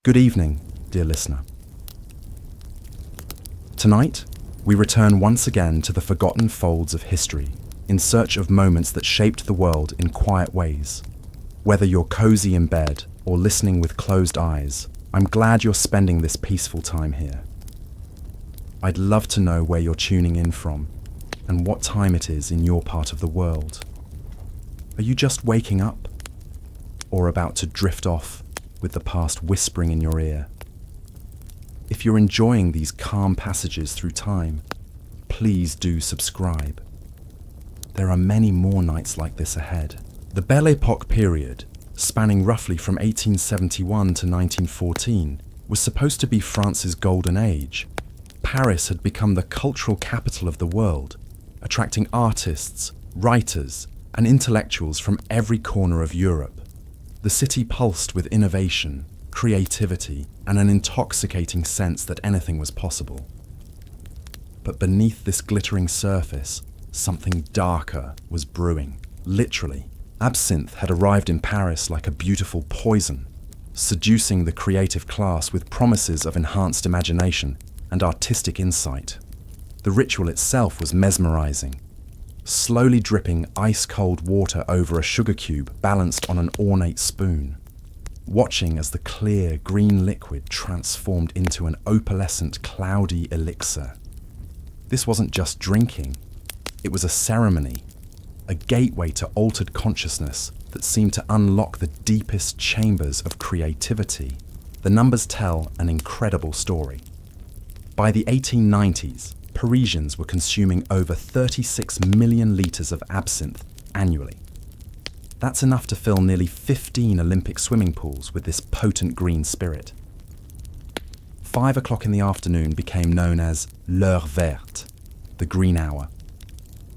Good evening, dear listener. Tonight, we return once again to the forgotten folds of history in search of moments that shaped the world in quiet ways. Whether you're cozy in bed or listening with closed eyes, I'm glad you're spending this peaceful time here. I'd love to know where you're tuning in from and what time it is in your part of the world. Are you just waking up or about to drift off with the past whispering in your ear? If you're enjoying these calm passages through time, please do subscribe. There are many more nights like this ahead. The Belle Époque period, spanning roughly from 1871 to 1914, was supposed to be France's golden age. Paris had become the cultural capital of the world, attracting artists, writers, and intellectuals from every corner of Europe. The city pulsed with innovation, creativity, and an intoxicating sense that anything was possible. But beneath this glittering surface, something darker was brewing. Literally, absinthe had arrived in Paris like a beautiful poison, seducing the creative class with promises of enhanced imagination and artistic insight. The ritual itself was mesmerizing, slowly dripping ice-cold water over a sugar cube balanced on an ornate spoon, watching as the clear green liquid transformed into an opalescent cloudy elixir. This wasn't just drinking, it was a ceremony, a gateway to altered consciousness that seemed to unlock the deepest chambers of creativity. The numbers tell an incredible story. By the 1890s, Parisians were consuming over 36 million litres of absinthe annually. That's enough to fill nearly 15 Olympic swimming pools with this potent green spirit. 5 o'clock in the afternoon became known as l'heure verte, the green hour,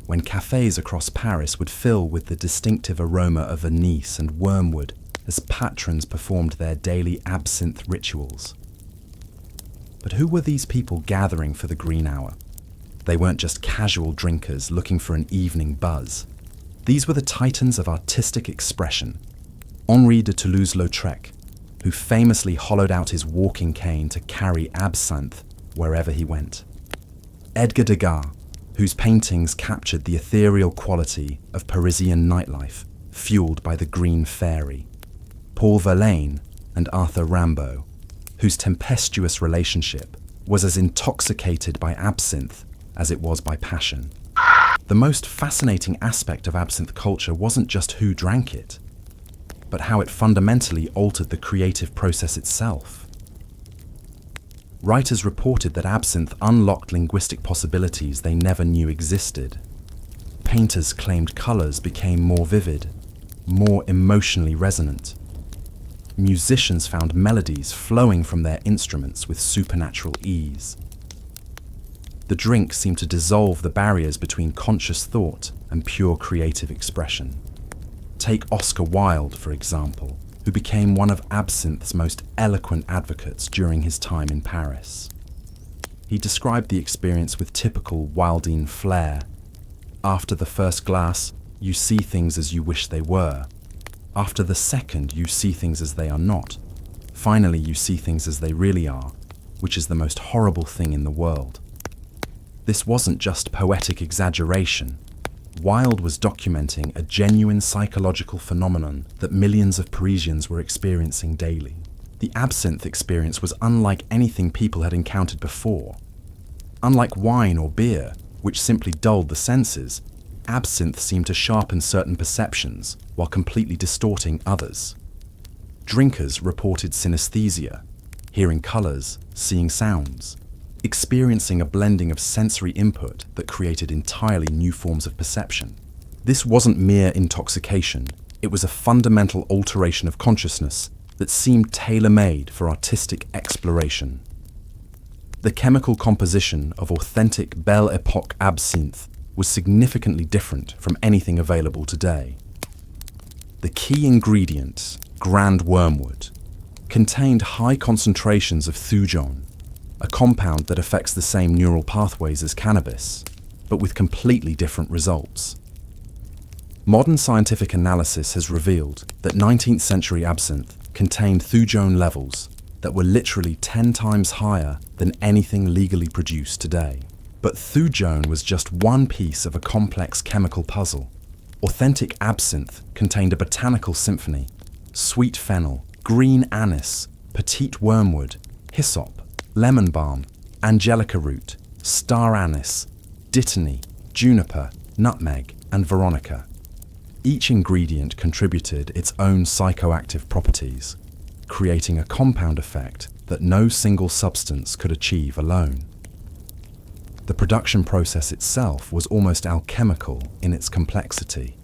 when cafes across Paris would fill with the distinctive aroma of anise and wormwood as patrons performed their daily absinthe rituals. But who were these people gathering for the green hour? They weren't just casual drinkers looking for an evening buzz. These were the titans of artistic expression. Henri de Toulouse-Lautrec, who famously hollowed out his walking cane to carry absinthe wherever he went. Edgar Degas, whose paintings captured the ethereal quality of Parisian nightlife, fueled by the green fairy. Paul Verlaine and Arthur Rimbaud, whose tempestuous relationship was as intoxicated by absinthe as it was by passion. The most fascinating aspect of absinthe culture wasn't just who drank it, but how it fundamentally altered the creative process itself. Writers reported that absinthe unlocked linguistic possibilities they never knew existed. Painters claimed colours became more vivid, more emotionally resonant. Musicians found melodies flowing from their instruments with supernatural ease. The drink seemed to dissolve the barriers between conscious thought and pure creative expression. Take Oscar Wilde, for example, who became one of absinthe's most eloquent advocates during his time in Paris. He described the experience with typical Wildean flair. After the first glass, you see things as you wish they were. After the second, you see things as they are not. Finally, you see things as they really are, which is the most horrible thing in the world. This wasn't just poetic exaggeration. Wilde was documenting a genuine psychological phenomenon that millions of Parisians were experiencing daily. The absinthe experience was unlike anything people had encountered before. Unlike wine or beer, which simply dulled the senses, absinthe seemed to sharpen certain perceptions while completely distorting others. Drinkers reported synesthesia, hearing colours, seeing sounds, experiencing a blending of sensory input that created entirely new forms of perception. This wasn't mere intoxication, it was a fundamental alteration of consciousness that seemed tailor-made for artistic exploration. The chemical composition of authentic Belle Époque absinthe was significantly different from anything available today. The key ingredient, Grand Wormwood, contained high concentrations of thujon, a compound that affects the same neural pathways as cannabis, but with completely different results. Modern scientific analysis has revealed that 19th century absinthe contained thujon levels that were literally 10 times higher than anything legally produced today. But thujone was just one piece of a complex chemical puzzle. Authentic absinthe contained a botanical symphony: sweet fennel, green anise, petite wormwood, hyssop, lemon balm, angelica root, star anise, dittany, juniper, nutmeg, and veronica. Each ingredient contributed its own psychoactive properties, creating a compound effect that no single substance could achieve alone. The production process itself was almost alchemical in its complexity.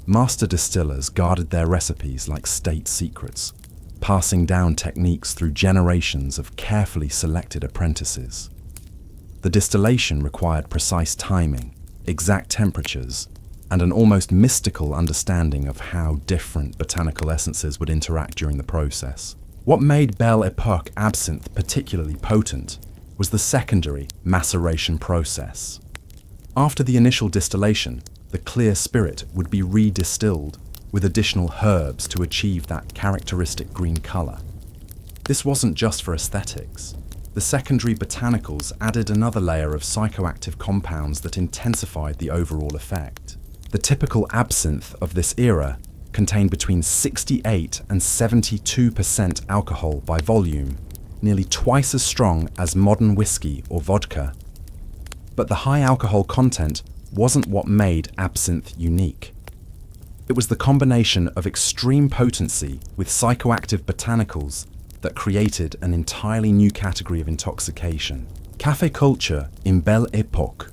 Master distillers guarded their recipes like state secrets, passing down techniques through generations of carefully selected apprentices. The distillation required precise timing, exact temperatures, and an almost mystical understanding of how different botanical essences would interact during the process. What made Belle Époque absinthe particularly potent was the secondary maceration process. After the initial distillation, the clear spirit would be redistilled with additional herbs to achieve that characteristic green color. This wasn't just for aesthetics. The secondary botanicals added another layer of psychoactive compounds that intensified the overall effect. The typical absinthe of this era contained between 68 and 72% alcohol by volume, nearly twice as strong as modern whiskey or vodka. But the high alcohol content wasn't what made absinthe unique. It was the combination of extreme potency with psychoactive botanicals that created an entirely new category of intoxication: café culture in Belle Époque.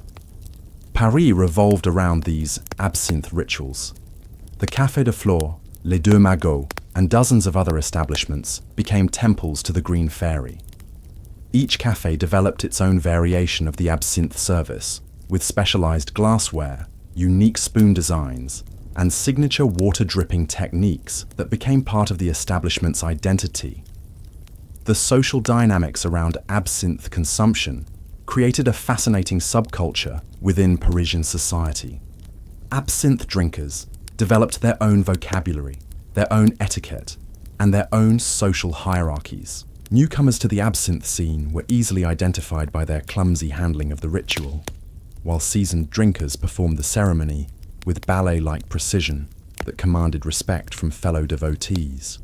Paris revolved around these absinthe rituals. The Café de Flore, Les Deux Magots, and dozens of other establishments became temples to the Green Fairy. Each café developed its own variation of the absinthe service, with specialized glassware, unique spoon designs, and signature water-dripping techniques that became part of the establishment's identity. The social dynamics around absinthe consumption created a fascinating subculture within Parisian society. Absinthe drinkers developed their own vocabulary, their own etiquette, and their own social hierarchies. Newcomers to the absinthe scene were easily identified by their clumsy handling of the ritual, while seasoned drinkers performed the ceremony with ballet-like precision that commanded respect from fellow devotees.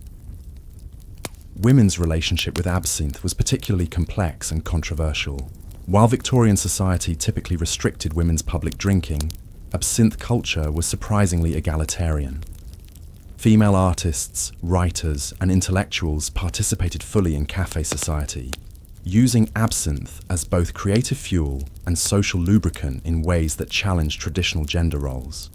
Women's relationship with absinthe was particularly complex and controversial. While Victorian society typically restricted women's public drinking, absinthe culture was surprisingly egalitarian. Female artists, writers, and intellectuals participated fully in café society, using absinthe as both creative fuel and social lubricant in ways that challenged traditional gender roles.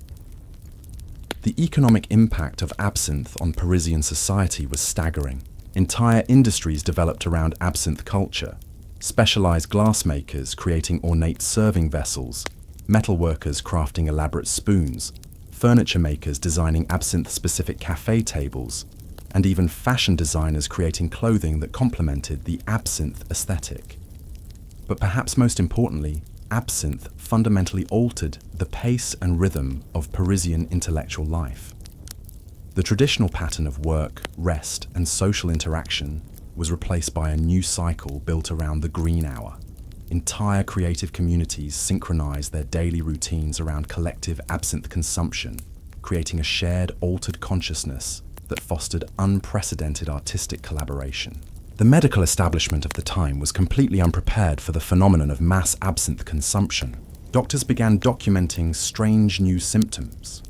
The economic impact of absinthe on Parisian society was staggering. Entire industries developed around absinthe culture: specialized glassmakers creating ornate serving vessels, metalworkers crafting elaborate spoons, furniture makers designing absinthe-specific café tables, and even fashion designers creating clothing that complemented the absinthe aesthetic. But perhaps most importantly, absinthe fundamentally altered the pace and rhythm of Parisian intellectual life. The traditional pattern of work, rest, and social interaction was replaced by a new cycle built around the green hour. Entire creative communities synchronized their daily routines around collective absinthe consumption, creating a shared, altered consciousness that fostered unprecedented artistic collaboration. The medical establishment of the time was completely unprepared for the phenomenon of mass absinthe consumption. Doctors began documenting strange new symptoms.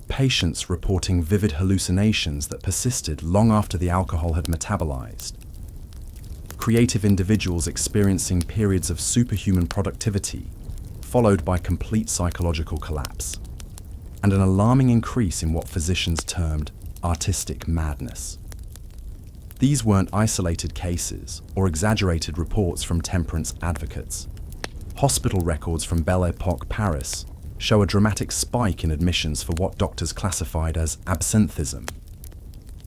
Patients reporting vivid hallucinations that persisted long after the alcohol had metabolized. Creative individuals experiencing periods of superhuman productivity, followed by complete psychological collapse, and an alarming increase in what physicians termed artistic madness. These weren't isolated cases or exaggerated reports from temperance advocates. Hospital records from Belle Époque Paris show a dramatic spike in admissions for what doctors classified as absinthism,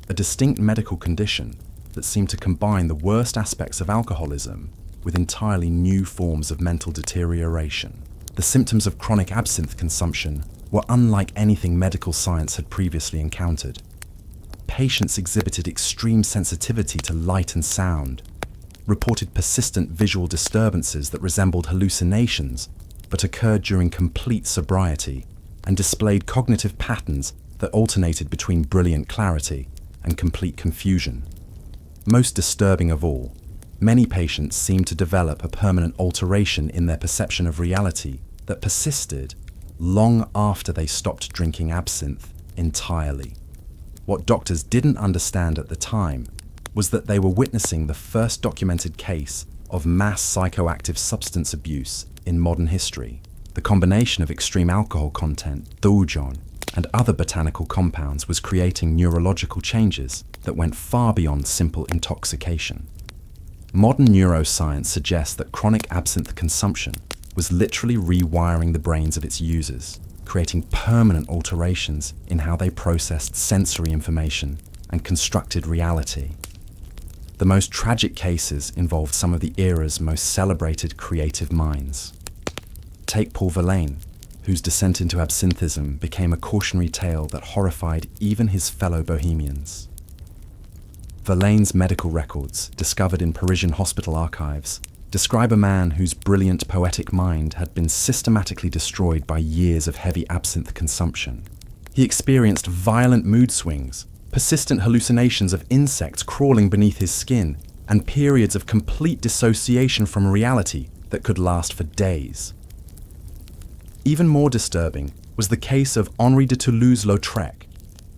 a distinct medical condition that seemed to combine the worst aspects of alcoholism with entirely new forms of mental deterioration. The symptoms of chronic absinthe consumption were unlike anything medical science had previously encountered. patients exhibited extreme sensitivity to light and sound, reported persistent visual disturbances that resembled hallucinations but occurred during complete sobriety, and displayed cognitive patterns that alternated between brilliant clarity and complete confusion. Most disturbing of all, many patients seemed to develop a permanent alteration in their perception of reality that persisted long after they stopped drinking absinthe entirely. What doctors didn't understand at the time was that they were witnessing the first documented case of mass psychoactive substance abuse in modern history. The combination of extreme alcohol content, thujon, and other botanical compounds was creating neurological changes that went far beyond simple intoxication. Modern neuroscience suggests that chronic absinthe consumption was literally rewiring the brains of its users, creating permanent alterations in how they processed sensory information and constructed reality. The most tragic cases involved some of the era's most celebrated creative minds. Take Paul Verlaine, whose descent into absinthism became a cautionary tale that horrified even his fellow Bohemians. Verlaine's medical records, discovered in Parisian hospital archives, describe a man whose brilliant poetic mind had been systematically destroyed by years of heavy absinthe consumption. He experienced violent mood swings, persistent hallucinations of insects crawling beneath his skin, and periods of complete dissociation from reality that could last for days. Even more disturbing was the case of Henri de Toulouse-Lautrec,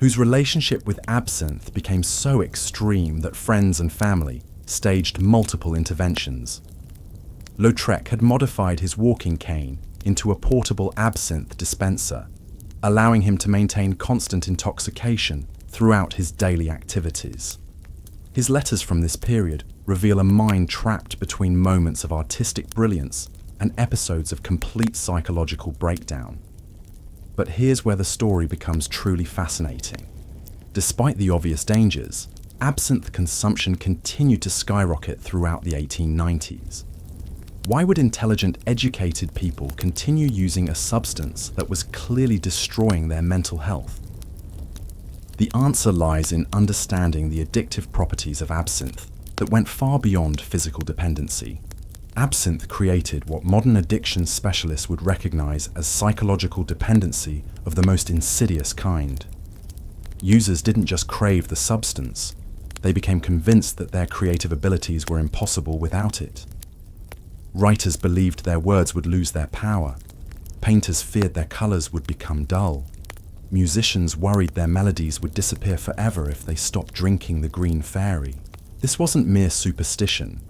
whose relationship with absinthe became so extreme that friends and family staged multiple interventions. Lautrec had modified his walking cane into a portable absinthe dispenser, allowing him to maintain constant intoxication throughout his daily activities. His letters from this period reveal a mind trapped between moments of artistic brilliance and episodes of complete psychological breakdown. But here's where the story becomes truly fascinating. Despite the obvious dangers, absinthe consumption continued to skyrocket throughout the 1890s. Why would intelligent, educated people continue using a substance that was clearly destroying their mental health? The answer lies in understanding the addictive properties of absinthe that went far beyond physical dependency. Absinthe created what modern addiction specialists would recognize as psychological dependency of the most insidious kind. Users didn't just crave the substance, they became convinced that their creative abilities were impossible without it. Writers believed their words would lose their power. Painters feared their colors would become dull. Musicians worried their melodies would disappear forever if they stopped drinking the green fairy. This wasn't mere superstition.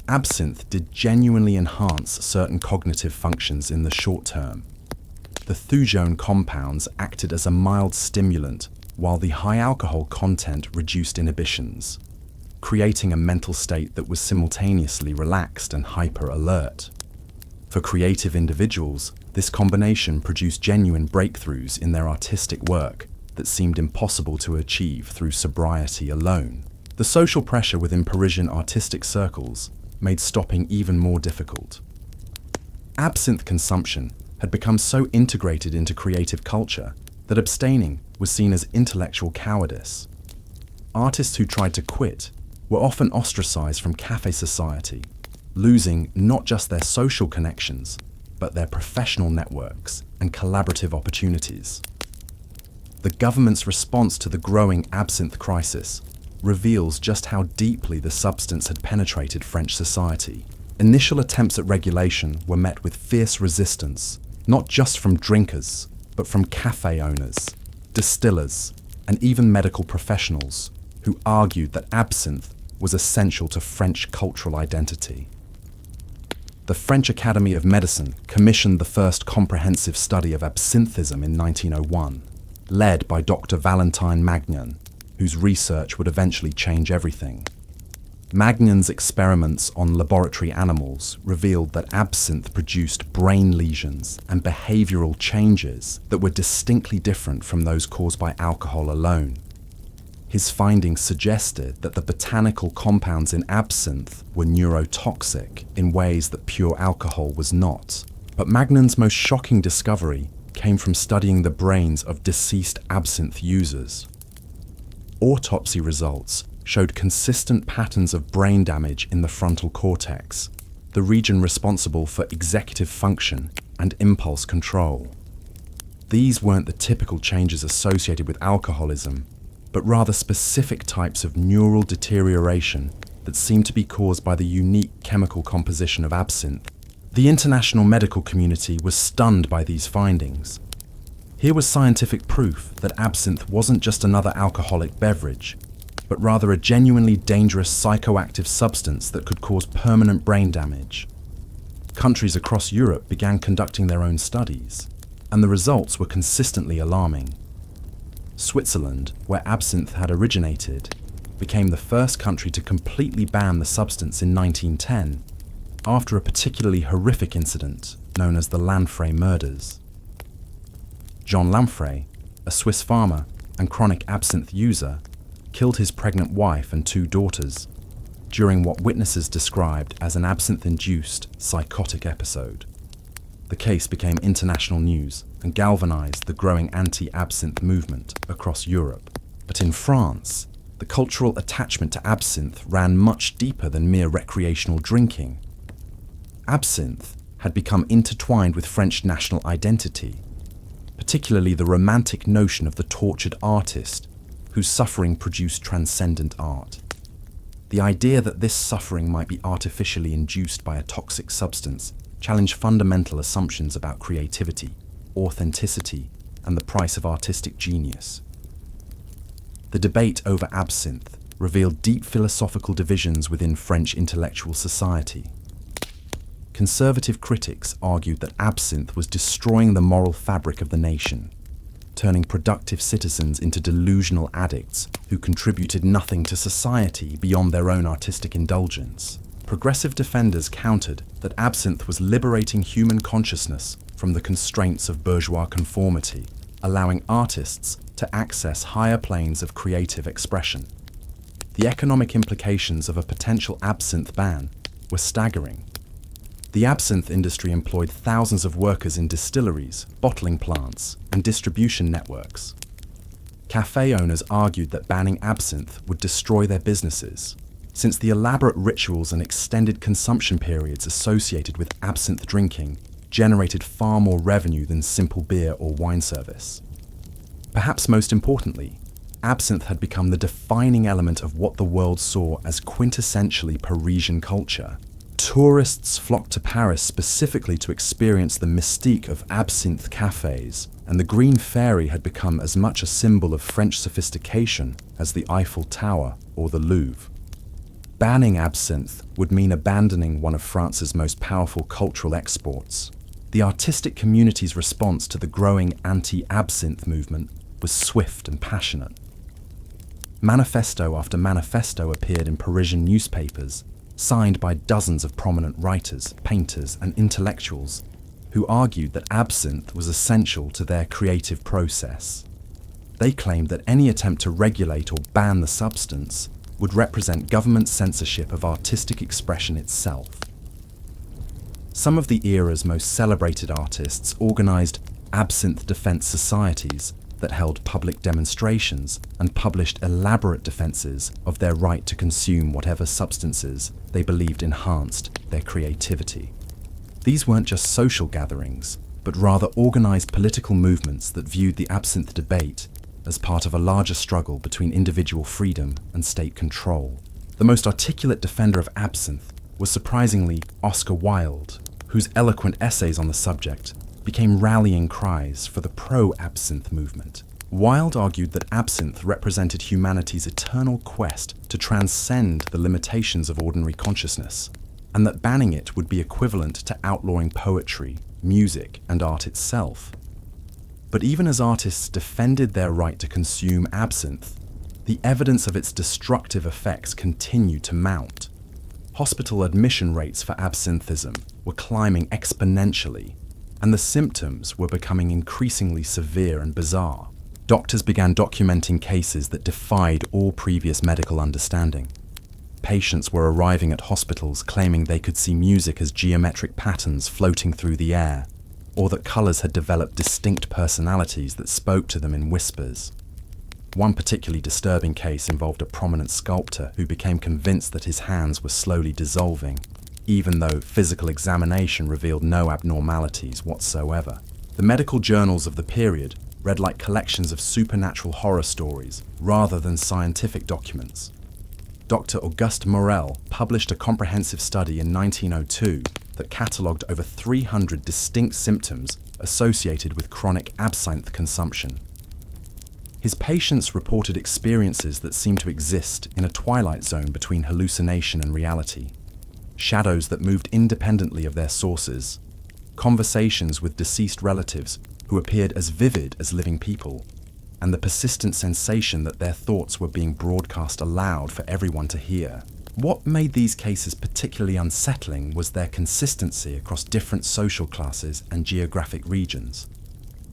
Absinthe did genuinely enhance certain cognitive functions in the short term. The thujon compounds acted as a mild stimulant, while the high alcohol content reduced inhibitions, creating a mental state that was simultaneously relaxed and hyper-alert. For creative individuals, this combination produced genuine breakthroughs in their artistic work that seemed impossible to achieve through sobriety alone. The social pressure within Parisian artistic circles made stopping even more difficult. Absinthe consumption had become so integrated into creative culture that abstaining was seen as intellectual cowardice. Artists who tried to quit were often ostracized from cafe society, losing not just their social connections, but their professional networks and collaborative opportunities. The government's response to the growing absinthe crisis reveals just how deeply the substance had penetrated French society. Initial attempts at regulation were met with fierce resistance, not just from drinkers, but from cafe owners, distillers, and even medical professionals who argued that absinthe was essential to French cultural identity. The French Academy of Medicine commissioned the first comprehensive study of absinthism in 1901, led by Dr. Valentine Magnan, whose research would eventually change everything. Magnan's experiments on laboratory animals revealed that absinthe produced brain lesions and behavioral changes that were distinctly different from those caused by alcohol alone. His findings suggested that the botanical compounds in absinthe were neurotoxic in ways that pure alcohol was not. But Magnan's most shocking discovery came from studying the brains of deceased absinthe users. autopsy results showed consistent patterns of brain damage in the frontal cortex, the region responsible for executive function and impulse control. These weren't the typical changes associated with alcoholism, but rather specific types of neural deterioration that seemed to be caused by the unique chemical composition of absinthe. The international medical community was stunned by these findings. Here was scientific proof that absinthe wasn't just another alcoholic beverage, but rather a genuinely dangerous psychoactive substance that could cause permanent brain damage. Countries across Europe began conducting their own studies, and the results were consistently alarming. Switzerland, where absinthe had originated, became the first country to completely ban the substance in 1910, after a particularly horrific incident known as the Lanfray murders. Jean Lanfray, a Swiss farmer and chronic absinthe user, killed his pregnant wife and 2 daughters during what witnesses described as an absinthe-induced psychotic episode. The case became international news and galvanized the growing anti-absinthe movement across Europe. But in France, the cultural attachment to absinthe ran much deeper than mere recreational drinking. Absinthe had become intertwined with French national identity, particularly the romantic notion of the tortured artist whose suffering produced transcendent art. The idea that this suffering might be artificially induced by a toxic substance challenged fundamental assumptions about creativity, authenticity, and the price of artistic genius. The debate over absinthe revealed deep philosophical divisions within French intellectual society. Conservative critics argued that absinthe was destroying the moral fabric of the nation, turning productive citizens into delusional addicts who contributed nothing to society beyond their own artistic indulgence. Progressive defenders countered that absinthe was liberating human consciousness from the constraints of bourgeois conformity, allowing artists to access higher planes of creative expression. The economic implications of a potential absinthe ban were staggering. The absinthe industry employed thousands of workers in distilleries, bottling plants, and distribution networks. Cafe owners argued that banning absinthe would destroy their businesses, since the elaborate rituals and extended consumption periods associated with absinthe drinking generated far more revenue than simple beer or wine service. Perhaps most importantly, absinthe had become the defining element of what the world saw as quintessentially Parisian culture. Tourists flocked to Paris specifically to experience the mystique of absinthe cafes, and the Green Fairy had become as much a symbol of French sophistication as the Eiffel Tower or the Louvre. Banning absinthe would mean abandoning one of France's most powerful cultural exports. The artistic community's response to the growing anti-absinthe movement was swift and passionate. Manifesto after manifesto appeared in Parisian newspapers, signed by dozens of prominent writers, painters, and intellectuals who argued that absinthe was essential to their creative process. They claimed that any attempt to regulate or ban the substance would represent government censorship of artistic expression itself. Some of the era's most celebrated artists organized absinthe defense societies that held public demonstrations and published elaborate defenses of their right to consume whatever substances they believed enhanced their creativity. These weren't just social gatherings, but rather organized political movements that viewed the absinthe debate as part of a larger struggle between individual freedom and state control. The most articulate defender of absinthe was surprisingly Oscar Wilde, whose eloquent essays on the subject became rallying cries for the pro-absinthe movement. Wilde argued that absinthe represented humanity's eternal quest to transcend the limitations of ordinary consciousness, and that banning it would be equivalent to outlawing poetry, music, and art itself. But even as artists defended their right to consume absinthe, the evidence of its destructive effects continued to mount. Hospital admission rates for absinthism were climbing exponentially, and the symptoms were becoming increasingly severe and bizarre. Doctors began documenting cases that defied all previous medical understanding. Patients were arriving at hospitals claiming they could see music as geometric patterns floating through the air, or that colors had developed distinct personalities that spoke to them in whispers. One particularly disturbing case involved a prominent sculptor who became convinced that his hands were slowly dissolving, even though physical examination revealed no abnormalities whatsoever. The medical journals of the period read like collections of supernatural horror stories rather than scientific documents. Dr. Auguste Morel published a comprehensive study in 1902 that catalogued over 300 distinct symptoms associated with chronic absinthe consumption. His patients reported experiences that seemed to exist in a twilight zone between hallucination and reality, shadows that moved independently of their sources, conversations with deceased relatives who appeared as vivid as living people, and the persistent sensation that their thoughts were being broadcast aloud for everyone to hear. What made these cases particularly unsettling was their consistency across different social classes and geographic regions.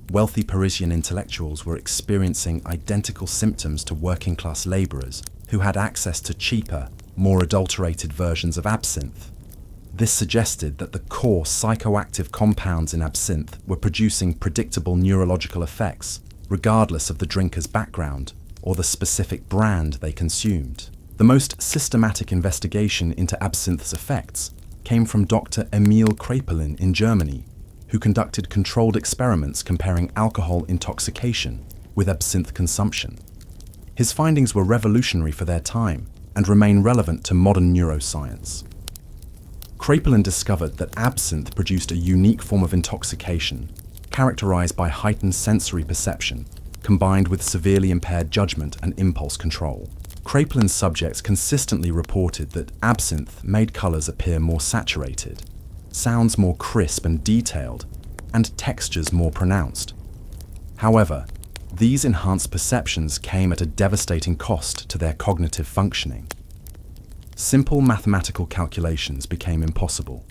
Wealthy Parisian intellectuals were experiencing identical symptoms to working-class labourers who had access to cheaper, more adulterated versions of absinthe. This suggested that the core psychoactive compounds in absinthe were producing predictable neurological effects, regardless of the drinker's background or the specific brand they consumed. The most systematic investigation into absinthe's effects came from Dr. Emil Kraepelin in Germany, who conducted controlled experiments comparing alcohol intoxication with absinthe consumption. His findings were revolutionary for their time and remain relevant to modern neuroscience. Kraepelin discovered that absinthe produced a unique form of intoxication, characterized by heightened sensory perception, combined with severely impaired judgment and impulse control. Kraepelin's subjects consistently reported that absinthe made colors appear more saturated, sounds more crisp and detailed, and textures more pronounced. However, these enhanced perceptions came at a devastating cost to their cognitive functioning. Simple mathematical calculations became impossible.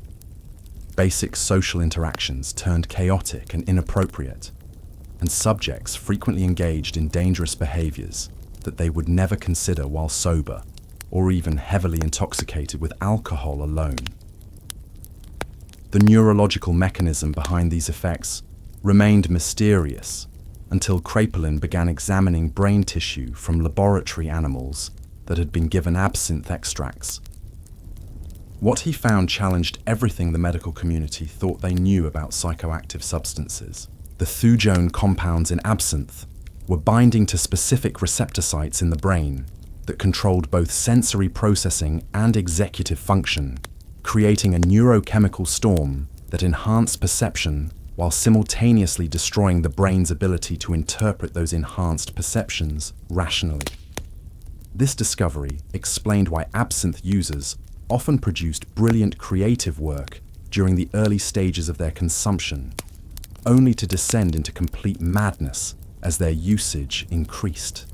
Basic social interactions turned chaotic and inappropriate, and subjects frequently engaged in dangerous behaviors that they would never consider while sober or even heavily intoxicated with alcohol alone. The neurological mechanism behind these effects remained mysterious until Kraepelin began examining brain tissue from laboratory animals that had been given absinthe extracts. What he found challenged everything the medical community thought they knew about psychoactive substances. The thujone compounds in absinthe were binding to specific receptor sites in the brain that controlled both sensory processing and executive function, creating a neurochemical storm that enhanced perception while simultaneously destroying the brain's ability to interpret those enhanced perceptions rationally. This discovery explained why absinthe users often produced brilliant creative work during the early stages of their consumption, only to descend into complete madness as their usage increased.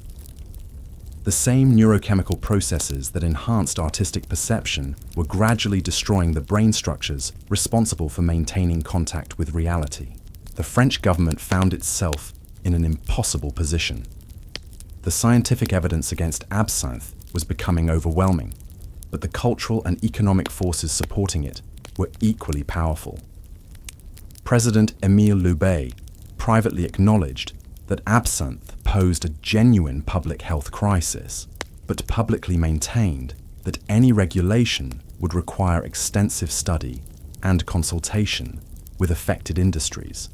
The same neurochemical processes that enhanced artistic perception were gradually destroying the brain structures responsible for maintaining contact with reality. The French government found itself in an impossible position. The scientific evidence against absinthe was becoming overwhelming, but the cultural and economic forces supporting it were equally powerful. President Émile Loubet privately acknowledged that absinthe posed a genuine public health crisis, but publicly maintained that any regulation would require extensive study and consultation with affected industries.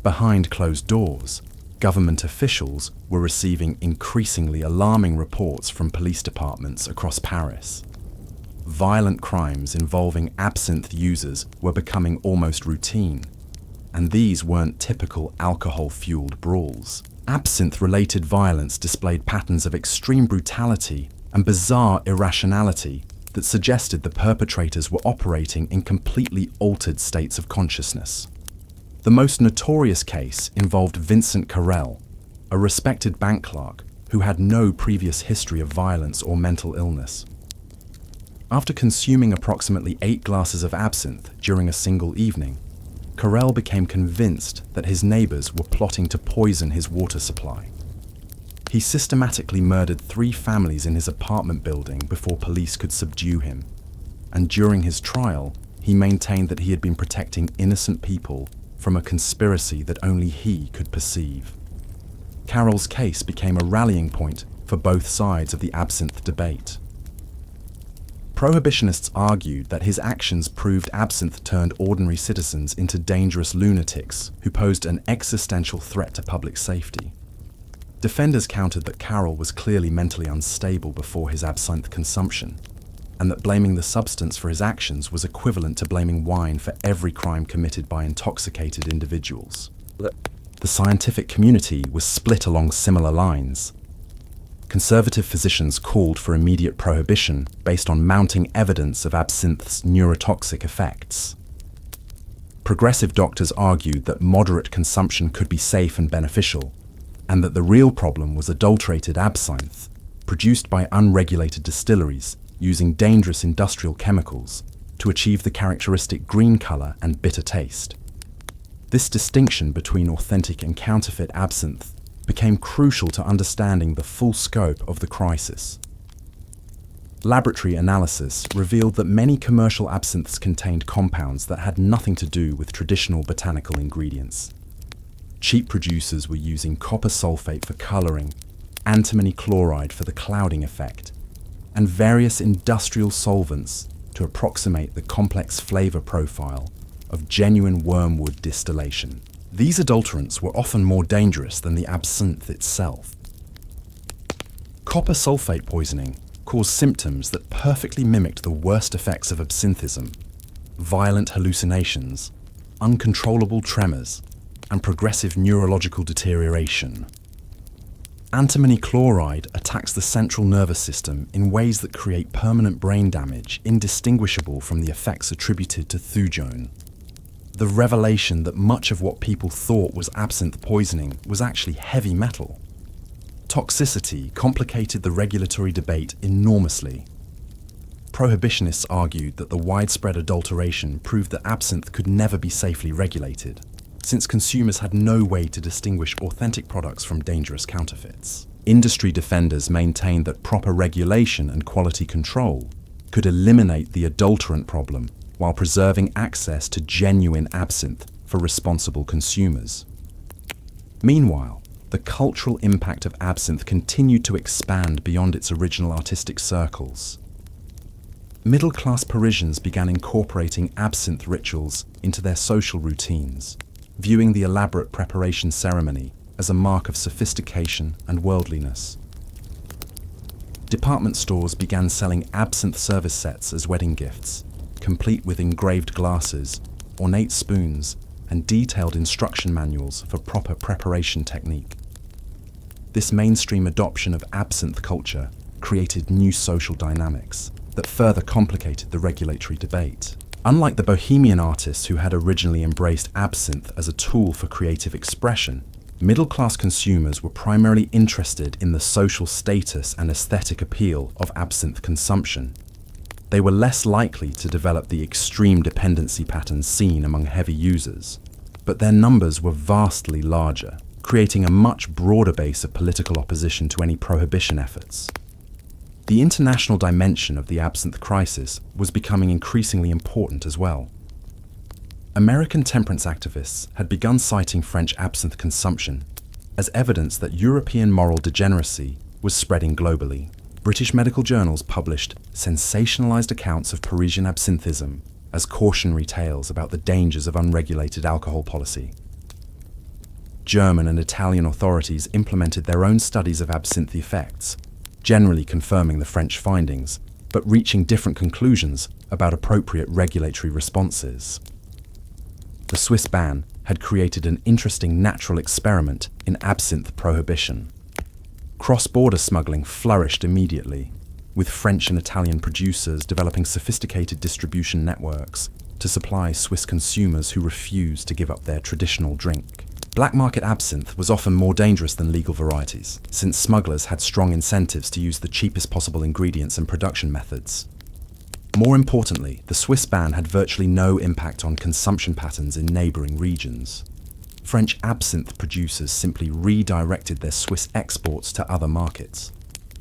Behind closed doors, government officials were receiving increasingly alarming reports from police departments across Paris. Violent crimes involving absinthe users were becoming almost routine, and these weren't typical alcohol-fueled brawls. Absinthe-related violence displayed patterns of extreme brutality and bizarre irrationality that suggested the perpetrators were operating in completely altered states of consciousness. The most notorious case involved Vincent Carrel, a respected bank clerk who had no previous history of violence or mental illness. After consuming approximately 8 glasses of absinthe during a single evening, Carrel became convinced that his neighbors were plotting to poison his water supply. He systematically murdered 3 families in his apartment building before police could subdue him, and during his trial, he maintained that he had been protecting innocent people from a conspiracy that only he could perceive. Carroll's case became a rallying point for both sides of the absinthe debate. Prohibitionists argued that his actions proved absinthe turned ordinary citizens into dangerous lunatics who posed an existential threat to public safety. Defenders countered that Carroll was clearly mentally unstable before his absinthe consumption, and that blaming the substance for his actions was equivalent to blaming wine for every crime committed by intoxicated individuals. The scientific community was split along similar lines. Conservative physicians called for immediate prohibition based on mounting evidence of absinthe's neurotoxic effects. Progressive doctors argued that moderate consumption could be safe and beneficial, and that the real problem was adulterated absinthe, produced by unregulated distilleries using dangerous industrial chemicals to achieve the characteristic green color and bitter taste. This distinction between authentic and counterfeit absinthe became crucial to understanding the full scope of the crisis. Laboratory analysis revealed that many commercial absinthes contained compounds that had nothing to do with traditional botanical ingredients. Cheap producers were using copper sulfate for coloring, antimony chloride for the clouding effect, and various industrial solvents to approximate the complex flavor profile of genuine wormwood distillation. These adulterants were often more dangerous than the absinthe itself. Copper sulfate poisoning caused symptoms that perfectly mimicked the worst effects of absinthism: violent hallucinations, uncontrollable tremors, and progressive neurological deterioration. Antimony chloride attacks the central nervous system in ways that create permanent brain damage indistinguishable from the effects attributed to thujone. The revelation that much of what people thought was absinthe poisoning was actually heavy metal. Toxicity complicated the regulatory debate enormously. Prohibitionists argued that the widespread adulteration proved that absinthe could never be safely regulated, since consumers had no way to distinguish authentic products from dangerous counterfeits. Industry defenders maintained that proper regulation and quality control could eliminate the adulterant problem while preserving access to genuine absinthe for responsible consumers. Meanwhile, the cultural impact of absinthe continued to expand beyond its original artistic circles. Middle-class Parisians began incorporating absinthe rituals into their social routines, viewing the elaborate preparation ceremony as a mark of sophistication and worldliness. Department stores began selling absinthe service sets as wedding gifts, complete with engraved glasses, ornate spoons, and detailed instruction manuals for proper preparation technique. This mainstream adoption of absinthe culture created new social dynamics that further complicated the regulatory debate. Unlike the Bohemian artists who had originally embraced absinthe as a tool for creative expression, middle-class consumers were primarily interested in the social status and aesthetic appeal of absinthe consumption. They were less likely to develop the extreme dependency patterns seen among heavy users, but their numbers were vastly larger, creating a much broader base of political opposition to any prohibition efforts. The international dimension of the absinthe crisis was becoming increasingly important as well. American temperance activists had begun citing French absinthe consumption as evidence that European moral degeneracy was spreading globally. British medical journals published sensationalized accounts of Parisian absinthism as cautionary tales about the dangers of unregulated alcohol policy. German and Italian authorities implemented their own studies of absinthe effects, generally confirming the French findings, but reaching different conclusions about appropriate regulatory responses. The Swiss ban had created an interesting natural experiment in absinthe prohibition. Cross-border smuggling flourished immediately, with French and Italian producers developing sophisticated distribution networks to supply Swiss consumers who refused to give up their traditional drink. Black market absinthe was often more dangerous than legal varieties, since smugglers had strong incentives to use the cheapest possible ingredients and production methods. More importantly, the Swiss ban had virtually no impact on consumption patterns in neighbouring regions. French absinthe producers simply redirected their Swiss exports to other markets,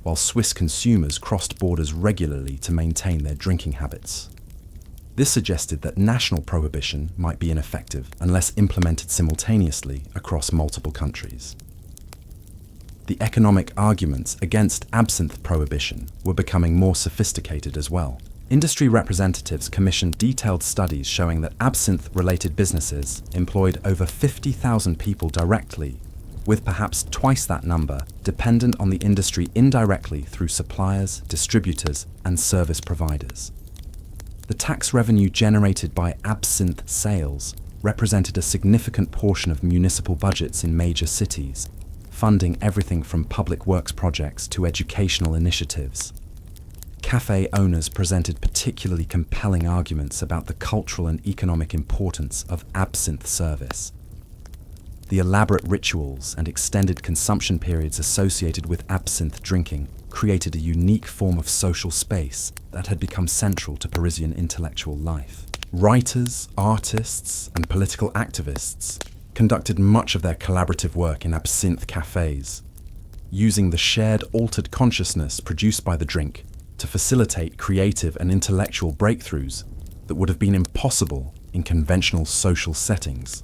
while Swiss consumers crossed borders regularly to maintain their drinking habits. This suggested that national prohibition might be ineffective unless implemented simultaneously across multiple countries. The economic arguments against absinthe prohibition were becoming more sophisticated as well. Industry representatives commissioned detailed studies showing that absinthe-related businesses employed over 50,000 people directly, with perhaps twice that number dependent on the industry indirectly through suppliers, distributors, and service providers. The tax revenue generated by absinthe sales represented a significant portion of municipal budgets in major cities, funding everything from public works projects to educational initiatives. Cafe owners presented particularly compelling arguments about the cultural and economic importance of absinthe service. The elaborate rituals and extended consumption periods associated with absinthe drinking created a unique form of social space that had become central to Parisian intellectual life. Writers, artists, and political activists conducted much of their collaborative work in absinthe cafes, using the shared altered consciousness produced by the drink to facilitate creative and intellectual breakthroughs that would have been impossible in conventional social settings.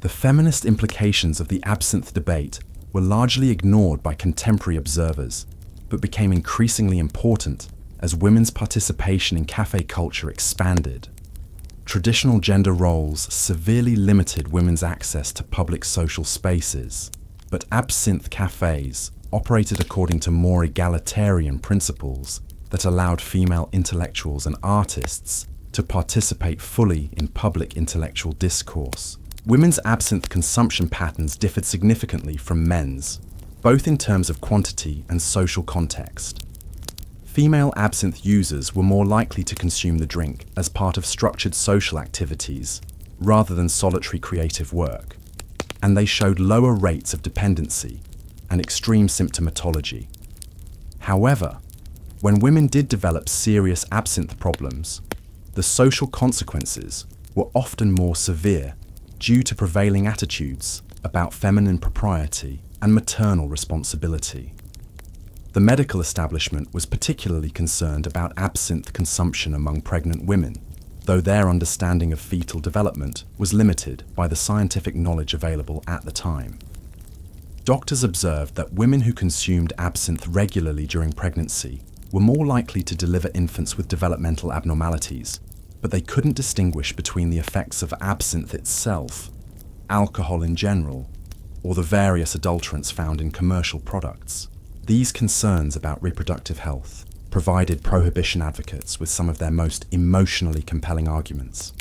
The feminist implications of the absinthe debate were largely ignored by contemporary observers, but became increasingly important as women's participation in cafe culture expanded. Traditional gender roles severely limited women's access to public social spaces, but absinthe cafes operated according to more egalitarian principles that allowed female intellectuals and artists to participate fully in public intellectual discourse. Women's absinthe consumption patterns differed significantly from men's, both in terms of quantity and social context. Female absinthe users were more likely to consume the drink as part of structured social activities rather than solitary creative work, and they showed lower rates of dependency and extreme symptomatology. However, when women did develop serious absinthe problems, the social consequences were often more severe due to prevailing attitudes about feminine propriety and maternal responsibility. The medical establishment was particularly concerned about absinthe consumption among pregnant women, though their understanding of fetal development was limited by the scientific knowledge available at the time. Doctors observed that women who consumed absinthe regularly during pregnancy were more likely to deliver infants with developmental abnormalities, but they couldn't distinguish between the effects of absinthe itself, alcohol in general, or the various adulterants found in commercial products. These concerns about reproductive health provided prohibition advocates with some of their most emotionally compelling arguments.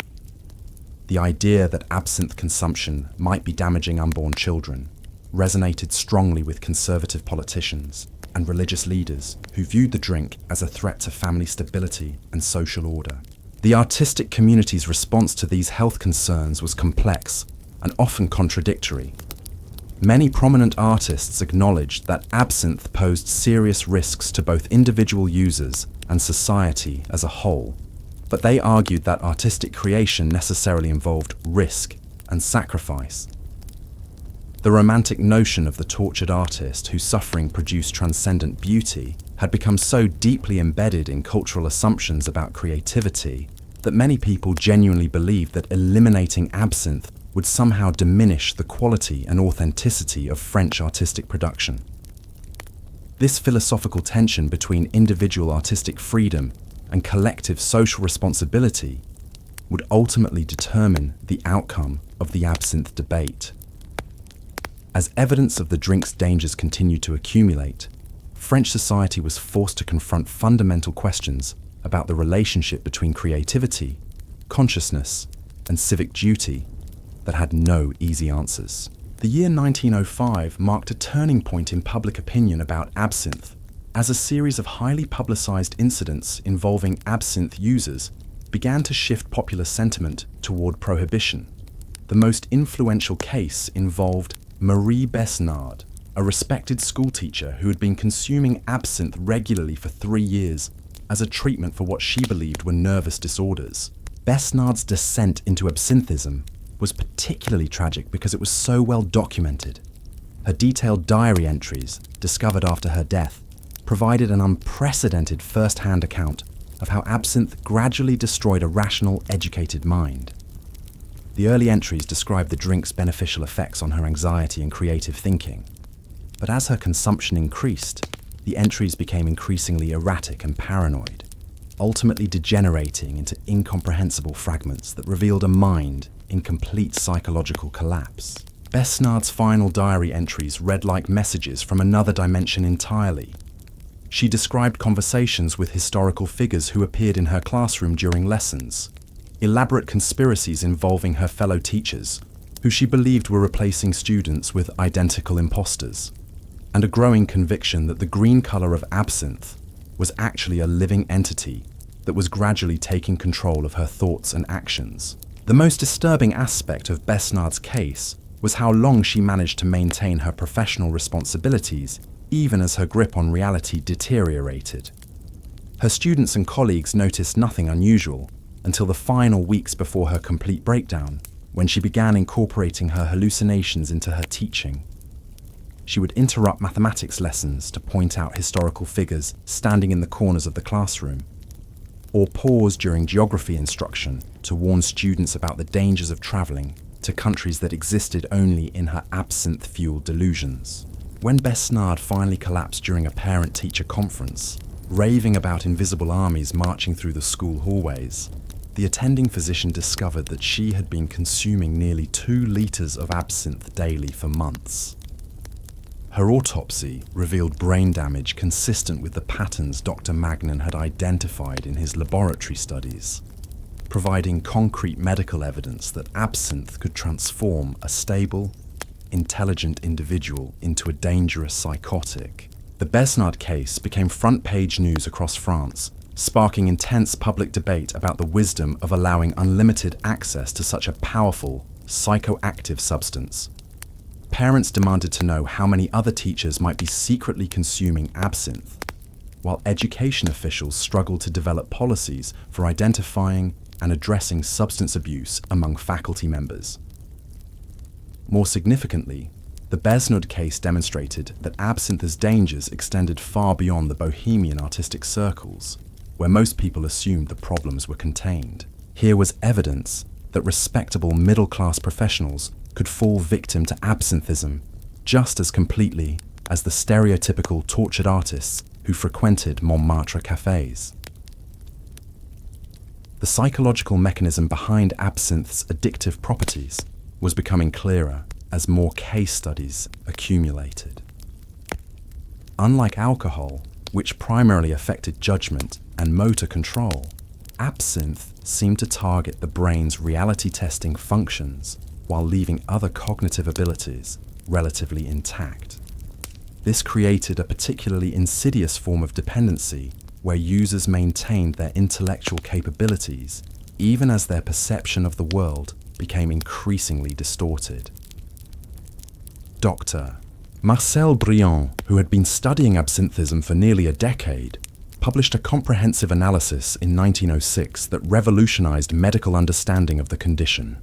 The idea that absinthe consumption might be damaging unborn children resonated strongly with conservative politicians and religious leaders who viewed the drink as a threat to family stability and social order. The artistic community's response to these health concerns was complex and often contradictory. Many prominent artists acknowledged that absinthe posed serious risks to both individual users and society as a whole, but they argued that artistic creation necessarily involved risk and sacrifice. The romantic notion of the tortured artist whose suffering produced transcendent beauty had become so deeply embedded in cultural assumptions about creativity that many people genuinely believed that eliminating absinthe would somehow diminish the quality and authenticity of French artistic production. This philosophical tension between individual artistic freedom and collective social responsibility would ultimately determine the outcome of the absinthe debate. As evidence of the drink's dangers continued to accumulate, French society was forced to confront fundamental questions about the relationship between creativity, consciousness, and civic duty that had no easy answers. The year 1905 marked a turning point in public opinion about absinthe, as a series of highly publicized incidents involving absinthe users began to shift popular sentiment toward prohibition. The most influential case involved Marie Besnard, a respected schoolteacher who had been consuming absinthe regularly for 3 years as a treatment for what she believed were nervous disorders. Besnard's descent into absinthism was particularly tragic because it was so well documented. Her detailed diary entries, discovered after her death, provided an unprecedented first-hand account of how absinthe gradually destroyed a rational, educated mind. The early entries describe the drink's beneficial effects on her anxiety and creative thinking. But as her consumption increased, the entries became increasingly erratic and paranoid, ultimately degenerating into incomprehensible fragments that revealed a mind in complete psychological collapse. Besnard's final diary entries read like messages from another dimension entirely. She described conversations with historical figures who appeared in her classroom during lessons, elaborate conspiracies involving her fellow teachers, who she believed were replacing students with identical imposters, and a growing conviction that the green colour of absinthe was actually a living entity that was gradually taking control of her thoughts and actions. The most disturbing aspect of Besnard's case was how long she managed to maintain her professional responsibilities even as her grip on reality deteriorated. Her students and colleagues noticed nothing unusual until the final weeks before her complete breakdown, when she began incorporating her hallucinations into her teaching. She would interrupt mathematics lessons to point out historical figures standing in the corners of the classroom, or pause during geography instruction to warn students about the dangers of travelling to countries that existed only in her absinthe-fueled delusions. When Besnard finally collapsed during a parent-teacher conference, raving about invisible armies marching through the school hallways, the attending physician discovered that she had been consuming nearly 2 litres of absinthe daily for months. Her autopsy revealed brain damage consistent with the patterns Dr. Magnan had identified in his laboratory studies, providing concrete medical evidence that absinthe could transform a stable, intelligent individual into a dangerous psychotic. The Besnard case became front-page news across France, sparking intense public debate about the wisdom of allowing unlimited access to such a powerful, psychoactive substance. Parents demanded to know how many other teachers might be secretly consuming absinthe, while education officials struggled to develop policies for identifying and addressing substance abuse among faculty members. More significantly, the Besnard case demonstrated that absinthe's dangers extended far beyond the Bohemian artistic circles, where most people assumed the problems were contained. Here was evidence that respectable middle-class professionals could fall victim to absinthism just as completely as the stereotypical tortured artists who frequented Montmartre cafes. The psychological mechanism behind absinthe's addictive properties was becoming clearer as more case studies accumulated. Unlike alcohol, which primarily affected judgment and motor control, absinthe seemed to target the brain's reality-testing functions while leaving other cognitive abilities relatively intact. This created a particularly insidious form of dependency where users maintained their intellectual capabilities even as their perception of the world became increasingly distorted. Dr. Marcel Briand, who had been studying absinthism for nearly a decade, published a comprehensive analysis in 1906 that revolutionized medical understanding of the condition.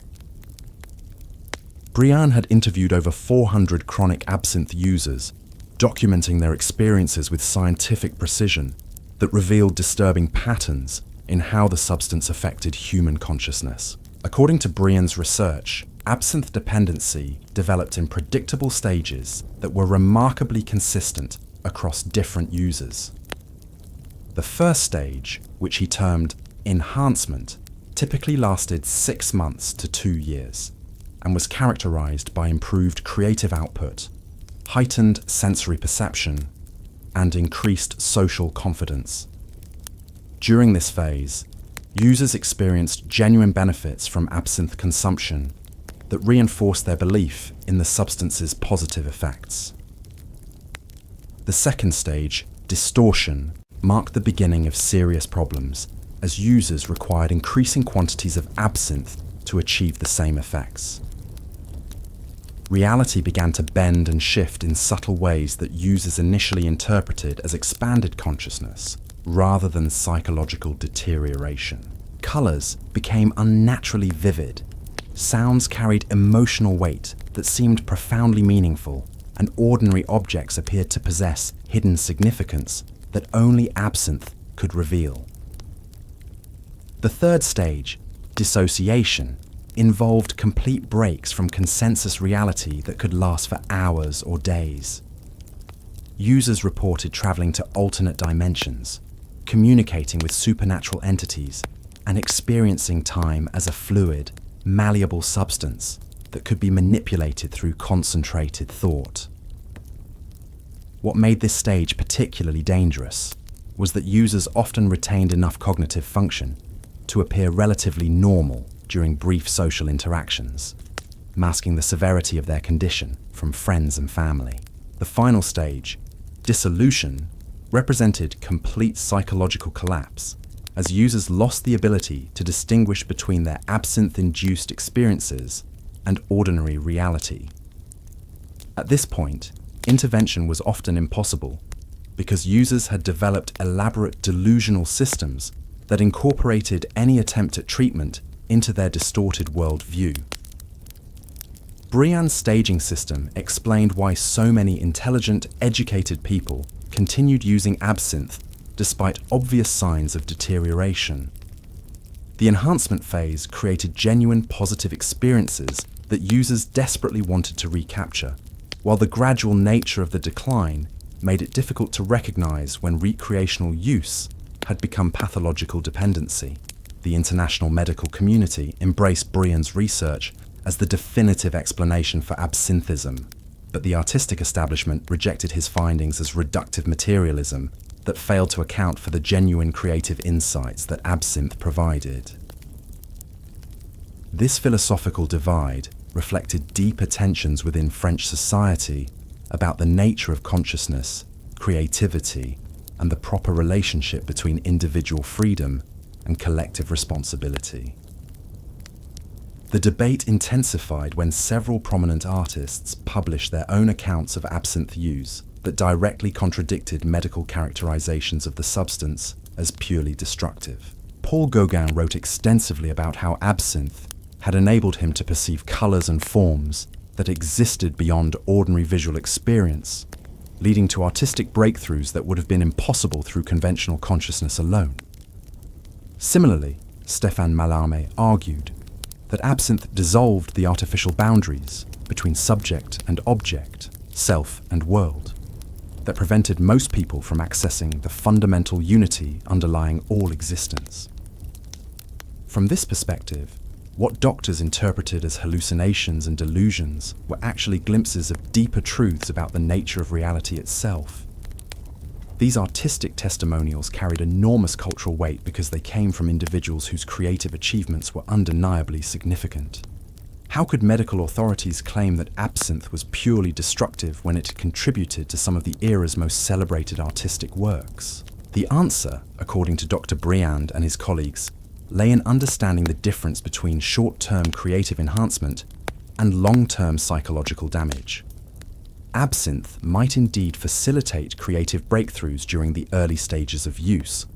Briand had interviewed over 400 chronic absinthe users, documenting their experiences with scientific precision that revealed disturbing patterns in how the substance affected human consciousness. According to Briand's research, absinthe dependency developed in predictable stages that were remarkably consistent across different users. The first stage, which he termed enhancement, typically lasted 6 months to 2 years and was characterized by improved creative output, heightened sensory perception, and increased social confidence. During this phase, users experienced genuine benefits from absinthe consumption that reinforced their belief in the substance's positive effects. The second stage, distortion, marked the beginning of serious problems, as users required increasing quantities of absinthe to achieve the same effects. Reality began to bend and shift in subtle ways that users initially interpreted as expanded consciousness rather than psychological deterioration. Colours became unnaturally vivid. Sounds carried emotional weight that seemed profoundly meaningful, and ordinary objects appeared to possess hidden significance that only absinthe could reveal. The third stage, dissociation, involved complete breaks from consensus reality that could last for hours or days. Users reported traveling to alternate dimensions, communicating with supernatural entities, and experiencing time as a fluid, malleable substance that could be manipulated through concentrated thought. What made this stage particularly dangerous was that users often retained enough cognitive function to appear relatively normal during brief social interactions, masking the severity of their condition from friends and family. The final stage, dissolution, represented complete psychological collapse, as users lost the ability to distinguish between their absinthe-induced experiences and ordinary reality. At this point, intervention was often impossible because users had developed elaborate delusional systems that incorporated any attempt at treatment into their distorted worldview. Briand's staging system explained why so many intelligent, educated people continued using absinthe despite obvious signs of deterioration. The enhancement phase created genuine positive experiences that users desperately wanted to recapture, while the gradual nature of the decline made it difficult to recognize when recreational use had become pathological dependency. The international medical community embraced Briand's research as the definitive explanation for absinthism, but the artistic establishment rejected his findings as reductive materialism that failed to account for the genuine creative insights that absinthe provided. This philosophical divide reflected deeper tensions within French society about the nature of consciousness, creativity, and the proper relationship between individual freedom and collective responsibility. The debate intensified when several prominent artists published their own accounts of absinthe use that directly contradicted medical characterizations of the substance as purely destructive. Paul Gauguin wrote extensively about how absinthe had enabled him to perceive colors and forms that existed beyond ordinary visual experience, leading to artistic breakthroughs that would have been impossible through conventional consciousness alone. Similarly, Stéphane Mallarmé argued that absinthe dissolved the artificial boundaries between subject and object, self and world, that prevented most people from accessing the fundamental unity underlying all existence. From this perspective, what doctors interpreted as hallucinations and delusions were actually glimpses of deeper truths about the nature of reality itself. These artistic testimonials carried enormous cultural weight because they came from individuals whose creative achievements were undeniably significant. How could medical authorities claim that absinthe was purely destructive when it contributed to some of the era's most celebrated artistic works? The answer, according to Dr. Briand and his colleagues, lay in understanding the difference between short-term creative enhancement and long-term psychological damage. Absinthe might indeed facilitate creative breakthroughs during the early stages of use,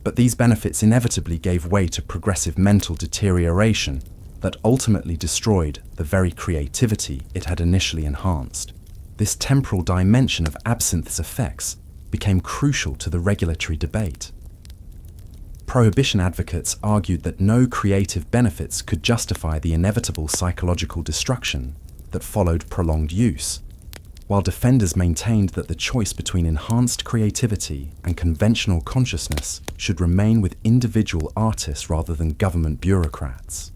but these benefits inevitably gave way to progressive mental deterioration that ultimately destroyed the very creativity it had initially enhanced. This temporal dimension of absinthe's effects became crucial to the regulatory debate. Prohibition advocates argued that no creative benefits could justify the inevitable psychological destruction that followed prolonged use, while defenders maintained that the choice between enhanced creativity and conventional consciousness should remain with individual artists rather than government bureaucrats.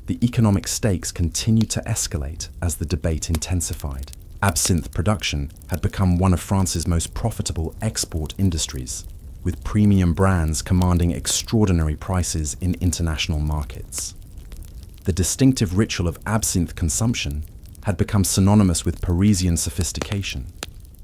The economic stakes continued to escalate as the debate intensified. Absinthe production had become one of France's most profitable export industries, with premium brands commanding extraordinary prices in international markets. The distinctive ritual of absinthe consumption had become synonymous with Parisian sophistication,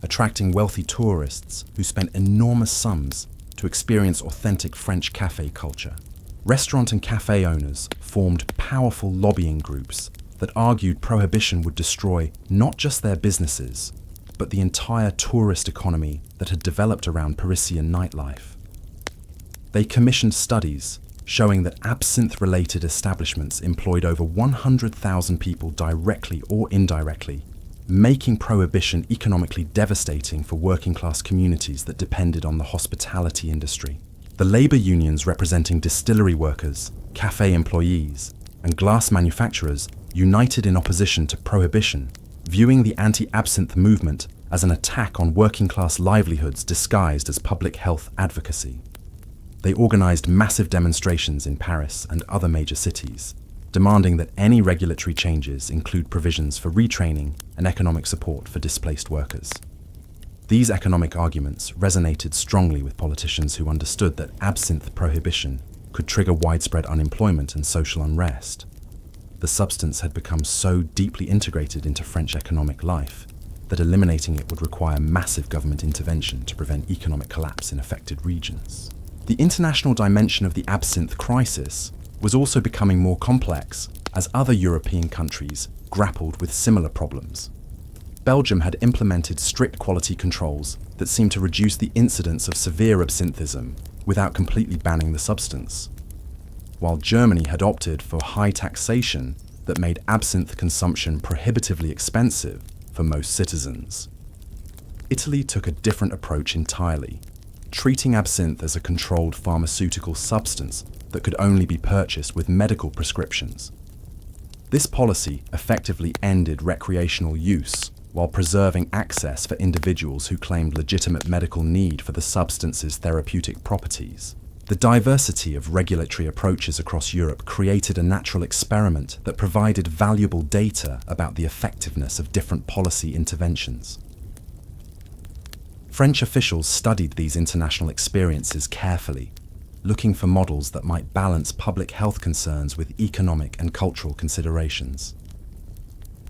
attracting wealthy tourists who spent enormous sums to experience authentic French café culture. Restaurant and café owners formed powerful lobbying groups that argued prohibition would destroy not just their businesses, but the entire tourist economy that had developed around Parisian nightlife. They commissioned studies showing that absinthe-related establishments employed over 100,000 people directly or indirectly, making prohibition economically devastating for working-class communities that depended on the hospitality industry. The labor unions representing distillery workers, cafe employees, and glass manufacturers united in opposition to prohibition, viewing the anti-absinthe movement as an attack on working-class livelihoods disguised as public health advocacy. They organized massive demonstrations in Paris and other major cities, demanding that any regulatory changes include provisions for retraining and economic support for displaced workers. These economic arguments resonated strongly with politicians who understood that absinthe prohibition could trigger widespread unemployment and social unrest. The substance had become so deeply integrated into French economic life that eliminating it would require massive government intervention to prevent economic collapse in affected regions. The international dimension of the absinthe crisis was also becoming more complex as other European countries grappled with similar problems. Belgium had implemented strict quality controls that seemed to reduce the incidence of severe absinthism without completely banning the substance, while Germany had opted for high taxation that made absinthe consumption prohibitively expensive for most citizens. Italy took a different approach entirely, treating absinthe as a controlled pharmaceutical substance that could only be purchased with medical prescriptions. This policy effectively ended recreational use while preserving access for individuals who claimed legitimate medical need for the substance's therapeutic properties. The diversity of regulatory approaches across Europe created a natural experiment that provided valuable data about the effectiveness of different policy interventions. French officials studied these international experiences carefully, looking for models that might balance public health concerns with economic and cultural considerations.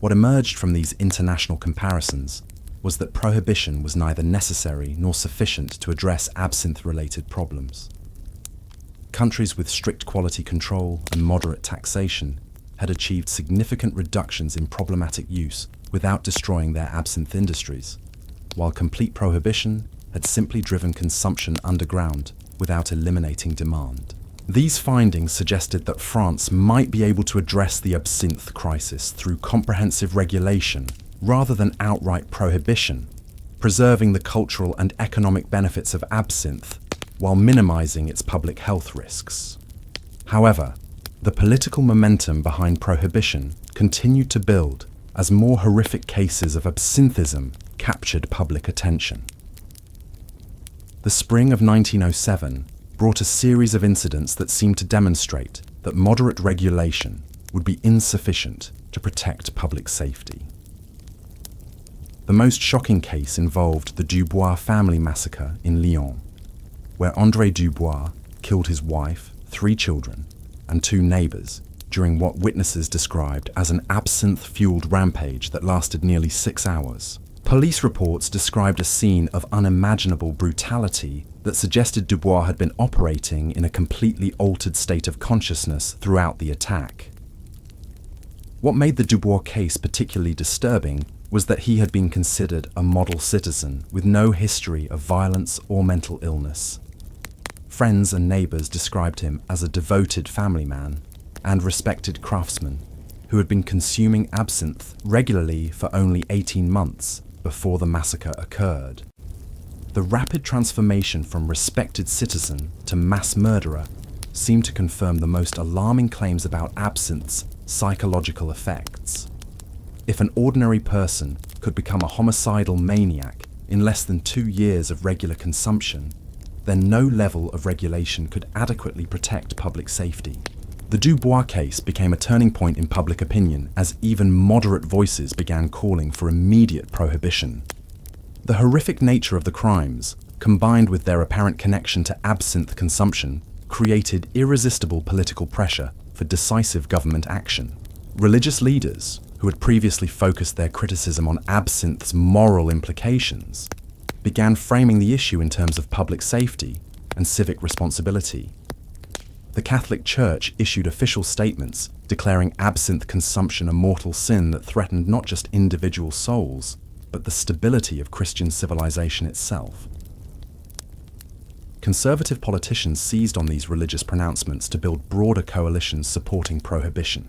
What emerged from these international comparisons was that prohibition was neither necessary nor sufficient to address absinthe-related problems. Countries with strict quality control and moderate taxation had achieved significant reductions in problematic use without destroying their absinthe industries, while complete prohibition had simply driven consumption underground without eliminating demand. These findings suggested that France might be able to address the absinthe crisis through comprehensive regulation rather than outright prohibition, preserving the cultural and economic benefits of absinthe while minimizing its public health risks. However, the political momentum behind prohibition continued to build as more horrific cases of absinthism captured public attention. The spring of 1907 brought a series of incidents that seemed to demonstrate that moderate regulation would be insufficient to protect public safety. The most shocking case involved the Dubois family massacre in Lyon, where André Dubois killed his wife, 3 children, and 2 neighbors during what witnesses described as an absinthe-fueled rampage that lasted nearly 6 hours. Police reports described a scene of unimaginable brutality that suggested Dubois had been operating in a completely altered state of consciousness throughout the attack. What made the Dubois case particularly disturbing was that he had been considered a model citizen with no history of violence or mental illness. Friends and neighbors described him as a devoted family man and respected craftsman who had been consuming absinthe regularly for only 18 months before the massacre occurred. The rapid transformation from respected citizen to mass murderer seemed to confirm the most alarming claims about absinthe's psychological effects. If an ordinary person could become a homicidal maniac in less than 2 years of regular consumption, then no level of regulation could adequately protect public safety. The Dubois case became a turning point in public opinion as even moderate voices began calling for immediate prohibition. The horrific nature of the crimes, combined with their apparent connection to absinthe consumption, created irresistible political pressure for decisive government action. Religious leaders, who had previously focused their criticism on absinthe's moral implications, began framing the issue in terms of public safety and civic responsibility. The Catholic Church issued official statements declaring absinthe consumption a mortal sin that threatened not just individual souls, but the stability of Christian civilization itself. Conservative politicians seized on these religious pronouncements to build broader coalitions supporting prohibition.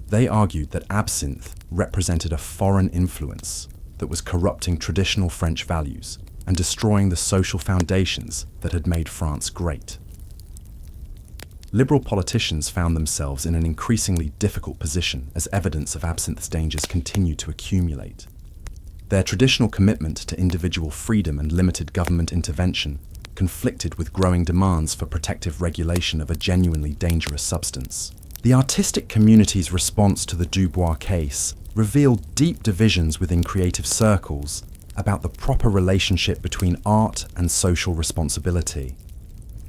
They argued that absinthe represented a foreign influence that was corrupting traditional French values and destroying the social foundations that had made France great. Liberal politicians found themselves in an increasingly difficult position as evidence of absinthe's dangers continued to accumulate. Their traditional commitment to individual freedom and limited government intervention conflicted with growing demands for protective regulation of a genuinely dangerous substance. The artistic community's response to the Dubois case revealed deep divisions within creative circles about the proper relationship between art and social responsibility.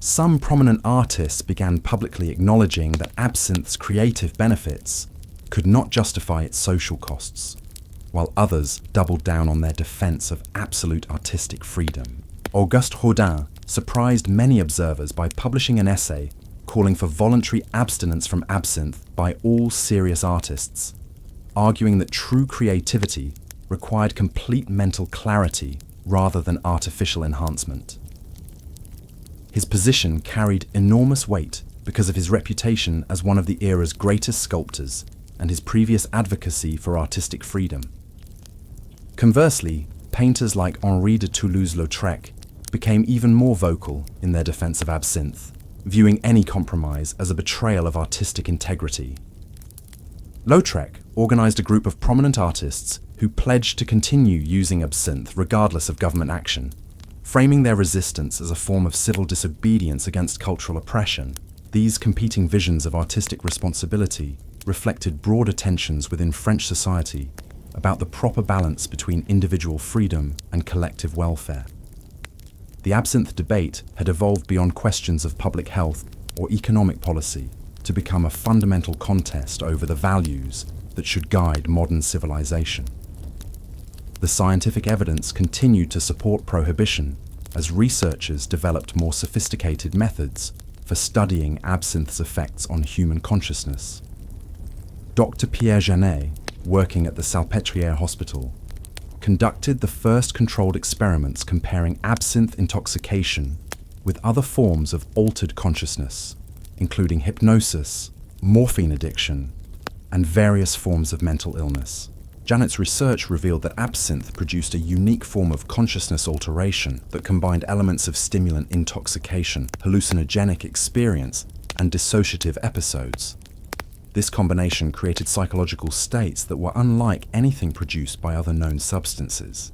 Some prominent artists began publicly acknowledging that absinthe's creative benefits could not justify its social costs, while others doubled down on their defense of absolute artistic freedom. Auguste Rodin surprised many observers by publishing an essay calling for voluntary abstinence from absinthe by all serious artists, arguing that true creativity required complete mental clarity rather than artificial enhancement. His position carried enormous weight because of his reputation as one of the era's greatest sculptors and his previous advocacy for artistic freedom. Conversely, painters like Henri de Toulouse-Lautrec became even more vocal in their defense of absinthe, viewing any compromise as a betrayal of artistic integrity. Lautrec organized a group of prominent artists who pledged to continue using absinthe regardless of government action, framing their resistance as a form of civil disobedience against cultural oppression. These competing visions of artistic responsibility reflected broader tensions within French society about the proper balance between individual freedom and collective welfare. The absinthe debate had evolved beyond questions of public health or economic policy to become a fundamental contest over the values that should guide modern civilization. The scientific evidence continued to support prohibition as researchers developed more sophisticated methods for studying absinthe's effects on human consciousness. Dr. Pierre Janet, working at the Salpêtrière Hospital, conducted the first controlled experiments comparing absinthe intoxication with other forms of altered consciousness, including hypnosis, morphine addiction, and various forms of mental illness. Janet's research revealed that absinthe produced a unique form of consciousness alteration that combined elements of stimulant intoxication, hallucinogenic experience, and dissociative episodes. This combination created psychological states that were unlike anything produced by other known substances,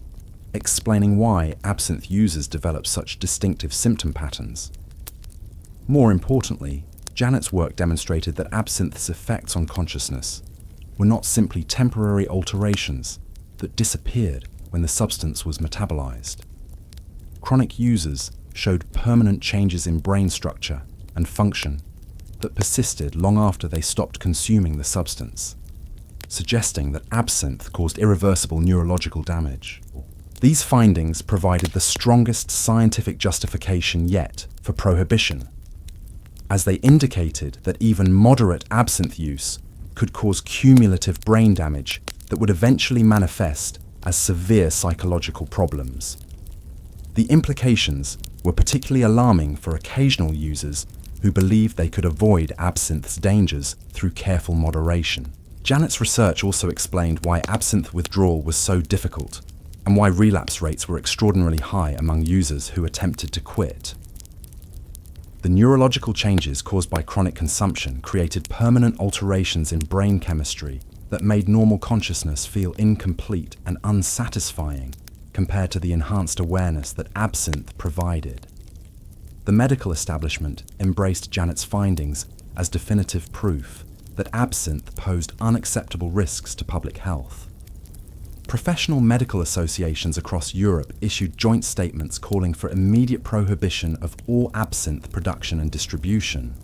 explaining why absinthe users develop such distinctive symptom patterns. More importantly, Janet's work demonstrated that absinthe's effects on consciousness were not simply temporary alterations that disappeared when the substance was metabolized. Chronic users showed permanent changes in brain structure and function that persisted long after they stopped consuming the substance, suggesting that absinthe caused irreversible neurological damage. These findings provided the strongest scientific justification yet for prohibition, as they indicated that even moderate absinthe use could cause cumulative brain damage that would eventually manifest as severe psychological problems. The implications were particularly alarming for occasional users who believed they could avoid absinthe's dangers through careful moderation. Janet's research also explained why absinthe withdrawal was so difficult and why relapse rates were extraordinarily high among users who attempted to quit. The neurological changes caused by chronic consumption created permanent alterations in brain chemistry that made normal consciousness feel incomplete and unsatisfying compared to the enhanced awareness that absinthe provided. The medical establishment embraced Janet's findings as definitive proof that absinthe posed unacceptable risks to public health. Professional medical associations across Europe issued joint statements calling for immediate prohibition of all absinthe production and distribution,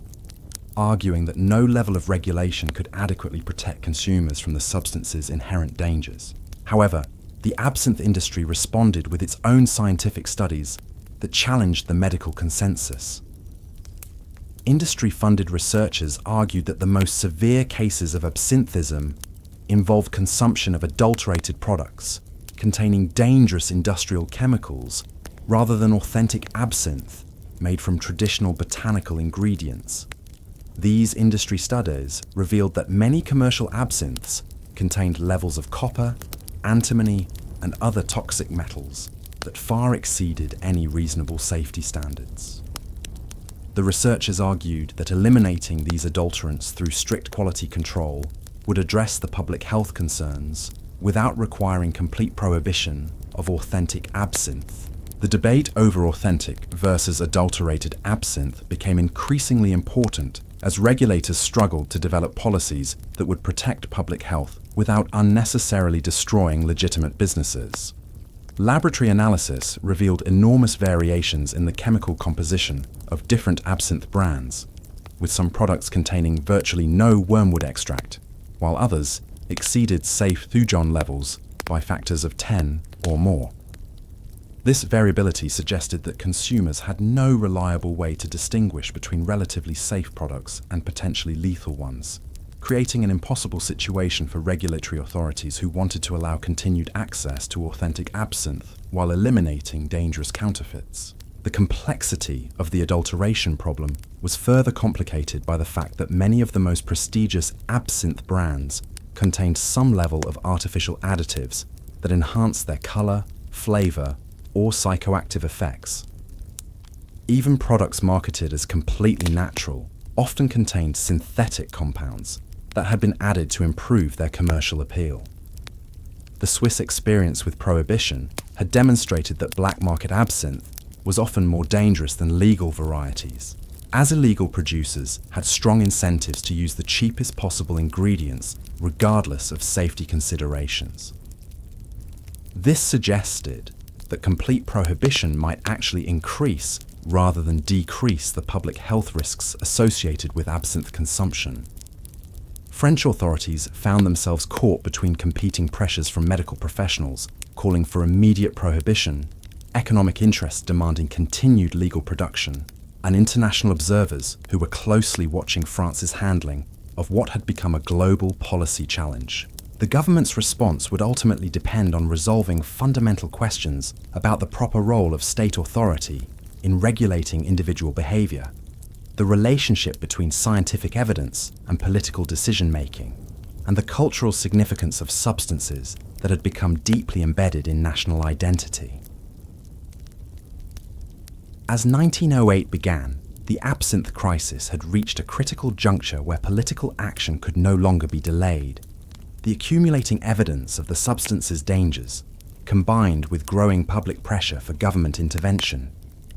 arguing that no level of regulation could adequately protect consumers from the substance's inherent dangers. However, the absinthe industry responded with its own scientific studies that challenged the medical consensus. Industry-funded researchers argued that the most severe cases of absinthism involved consumption of adulterated products containing dangerous industrial chemicals rather than authentic absinthe made from traditional botanical ingredients. These industry studies revealed that many commercial absinthes contained levels of copper, antimony, and other toxic metals that far exceeded any reasonable safety standards. The researchers argued that eliminating these adulterants through strict quality control would address the public health concerns without requiring complete prohibition of authentic absinthe. The debate over authentic versus adulterated absinthe became increasingly important as regulators struggled to develop policies that would protect public health without unnecessarily destroying legitimate businesses. Laboratory analysis revealed enormous variations in the chemical composition of different absinthe brands, with some products containing virtually no wormwood extract, while others exceeded safe thujon levels by factors of 10 or more. This variability suggested that consumers had no reliable way to distinguish between relatively safe products and potentially lethal ones, creating an impossible situation for regulatory authorities who wanted to allow continued access to authentic absinthe while eliminating dangerous counterfeits. The complexity of the adulteration problem was further complicated by the fact that many of the most prestigious absinthe brands contained some level of artificial additives that enhanced their color, flavor, or psychoactive effects. Even products marketed as completely natural often contained synthetic compounds that had been added to improve their commercial appeal. The Swiss experience with prohibition had demonstrated that black market absinthe was often more dangerous than legal varieties, as illegal producers had strong incentives to use the cheapest possible ingredients regardless of safety considerations. This suggested that complete prohibition might actually increase rather than decrease the public health risks associated with absinthe consumption. French authorities found themselves caught between competing pressures from medical professionals calling for immediate prohibition, economic interests demanding continued legal production, and international observers who were closely watching France's handling of what had become a global policy challenge. The government's response would ultimately depend on resolving fundamental questions about the proper role of state authority in regulating individual behavior, the relationship between scientific evidence and political decision-making, and the cultural significance of substances that had become deeply embedded in national identity. As 1908 began, the absinthe crisis had reached a critical juncture where political action could no longer be delayed. The accumulating evidence of the substance's dangers, combined with growing public pressure for government intervention,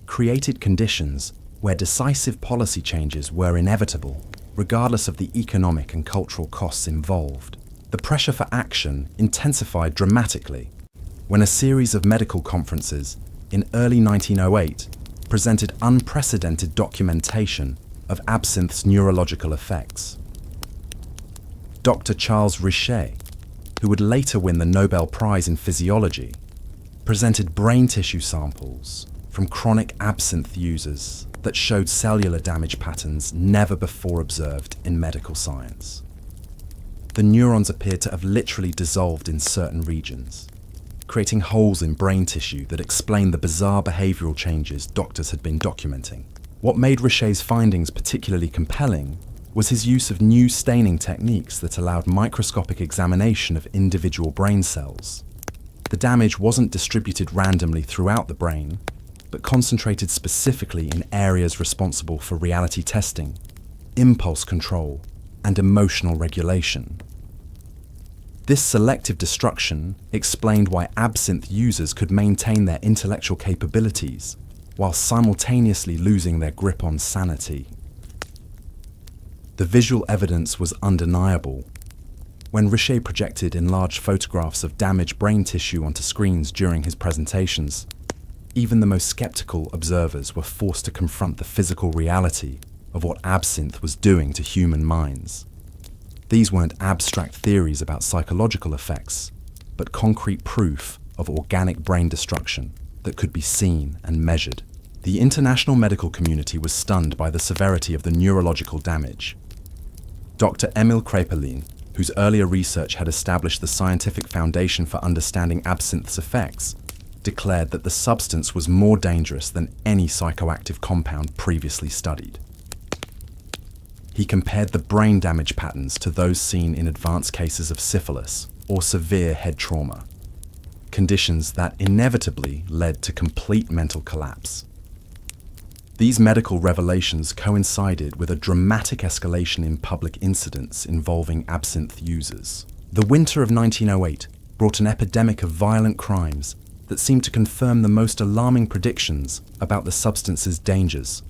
created conditions where decisive policy changes were inevitable, regardless of the economic and cultural costs involved. The pressure for action intensified dramatically when a series of medical conferences in early 1908 presented unprecedented documentation of absinthe's neurological effects. Dr. Charles Richet, who would later win the Nobel Prize in Physiology, presented brain tissue samples from chronic absinthe users that showed cellular damage patterns never before observed in medical science. The neurons appeared to have literally dissolved in certain regions, creating holes in brain tissue that explained the bizarre behavioral changes doctors had been documenting. What made Richet's findings particularly compelling was his use of new staining techniques that allowed microscopic examination of individual brain cells. The damage wasn't distributed randomly throughout the brain, but concentrated specifically in areas responsible for reality testing, impulse control, and emotional regulation. This selective destruction explained why absinthe users could maintain their intellectual capabilities while simultaneously losing their grip on sanity. The visual evidence was undeniable. When Richet projected enlarged photographs of damaged brain tissue onto screens during his presentations, even the most skeptical observers were forced to confront the physical reality of what absinthe was doing to human minds. These weren't abstract theories about psychological effects, but concrete proof of organic brain destruction that could be seen and measured. The international medical community was stunned by the severity of the neurological damage. Dr. Émile Crépelin, whose earlier research had established the scientific foundation for understanding absinthe's effects, declared that the substance was more dangerous than any psychoactive compound previously studied. He compared the brain damage patterns to those seen in advanced cases of syphilis or severe head trauma, conditions that inevitably led to complete mental collapse. These medical revelations coincided with a dramatic escalation in public incidents involving absinthe users. The winter of 1908 brought an epidemic of violent crimes that seemed to confirm the most alarming predictions about the substance's dangers.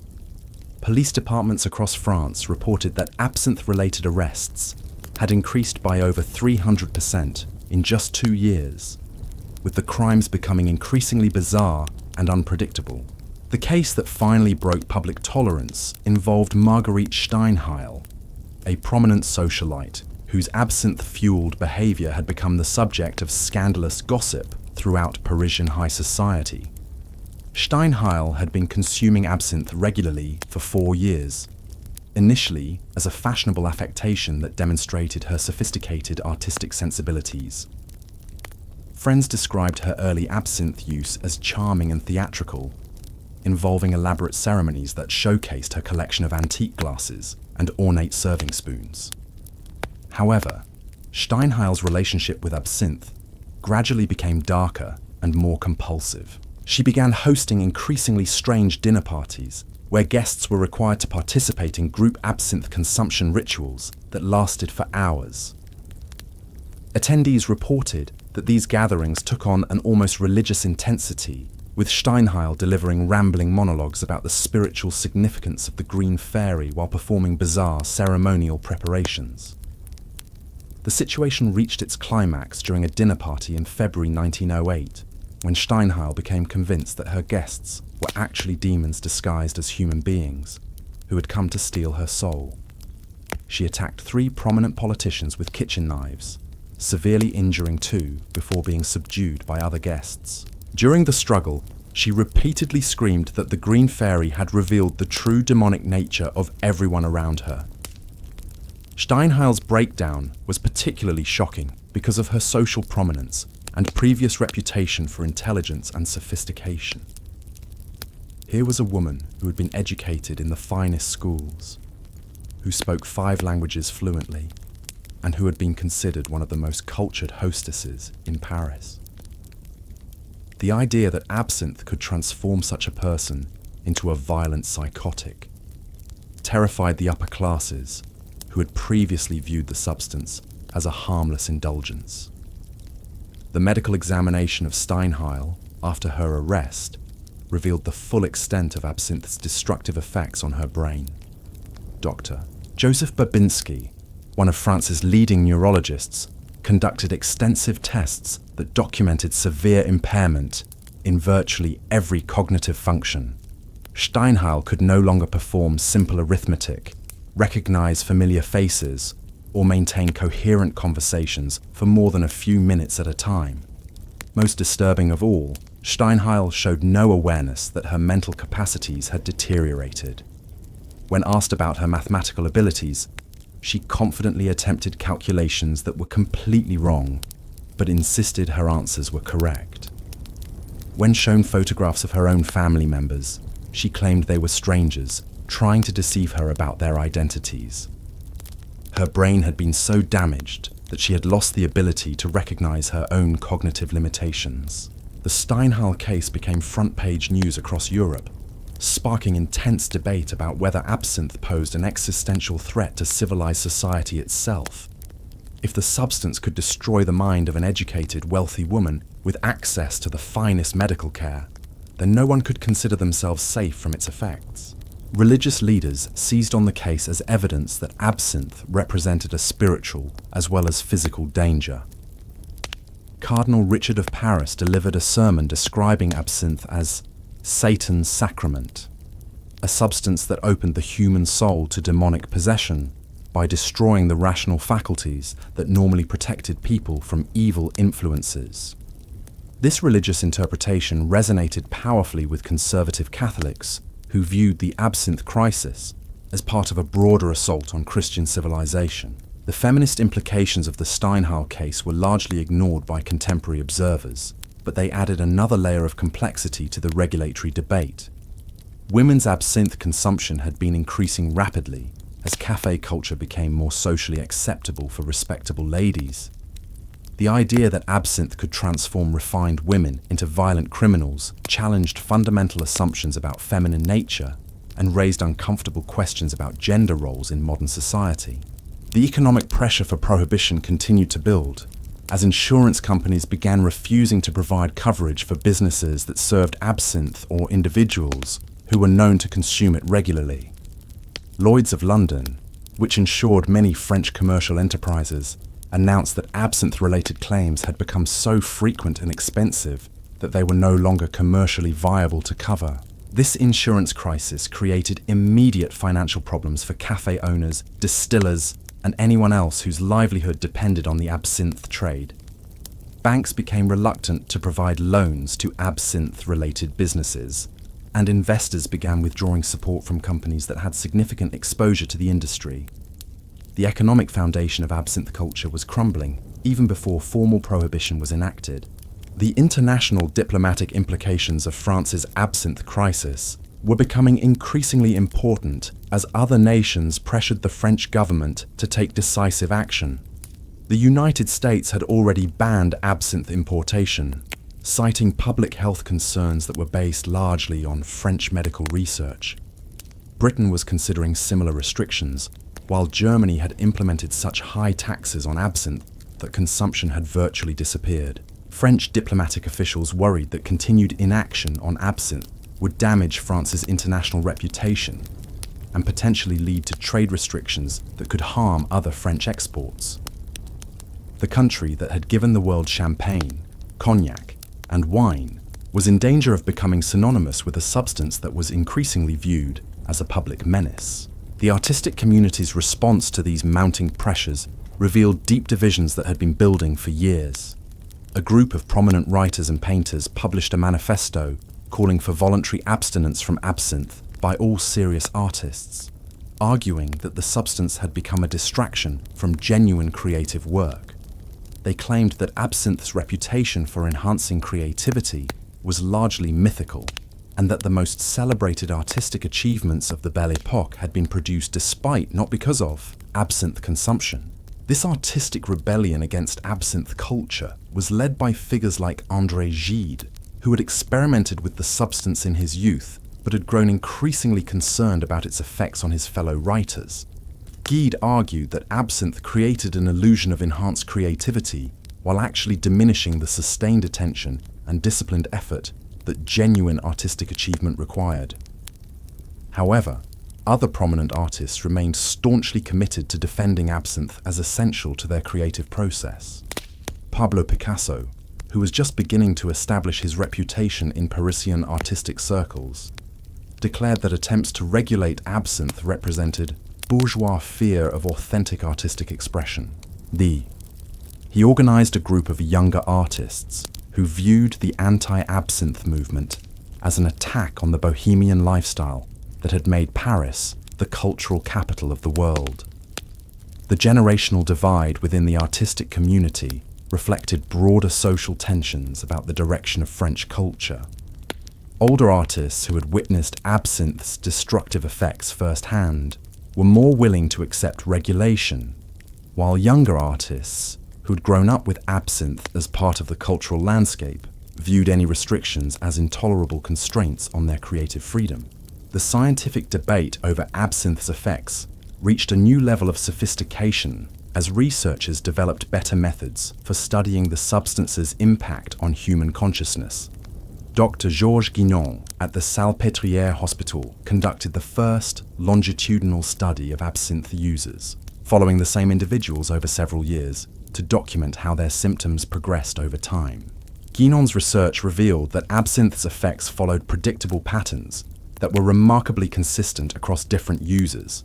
Police departments across France reported that absinthe-related arrests had increased by over 300% in just 2 years, with the crimes becoming increasingly bizarre and unpredictable. The case that finally broke public tolerance involved Marguerite Steinheil, a prominent socialite whose absinthe-fueled behavior had become the subject of scandalous gossip throughout Parisian high society. Steinheil had been consuming absinthe regularly for 4 years, initially as a fashionable affectation that demonstrated her sophisticated artistic sensibilities. Friends described her early absinthe use as charming and theatrical, involving elaborate ceremonies that showcased her collection of antique glasses and ornate serving spoons. However, Steinheil's relationship with absinthe gradually became darker and more compulsive. She began hosting increasingly strange dinner parties where guests were required to participate in group absinthe consumption rituals that lasted for hours. Attendees reported that these gatherings took on an almost religious intensity, with Steinheil delivering rambling monologues about the spiritual significance of the Green Fairy while performing bizarre ceremonial preparations. The situation reached its climax during a dinner party in February 1908, when Steinheil became convinced that her guests were actually demons disguised as human beings who had come to steal her soul. She attacked 3 prominent politicians with kitchen knives, severely injuring 2 before being subdued by other guests. During the struggle, she repeatedly screamed that the Green Fairy had revealed the true demonic nature of everyone around her. Steinheil's breakdown was particularly shocking because of her social prominence and previous reputation for intelligence and sophistication. Here was a woman who had been educated in the finest schools, who spoke 5 languages fluently, and who had been considered one of the most cultured hostesses in Paris. The idea that absinthe could transform such a person into a violent psychotic terrified the upper classes, who had previously viewed the substance as a harmless indulgence. The medical examination of Steinheil after her arrest revealed the full extent of absinthe's destructive effects on her brain. Dr. Joseph Babinski, one of France's leading neurologists, conducted extensive tests that documented severe impairment in virtually every cognitive function. Steinheil could no longer perform simple arithmetic, recognize familiar faces, or maintain coherent conversations for more than a few minutes at a time. Most disturbing of all, Steinheil showed no awareness that her mental capacities had deteriorated. When asked about her mathematical abilities, she confidently attempted calculations that were completely wrong, but insisted her answers were correct. When shown photographs of her own family members, she claimed they were strangers, trying to deceive her about their identities. Her brain had been so damaged that she had lost the ability to recognize her own cognitive limitations. The Steinheil case became front-page news across Europe, sparking intense debate about whether absinthe posed an existential threat to civilized society itself. If the substance could destroy the mind of an educated, wealthy woman with access to the finest medical care, then no one could consider themselves safe from its effects. Religious leaders seized on the case as evidence that absinthe represented a spiritual as well as physical danger. Cardinal Richard of Paris delivered a sermon describing absinthe as Satan's sacrament, a substance that opened the human soul to demonic possession by destroying the rational faculties that normally protected people from evil influences. This religious interpretation resonated powerfully with conservative Catholics who viewed the absinthe crisis as part of a broader assault on Christian civilization. The feminist implications of the Steinheil case were largely ignored by contemporary observers, but they added another layer of complexity to the regulatory debate. Women's absinthe consumption had been increasing rapidly as cafe culture became more socially acceptable for respectable ladies. The idea that absinthe could transform refined women into violent criminals challenged fundamental assumptions about feminine nature and raised uncomfortable questions about gender roles in modern society. The economic pressure for prohibition continued to build, as insurance companies began refusing to provide coverage for businesses that served absinthe or individuals who were known to consume it regularly. Lloyd's of London, which insured many French commercial enterprises, announced that absinthe-related claims had become so frequent and expensive that they were no longer commercially viable to cover. This insurance crisis created immediate financial problems for cafe owners, distillers, and anyone else whose livelihood depended on the absinthe trade. Banks became reluctant to provide loans to absinthe-related businesses, and investors began withdrawing support from companies that had significant exposure to the industry. The economic foundation of absinthe culture was crumbling even before formal prohibition was enacted. The international diplomatic implications of France's absinthe crisis were becoming increasingly important as other nations pressured the French government to take decisive action. The United States had already banned absinthe importation, citing public health concerns that were based largely on French medical research. Britain was considering similar restrictions, while Germany had implemented such high taxes on absinthe that consumption had virtually disappeared. French diplomatic officials worried that continued inaction on absinthe would damage France's international reputation and potentially lead to trade restrictions that could harm other French exports. The country that had given the world champagne, cognac, and wine was in danger of becoming synonymous with a substance that was increasingly viewed as a public menace. The artistic community's response to these mounting pressures revealed deep divisions that had been building for years. A group of prominent writers and painters published a manifesto calling for voluntary abstinence from absinthe by all serious artists, arguing that the substance had become a distraction from genuine creative work. They claimed that absinthe's reputation for enhancing creativity was largely mythical, and that the most celebrated artistic achievements of the Belle Époque had been produced despite, not because of, absinthe consumption. This artistic rebellion against absinthe culture was led by figures like André Gide, who had experimented with the substance in his youth, but had grown increasingly concerned about its effects on his fellow writers. Gide argued that absinthe created an illusion of enhanced creativity, while actually diminishing the sustained attention and disciplined effort that genuine artistic achievement required. However, other prominent artists remained staunchly committed to defending absinthe as essential to their creative process. Pablo Picasso, who was just beginning to establish his reputation in Parisian artistic circles, declared that attempts to regulate absinthe represented bourgeois fear of authentic artistic expression. He organized a group of younger artists who viewed the anti-absinthe movement as an attack on the Bohemian lifestyle that had made Paris the cultural capital of the world. The generational divide within the artistic community reflected broader social tensions about the direction of French culture. Older artists who had witnessed absinthe's destructive effects firsthand were more willing to accept regulation, while younger artists who had grown up with absinthe as part of the cultural landscape viewed any restrictions as intolerable constraints on their creative freedom. The scientific debate over absinthe's effects reached a new level of sophistication as researchers developed better methods for studying the substance's impact on human consciousness. Dr. Georges Guinon at the Salpêtrière Hospital conducted the first longitudinal study of absinthe users, following the same individuals over several years to document how their symptoms progressed over time. Guinon's research revealed that absinthe's effects followed predictable patterns that were remarkably consistent across different users.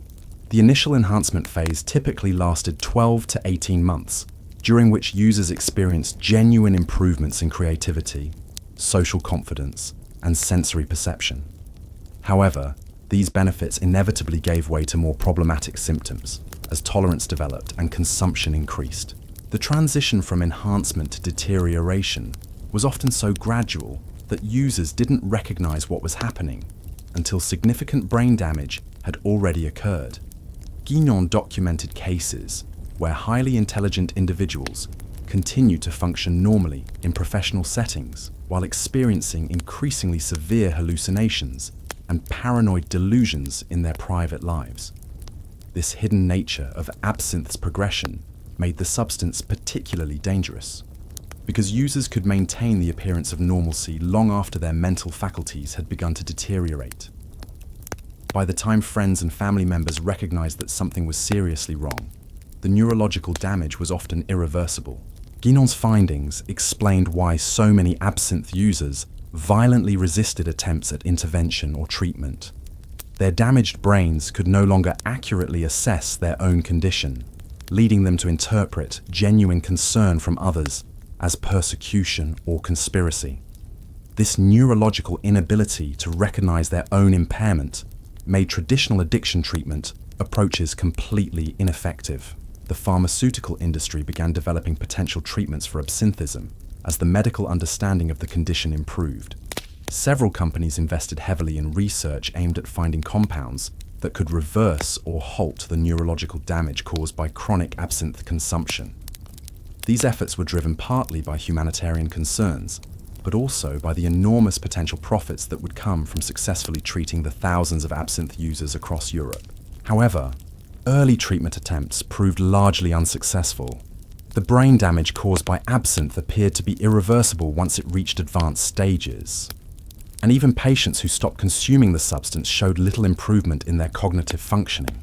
The initial enhancement phase typically lasted 12 to 18 months, during which users experienced genuine improvements in creativity, social confidence, and sensory perception. However, these benefits inevitably gave way to more problematic symptoms as tolerance developed and consumption increased. The transition from enhancement to deterioration was often so gradual that users didn't recognize what was happening until significant brain damage had already occurred. Guinon documented cases where highly intelligent individuals continued to function normally in professional settings while experiencing increasingly severe hallucinations and paranoid delusions in their private lives. This hidden nature of absinthe's progression made the substance particularly dangerous, because users could maintain the appearance of normalcy long after their mental faculties had begun to deteriorate. By the time friends and family members recognized that something was seriously wrong, the neurological damage was often irreversible. Guinon's findings explained why so many absinthe users violently resisted attempts at intervention or treatment. Their damaged brains could no longer accurately assess their own condition, leading them to interpret genuine concern from others as persecution or conspiracy. This neurological inability to recognize their own impairment made traditional addiction treatment approaches completely ineffective. The pharmaceutical industry began developing potential treatments for absinthism as the medical understanding of the condition improved. Several companies invested heavily in research aimed at finding compounds that could reverse or halt the neurological damage caused by chronic absinthe consumption. These efforts were driven partly by humanitarian concerns, but also by the enormous potential profits that would come from successfully treating the thousands of absinthe users across Europe. However, early treatment attempts proved largely unsuccessful. The brain damage caused by absinthe appeared to be irreversible once it reached advanced stages. And even patients who stopped consuming the substance showed little improvement in their cognitive functioning.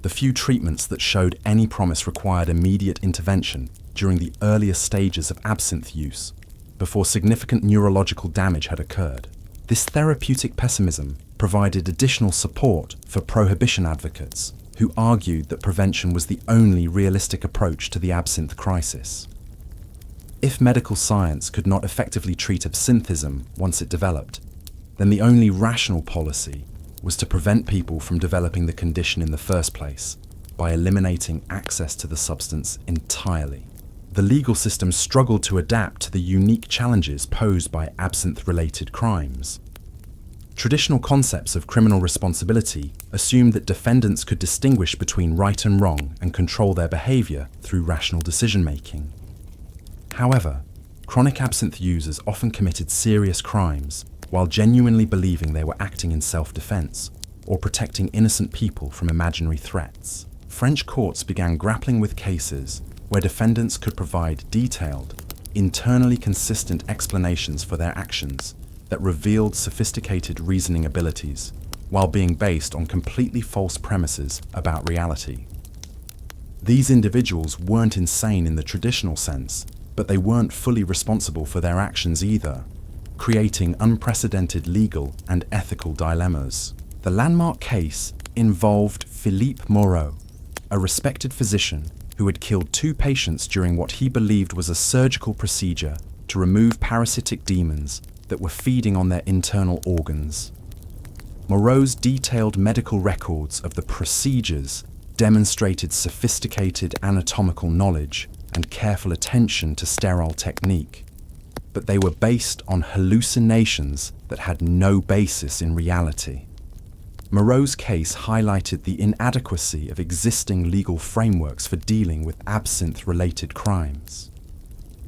The few treatments that showed any promise required immediate intervention during the earliest stages of absinthe use, before significant neurological damage had occurred. This therapeutic pessimism provided additional support for prohibition advocates, who argued that prevention was the only realistic approach to the absinthe crisis. If medical science could not effectively treat absinthism once it developed, then the only rational policy was to prevent people from developing the condition in the first place by eliminating access to the substance entirely. The legal system struggled to adapt to the unique challenges posed by absinthe-related crimes. Traditional concepts of criminal responsibility assumed that defendants could distinguish between right and wrong and control their behavior through rational decision-making. However, chronic absinthe users often committed serious crimes while genuinely believing they were acting in self-defense or protecting innocent people from imaginary threats. French courts began grappling with cases where defendants could provide detailed, internally consistent explanations for their actions that revealed sophisticated reasoning abilities, while being based on completely false premises about reality. These individuals weren't insane in the traditional sense, but they weren't fully responsible for their actions either, creating unprecedented legal and ethical dilemmas. The landmark case involved Philippe Moreau, a respected physician who had killed 2 patients during what he believed was a surgical procedure to remove parasitic demons that were feeding on their internal organs. Moreau's detailed medical records of the procedures demonstrated sophisticated anatomical knowledge and careful attention to sterile technique, but they were based on hallucinations that had no basis in reality. Moreau's case highlighted the inadequacy of existing legal frameworks for dealing with absinthe-related crimes.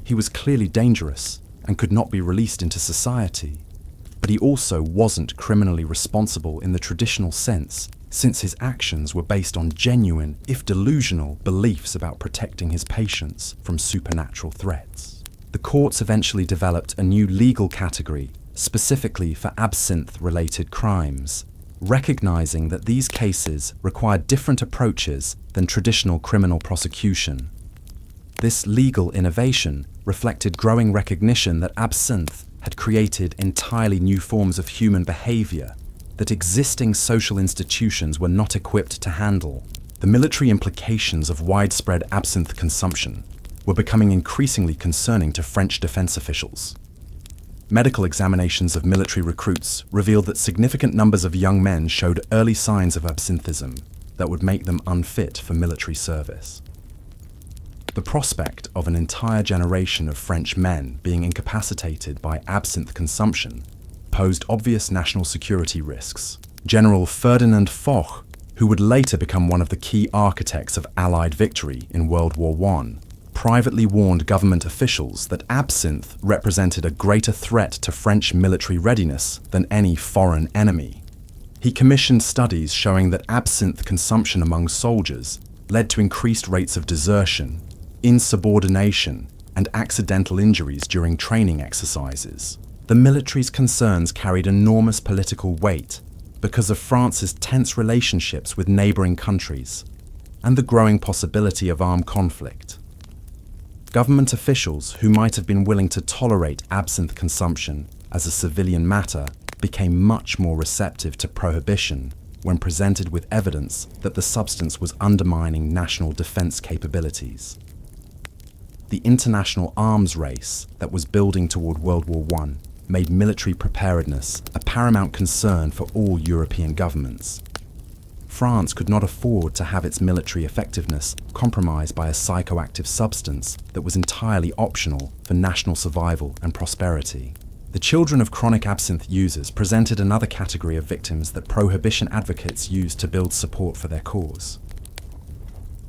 He was clearly dangerous and could not be released into society, but he also wasn't criminally responsible in the traditional sense, since his actions were based on genuine, if delusional, beliefs about protecting his patients from supernatural threats. The courts eventually developed a new legal category specifically for absinthe-related crimes, recognizing that these cases required different approaches than traditional criminal prosecution. This legal innovation reflected growing recognition that absinthe had created entirely new forms of human behavior that existing social institutions were not equipped to handle. The military implications of widespread absinthe consumption were becoming increasingly concerning to French defense officials. Medical examinations of military recruits revealed that significant numbers of young men showed early signs of absinthism that would make them unfit for military service. The prospect of an entire generation of French men being incapacitated by absinthe consumption posed obvious national security risks. General Ferdinand Foch, who would later become one of the key architects of Allied victory in World War I, privately warned government officials that absinthe represented a greater threat to French military readiness than any foreign enemy. He commissioned studies showing that absinthe consumption among soldiers led to increased rates of desertion, insubordination, and accidental injuries during training exercises. The military's concerns carried enormous political weight because of France's tense relationships with neighbouring countries and the growing possibility of armed conflict. Government officials who might have been willing to tolerate absinthe consumption as a civilian matter became much more receptive to prohibition when presented with evidence that the substance was undermining national defence capabilities. The international arms race that was building toward World War I made military preparedness a paramount concern for all European governments. France could not afford to have its military effectiveness compromised by a psychoactive substance that was entirely optional for national survival and prosperity. The children of chronic absinthe users presented another category of victims that prohibition advocates used to build support for their cause.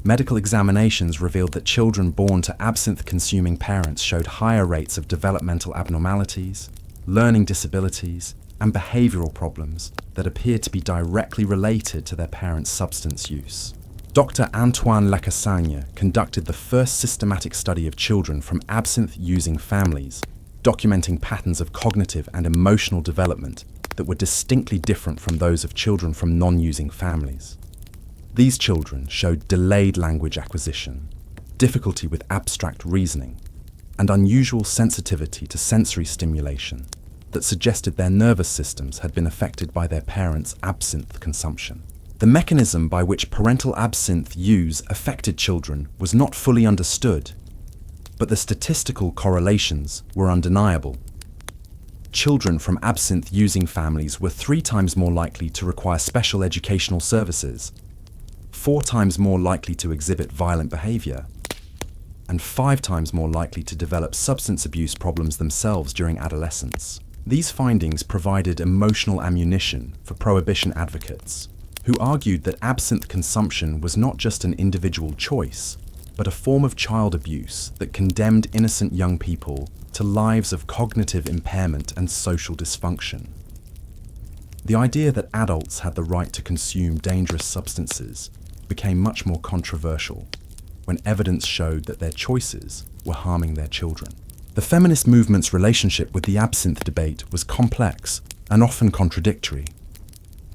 Medical examinations revealed that children born to absinthe-consuming parents showed higher rates of developmental abnormalities, learning disabilities, and behavioral problems that appeared to be directly related to their parents' substance use. Dr. Antoine Lacassagne conducted the first systematic study of children from absinthe-using families, documenting patterns of cognitive and emotional development that were distinctly different from those of children from non-using families. These children showed delayed language acquisition, difficulty with abstract reasoning, and unusual sensitivity to sensory stimulation that suggested their nervous systems had been affected by their parents' absinthe consumption. The mechanism by which parental absinthe use affected children was not fully understood, but the statistical correlations were undeniable. Children from absinthe-using families were 3 times more likely to require special educational services, 4 times more likely to exhibit violent behavior, and 5 times more likely to develop substance abuse problems themselves during adolescence. These findings provided emotional ammunition for prohibition advocates, who argued that absinthe consumption was not just an individual choice, but a form of child abuse that condemned innocent young people to lives of cognitive impairment and social dysfunction. The idea that adults had the right to consume dangerous substances became much more controversial when evidence showed that their choices were harming their children. The feminist movement's relationship with the absinthe debate was complex and often contradictory.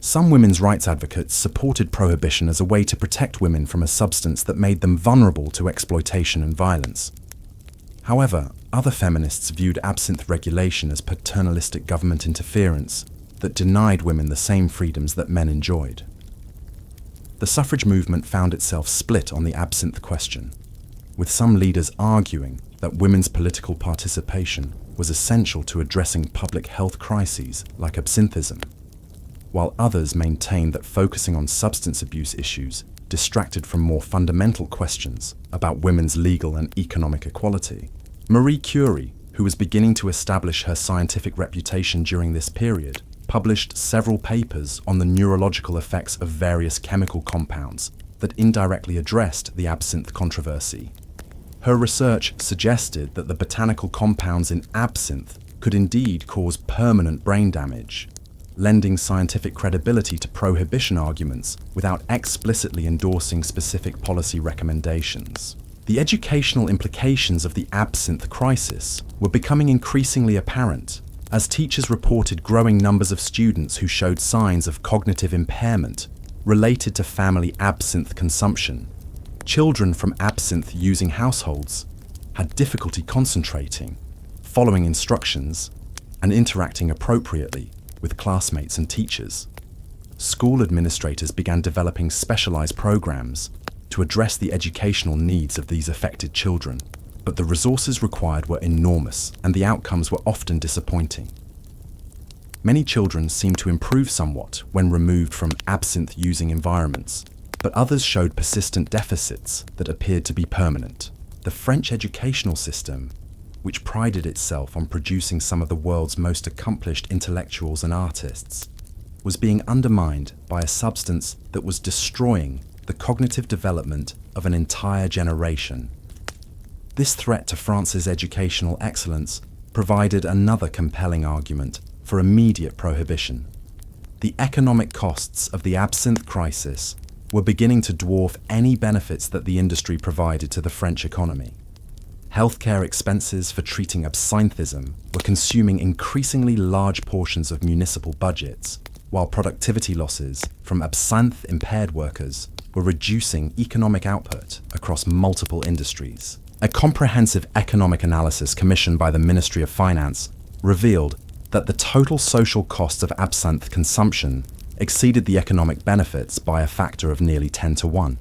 Some women's rights advocates supported prohibition as a way to protect women from a substance that made them vulnerable to exploitation and violence. However, other feminists viewed absinthe regulation as paternalistic government interference that denied women the same freedoms that men enjoyed. The suffrage movement found itself split on the absinthe question, with some leaders arguing that women's political participation was essential to addressing public health crises like absinthism, while others maintained that focusing on substance abuse issues distracted from more fundamental questions about women's legal and economic equality. Marie Curie, who was beginning to establish her scientific reputation during this period, published several papers on the neurological effects of various chemical compounds that indirectly addressed the absinthe controversy. Her research suggested that the botanical compounds in absinthe could indeed cause permanent brain damage, lending scientific credibility to prohibition arguments without explicitly endorsing specific policy recommendations. The educational implications of the absinthe crisis were becoming increasingly apparent as teachers reported growing numbers of students who showed signs of cognitive impairment related to family absinthe consumption. Children from absinthe-using households had difficulty concentrating, following instructions, and interacting appropriately with classmates and teachers. School administrators began developing specialized programs to address the educational needs of these affected children, but the resources required were enormous and the outcomes were often disappointing. Many children seemed to improve somewhat when removed from absinthe-using environments, but others showed persistent deficits that appeared to be permanent. The French educational system, which prided itself on producing some of the world's most accomplished intellectuals and artists, was being undermined by a substance that was destroying the cognitive development of an entire generation. This threat to France's educational excellence provided another compelling argument for immediate prohibition. the economic costs of the absinthe crisis were beginning to dwarf any benefits that the industry provided to the French economy. Healthcare expenses for treating absinthism were consuming increasingly large portions of municipal budgets, while productivity losses from absinthe-impaired workers were reducing economic output across multiple industries. A comprehensive economic analysis commissioned by the Ministry of Finance revealed that the total social costs of absinthe consumption exceeded the economic benefits by a factor of nearly 10 to 1.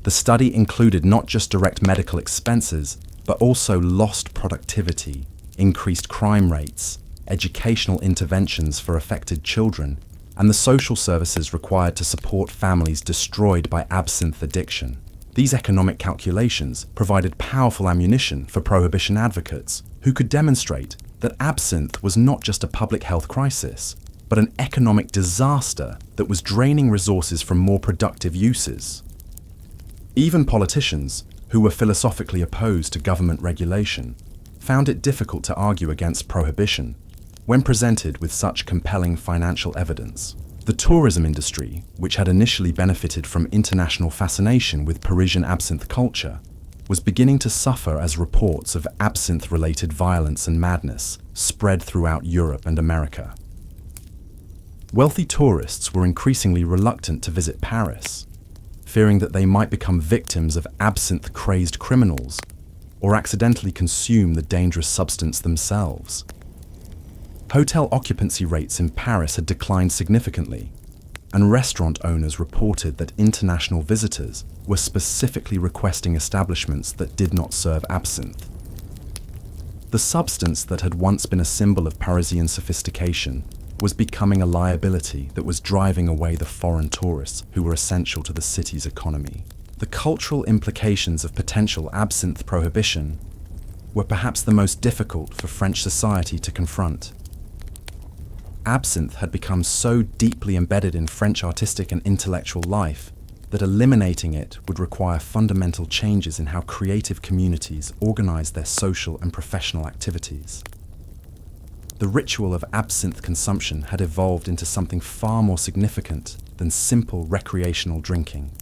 The study included not just direct medical expenses, but also lost productivity, increased crime rates, educational interventions for affected children, and the social services required to support families destroyed by absinthe addiction. These economic calculations provided powerful ammunition for prohibition advocates who could demonstrate that absinthe was not just a public health crisis, but an economic disaster that was draining resources from more productive uses. Even politicians, who were philosophically opposed to government regulation, found it difficult to argue against prohibition when presented with such compelling financial evidence. The tourism industry, which had initially benefited from international fascination with Parisian absinthe culture, was beginning to suffer as reports of absinthe-related violence and madness spread throughout Europe and America. Wealthy tourists were increasingly reluctant to visit Paris, fearing that they might become victims of absinthe-crazed criminals or accidentally consume the dangerous substance themselves. Hotel occupancy rates in Paris had declined significantly, and restaurant owners reported that international visitors were specifically requesting establishments that did not serve absinthe. The substance that had once been a symbol of Parisian sophistication was becoming a liability that was driving away the foreign tourists who were essential to the city's economy. The cultural implications of potential absinthe prohibition were perhaps the most difficult for French society to confront. Absinthe had become so deeply embedded in French artistic and intellectual life that eliminating it would require fundamental changes in how creative communities organized their social and professional activities. The ritual of absinthe consumption had evolved into something far more significant than simple recreational drinking.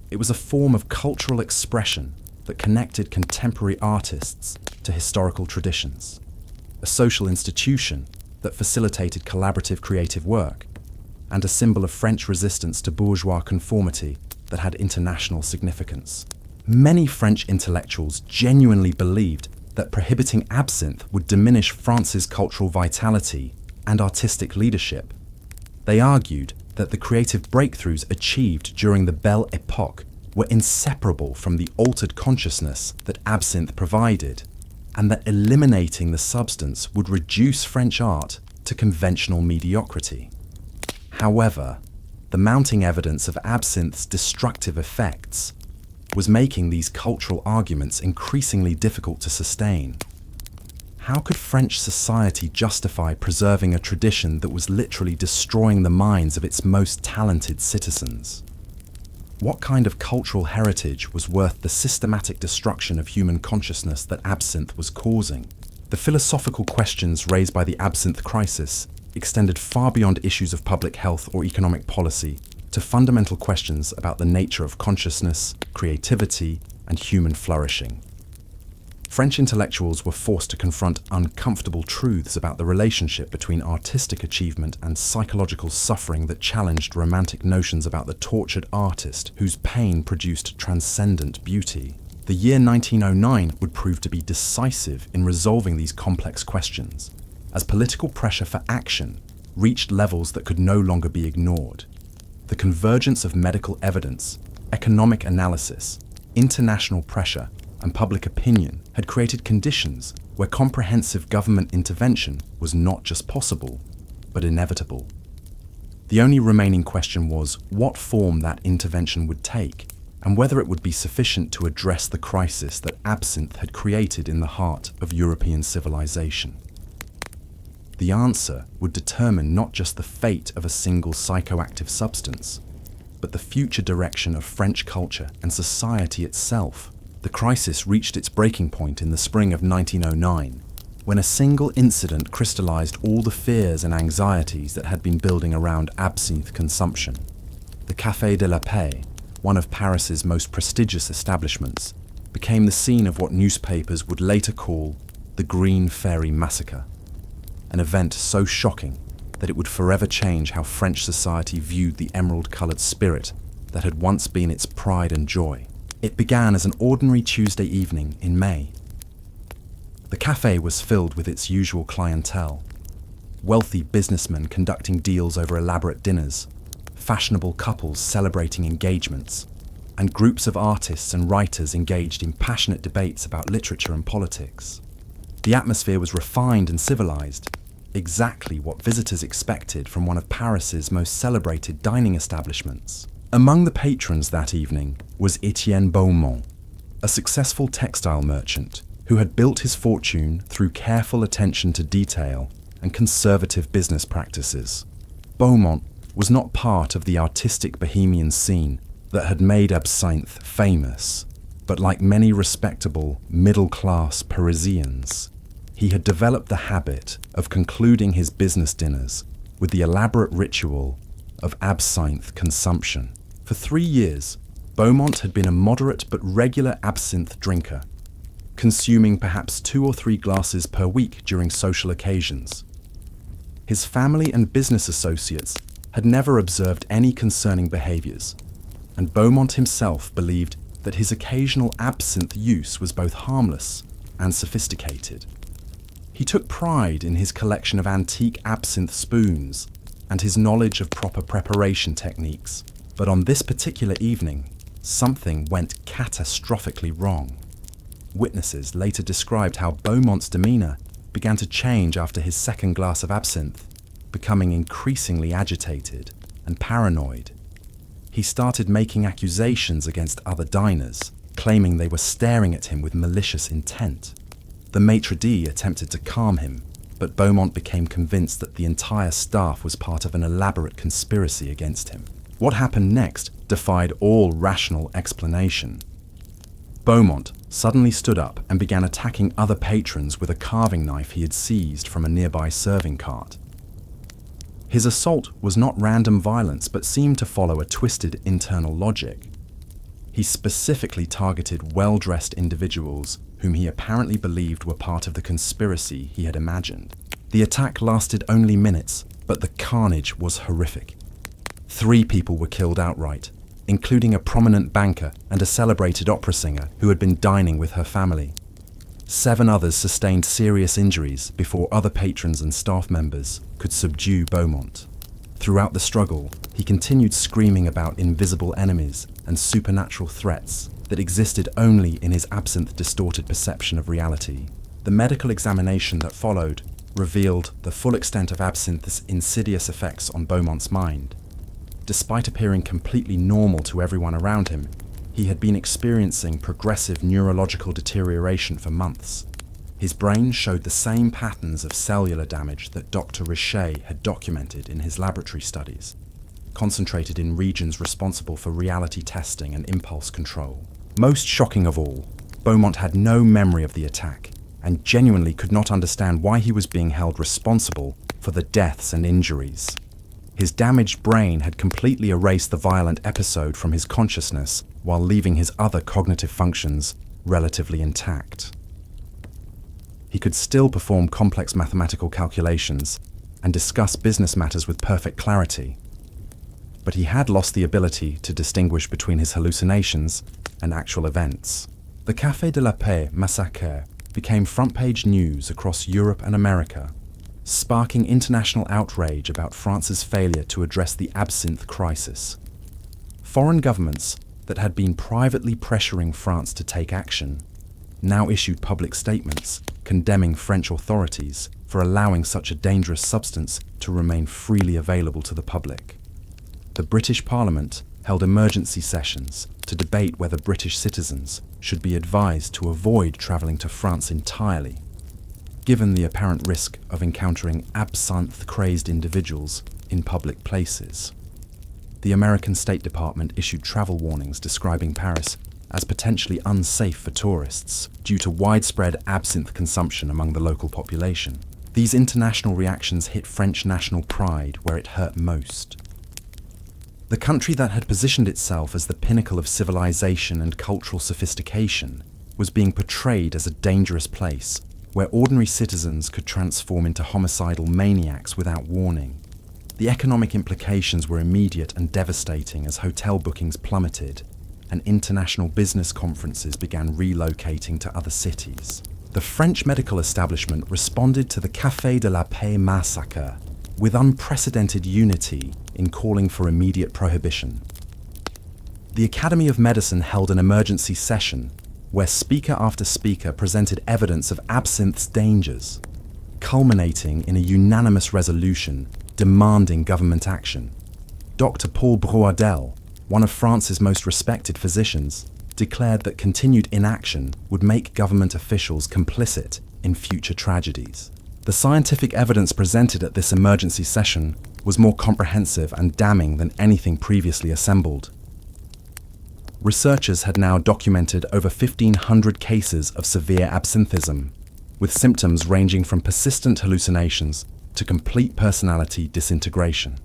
It was a form of cultural expression that connected contemporary artists to historical traditions, a social institution that facilitated collaborative creative work, and a symbol of French resistance to bourgeois conformity that had international significance. Many French intellectuals genuinely believed that prohibiting absinthe would diminish France's cultural vitality and artistic leadership. They argued that the creative breakthroughs achieved during the Belle Époque were inseparable from the altered consciousness that absinthe provided, and that eliminating the substance would reduce French art to conventional mediocrity. However, the mounting evidence of absinthe's destructive effects was making these cultural arguments increasingly difficult to sustain. How could French society justify preserving a tradition that was literally destroying the minds of its most talented citizens? What kind of cultural heritage was worth the systematic destruction of human consciousness that absinthe was causing? The philosophical questions raised by the absinthe crisis extended far beyond issues of public health or economic policy to fundamental questions about the nature of consciousness, creativity, and human flourishing. French intellectuals were forced to confront uncomfortable truths about the relationship between artistic achievement and psychological suffering that challenged romantic notions about the tortured artist whose pain produced transcendent beauty. The year 1909 would prove to be decisive in resolving these complex questions, as political pressure for action reached levels that could no longer be ignored. The convergence of medical evidence, economic analysis, international pressure, and public opinion had created conditions where comprehensive government intervention was not just possible, but inevitable. The only remaining question was what form that intervention would take, and whether it would be sufficient to address the crisis that absinthe had created in the heart of European civilization. The answer would determine not just the fate of a single psychoactive substance, but the future direction of French culture and society itself. The crisis reached its breaking point in the spring of 1909, when a single incident crystallized all the fears and anxieties that had been building around absinthe consumption. The Café de la Paix, one of Paris's most prestigious establishments, became the scene of what newspapers would later call the Green Fairy Massacre, an event so shocking that it would forever change how French society viewed the emerald-coloured spirit that had once been its pride and joy. It began as an ordinary Tuesday evening in May. The café was filled with its usual clientele: wealthy businessmen conducting deals over elaborate dinners, fashionable couples celebrating engagements, and groups of artists and writers engaged in passionate debates about literature and politics. The atmosphere was refined and civilized, exactly what visitors expected from one of Paris's most celebrated dining establishments. Among the patrons that evening was Etienne Beaumont, a successful textile merchant who had built his fortune through careful attention to detail and conservative business practices. Beaumont was not part of the artistic Bohemian scene that had made Absinthe famous, but like many respectable, middle-class Parisians, he had developed the habit of concluding his business dinners with the elaborate ritual of absinthe consumption. For 3 years, Beaumont had been a moderate but regular absinthe drinker, consuming perhaps 2 or 3 glasses per week during social occasions. His family and business associates had never observed any concerning behaviors, and Beaumont himself believed that his occasional absinthe use was both harmless and sophisticated. He took pride in his collection of antique absinthe spoons and his knowledge of proper preparation techniques, but on this particular evening, something went catastrophically wrong. Witnesses later described how Beaumont's demeanor began to change after his second glass of absinthe, becoming increasingly agitated and paranoid. He started making accusations against other diners, claiming they were staring at him with malicious intent. The maitre d' attempted to calm him, but Beaumont became convinced that the entire staff was part of an elaborate conspiracy against him. What happened next defied all rational explanation. Beaumont suddenly stood up and began attacking other patrons with a carving knife he had seized from a nearby serving cart. His assault was not random violence, but seemed to follow a twisted internal logic. He specifically targeted well-dressed individuals whom he apparently believed were part of the conspiracy he had imagined. The attack lasted only minutes, but the carnage was horrific. 3 people were killed outright, including a prominent banker and a celebrated opera singer who had been dining with her family. 7 others sustained serious injuries before other patrons and staff members could subdue Beaumont. Throughout the struggle, he continued screaming about invisible enemies and supernatural threats that existed only in his absinthe-distorted perception of reality. The medical examination that followed revealed the full extent of absinthe's insidious effects on Beaumont's mind. Despite appearing completely normal to everyone around him, he had been experiencing progressive neurological deterioration for months. His brain showed the same patterns of cellular damage that Dr. Richet had documented in his laboratory studies, concentrated in regions responsible for reality testing and impulse control. Most shocking of all, Beaumont had no memory of the attack and genuinely could not understand why he was being held responsible for the deaths and injuries. His damaged brain had completely erased the violent episode from his consciousness while leaving his other cognitive functions relatively intact. He could still perform complex mathematical calculations and discuss business matters with perfect clarity, but he had lost the ability to distinguish between his hallucinations and actual events. The Café de la Paix massacre became front-page news across Europe and America, sparking international outrage about France's failure to address the absinthe crisis. Foreign governments that had been privately pressuring France to take action now issued public statements condemning French authorities for allowing such a dangerous substance to remain freely available to the public. The British Parliament held emergency sessions to debate whether British citizens should be advised to avoid travelling to France entirely, given the apparent risk of encountering absinthe-crazed individuals in public places. The American State Department issued travel warnings describing Paris as potentially unsafe for tourists due to widespread absinthe consumption among the local population. These international reactions hit French national pride where it hurt most. The country that had positioned itself as the pinnacle of civilization and cultural sophistication was being portrayed as a dangerous place where ordinary citizens could transform into homicidal maniacs without warning. The economic implications were immediate and devastating as hotel bookings plummeted and international business conferences began relocating to other cities. The French medical establishment responded to the Café de la Paix massacre with unprecedented unity in calling for immediate prohibition. The Academy of Medicine held an emergency session where speaker after speaker presented evidence of absinthe's dangers, culminating in a unanimous resolution demanding government action. Dr. Paul Brouardel, one of France's most respected physicians, declared that continued inaction would make government officials complicit in future tragedies. The scientific evidence presented at this emergency session was more comprehensive and damning than anything previously assembled. Researchers had now documented over 1,500 cases of severe absinthism, with symptoms ranging from persistent hallucinations to complete personality disintegration.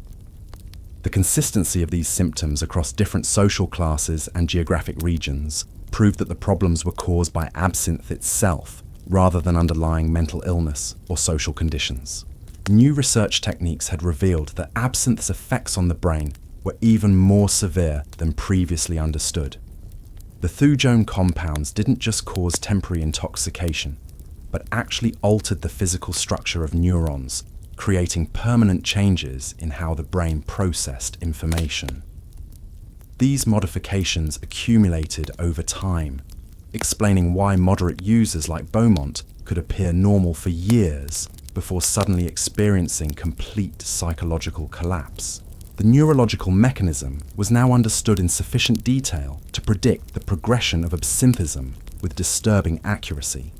The consistency of these symptoms across different social classes and geographic regions proved that the problems were caused by absinthe itself, rather than underlying mental illness or social conditions. New research techniques had revealed that absinthe's effects on the brain were even more severe than previously understood. The thujone compounds didn't just cause temporary intoxication, but actually altered the physical structure of neurons, creating permanent changes in how the brain processed information. These modifications accumulated over time, explaining why moderate users like Beaumont could appear normal for years before suddenly experiencing complete psychological collapse. The neurological mechanism was now understood in sufficient detail to predict the progression of absinthism with disturbing accuracy.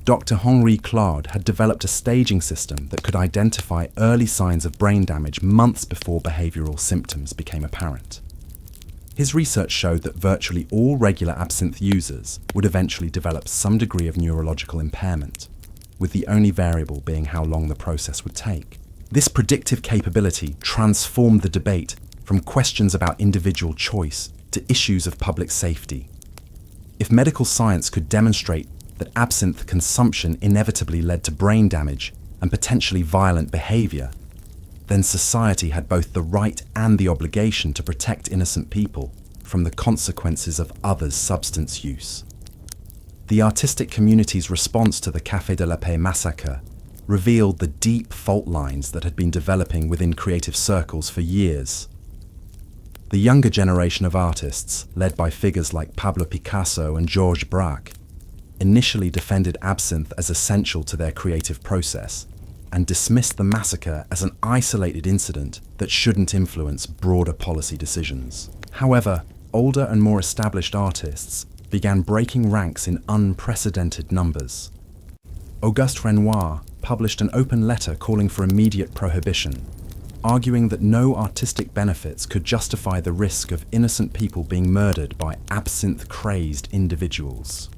Dr. Henri Claude had developed a staging system that could identify early signs of brain damage months before behavioral symptoms became apparent. His research showed that virtually all regular absinthe users would eventually develop some degree of neurological impairment, with the only variable being how long the process would take. This predictive capability transformed the debate from questions about individual choice to issues of public safety. If medical science could demonstrate that absinthe consumption inevitably led to brain damage and potentially violent behavior, then society had both the right and the obligation to protect innocent people from the consequences of others' substance use. The artistic community's response to the Café de la Paix massacre revealed the deep fault lines that had been developing within creative circles for years. The younger generation of artists, led by figures like Pablo Picasso and Georges Braque, initially defended absinthe as essential to their creative process and dismissed the massacre as an isolated incident that shouldn't influence broader policy decisions. However, older and more established artists began breaking ranks in unprecedented numbers. Auguste Renoir published an open letter calling for immediate prohibition, arguing that no artistic benefits could justify the risk of innocent people being murdered by absinthe-crazed individuals.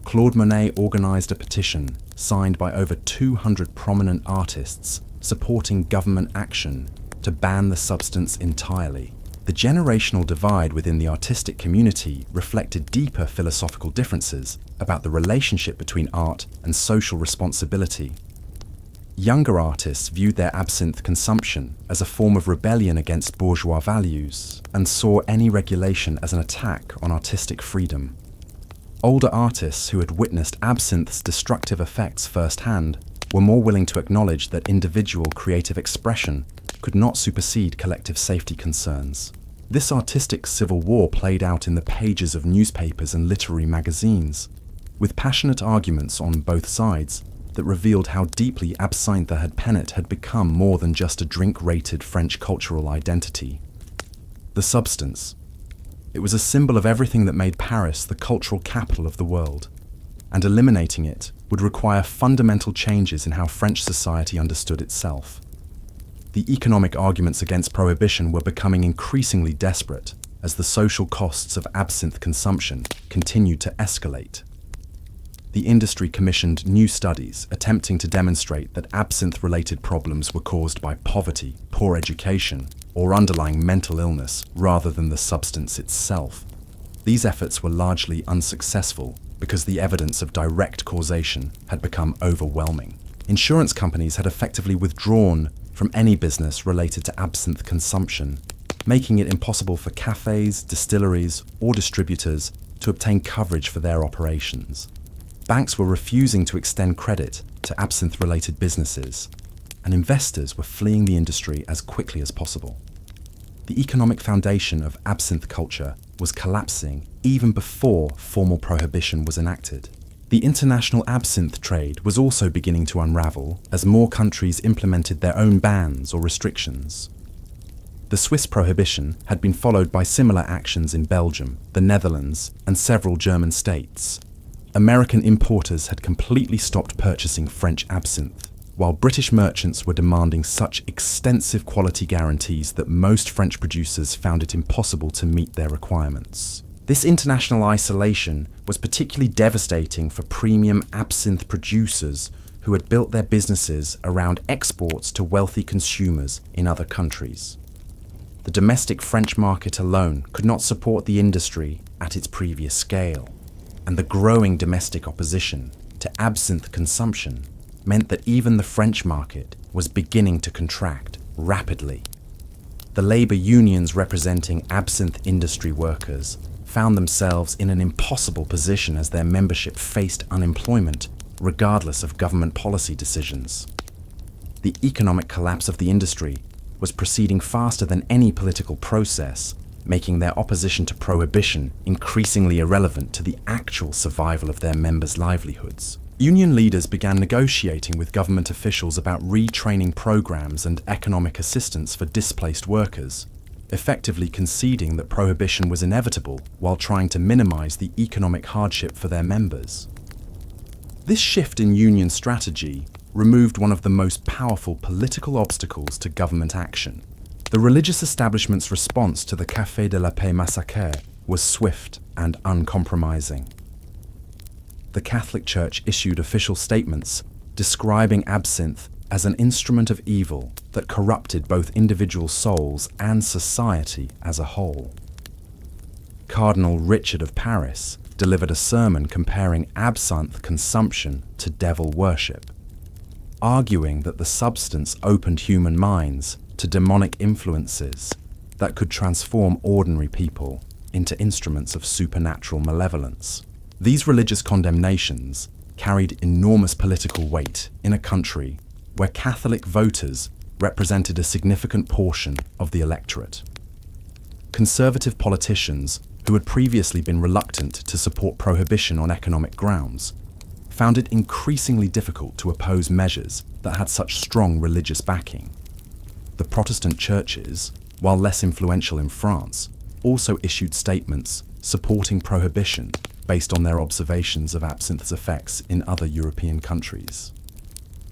Claude Monet organized a petition signed by over 200 prominent artists supporting government action to ban the substance entirely. The generational divide within the artistic community reflected deeper philosophical differences about the relationship between art and social responsibility. Younger artists viewed their absinthe consumption as a form of rebellion against bourgeois values and saw any regulation as an attack on artistic freedom. Older artists who had witnessed absinthe's destructive effects firsthand were more willing to acknowledge that individual creative expression could not supersede collective safety concerns. This artistic civil war played out in the pages of newspapers and literary magazines, with passionate arguments on both sides that revealed how deeply absinthe had become more than just a drink-rated French cultural identity. The substance. It was a symbol of everything that made Paris the cultural capital of the world, and eliminating it would require fundamental changes in how French society understood itself. The economic arguments against prohibition were becoming increasingly desperate, as the social costs of absinthe consumption continued to escalate. The industry commissioned new studies attempting to demonstrate that absinthe-related problems were caused by poverty, poor education, or underlying mental illness rather than the substance itself. These efforts were largely unsuccessful because the evidence of direct causation had become overwhelming. Insurance companies had effectively withdrawn from any business related to absinthe consumption, making it impossible for cafes, distilleries, or distributors to obtain coverage for their operations. Banks were refusing to extend credit to absinthe-related businesses, and investors were fleeing the industry as quickly as possible. The economic foundation of absinthe culture was collapsing even before formal prohibition was enacted. The international absinthe trade was also beginning to unravel as more countries implemented their own bans or restrictions. The Swiss prohibition had been followed by similar actions in Belgium, the Netherlands, and several German states. American importers had completely stopped purchasing French absinthe, while British merchants were demanding such extensive quality guarantees that most French producers found it impossible to meet their requirements. This international isolation was particularly devastating for premium absinthe producers who had built their businesses around exports to wealthy consumers in other countries. The domestic French market alone could not support the industry at its previous scale, and the growing domestic opposition to absinthe consumption meant that even the French market was beginning to contract rapidly. The labor unions representing absinthe industry workers found themselves in an impossible position as their membership faced unemployment regardless of government policy decisions. The economic collapse of the industry was proceeding faster than any political process, making their opposition to prohibition increasingly irrelevant to the actual survival of their members' livelihoods. Union leaders began negotiating with government officials about retraining programs and economic assistance for displaced workers, effectively conceding that prohibition was inevitable while trying to minimize the economic hardship for their members. This shift in union strategy removed one of the most powerful political obstacles to government action. The religious establishment's response to the Café de la Paix massacre was swift and uncompromising. The Catholic Church issued official statements describing absinthe as an instrument of evil that corrupted both individual souls and society as a whole. Cardinal Richard of Paris delivered a sermon comparing absinthe consumption to devil worship, arguing that the substance opened human minds to demonic influences that could transform ordinary people into instruments of supernatural malevolence. These religious condemnations carried enormous political weight in a country where Catholic voters represented a significant portion of the electorate. Conservative politicians who had previously been reluctant to support prohibition on economic grounds found it increasingly difficult to oppose measures that had such strong religious backing. The Protestant churches, while less influential in France, also issued statements supporting prohibition based on their observations of absinthe's effects in other European countries.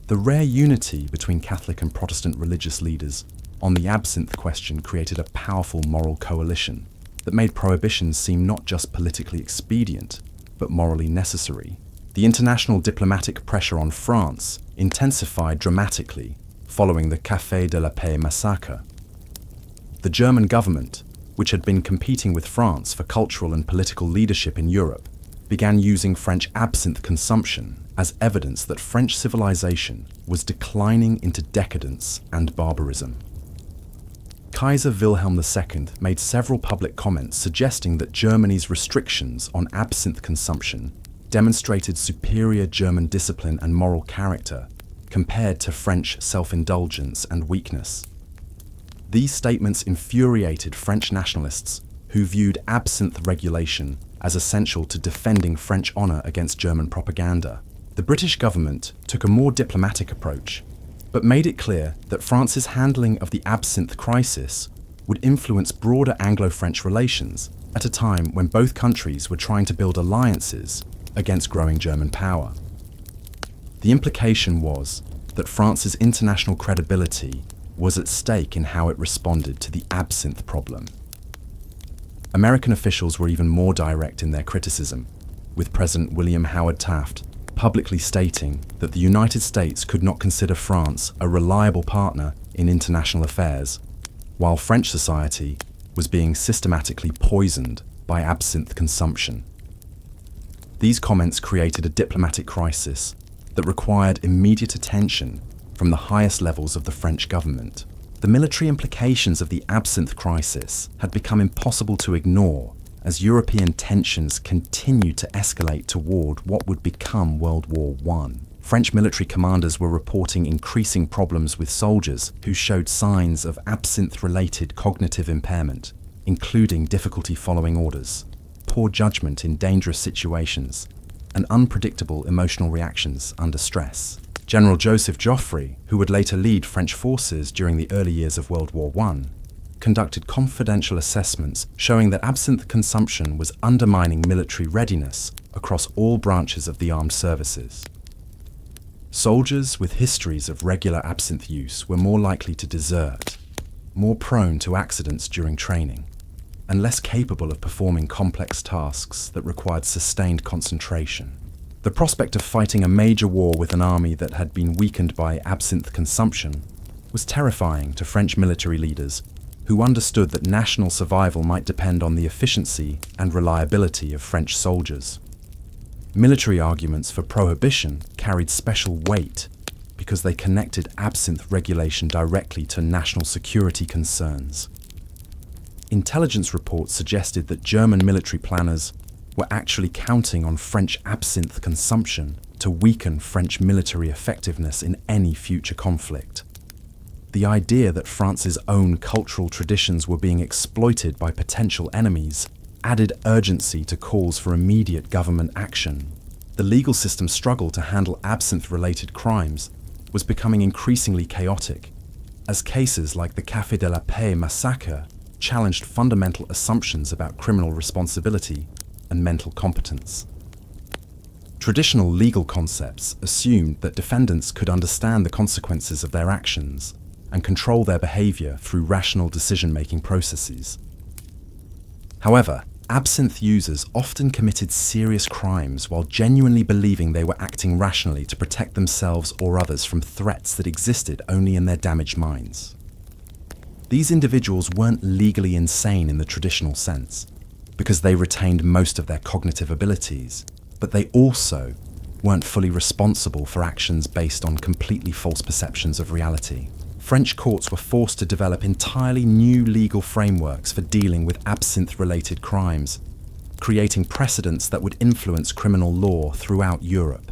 The rare unity between Catholic and Protestant religious leaders on the absinthe question created a powerful moral coalition that made prohibition seem not just politically expedient, but morally necessary. The international diplomatic pressure on France intensified dramatically following the Café de la Paix massacre. The German government, which had been competing with France for cultural and political leadership in Europe, began using French absinthe consumption as evidence that French civilization was declining into decadence and barbarism. Kaiser Wilhelm II made several public comments suggesting that Germany's restrictions on absinthe consumption demonstrated superior German discipline and moral character compared to French self-indulgence and weakness. These statements infuriated French nationalists who viewed absinthe regulation as essential to defending French honor against German propaganda. The British government took a more diplomatic approach, but made it clear that France's handling of the absinthe crisis would influence broader Anglo-French relations at a time when both countries were trying to build alliances against growing German power. The implication was that France's international credibility was at stake in how it responded to the absinthe problem. American officials were even more direct in their criticism, with President William Howard Taft publicly stating that the United States could not consider France a reliable partner in international affairs, while French society was being systematically poisoned by absinthe consumption. These comments created a diplomatic crisis that required immediate attention from the highest levels of the French government. The military implications of the absinthe crisis had become impossible to ignore as European tensions continued to escalate toward what would become World War I. French military commanders were reporting increasing problems with soldiers who showed signs of absinthe-related cognitive impairment, including difficulty following orders, poor judgment in dangerous situations, and unpredictable emotional reactions under stress. General Joseph Joffre, who would later lead French forces during the early years of World War I, conducted confidential assessments showing that absinthe consumption was undermining military readiness across all branches of the armed services. Soldiers with histories of regular absinthe use were more likely to desert, more prone to accidents during training, and less capable of performing complex tasks that required sustained concentration. The prospect of fighting a major war with an army that had been weakened by absinthe consumption was terrifying to French military leaders who understood that national survival might depend on the efficiency and reliability of French soldiers. Military arguments for prohibition carried special weight because they connected absinthe regulation directly to national security concerns. Intelligence reports suggested that German military planners were actually counting on French absinthe consumption to weaken French military effectiveness in any future conflict. The idea that France's own cultural traditions were being exploited by potential enemies added urgency to calls for immediate government action. The legal system's struggle to handle absinthe-related crimes was becoming increasingly chaotic, as cases like the Café de la Paix massacre challenged fundamental assumptions about criminal responsibility and mental competence. Traditional legal concepts assumed that defendants could understand the consequences of their actions and control their behavior through rational decision-making processes. However, absinthe users often committed serious crimes while genuinely believing they were acting rationally to protect themselves or others from threats that existed only in their damaged minds. These individuals weren't legally insane in the traditional sense, because they retained most of their cognitive abilities, but they also weren't fully responsible for actions based on completely false perceptions of reality. French courts were forced to develop entirely new legal frameworks for dealing with absinthe-related crimes, creating precedents that would influence criminal law throughout Europe.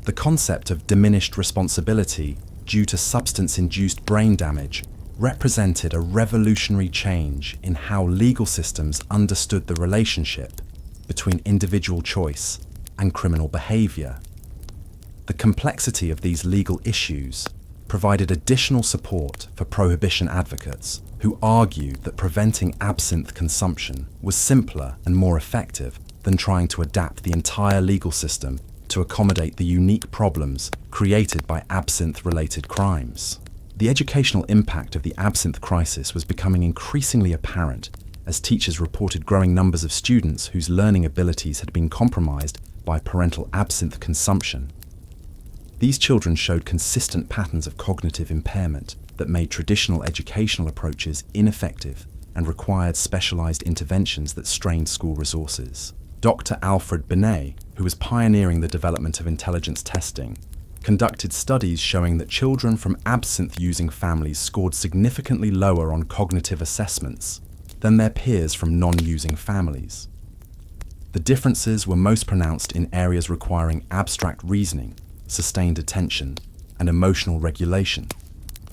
The concept of diminished responsibility due to substance-induced brain damage represented a revolutionary change in how legal systems understood the relationship between individual choice and criminal behavior. The complexity of these legal issues provided additional support for prohibition advocates who argued that preventing absinthe consumption was simpler and more effective than trying to adapt the entire legal system to accommodate the unique problems created by absinthe-related crimes. The educational impact of the absinthe crisis was becoming increasingly apparent as teachers reported growing numbers of students whose learning abilities had been compromised by parental absinthe consumption. These children showed consistent patterns of cognitive impairment that made traditional educational approaches ineffective and required specialized interventions that strained school resources. Dr. Alfred Binet, who was pioneering the development of intelligence testing, conducted studies showing that children from absinthe-using families scored significantly lower on cognitive assessments than their peers from non-using families. The differences were most pronounced in areas requiring abstract reasoning, sustained attention, and emotional regulation,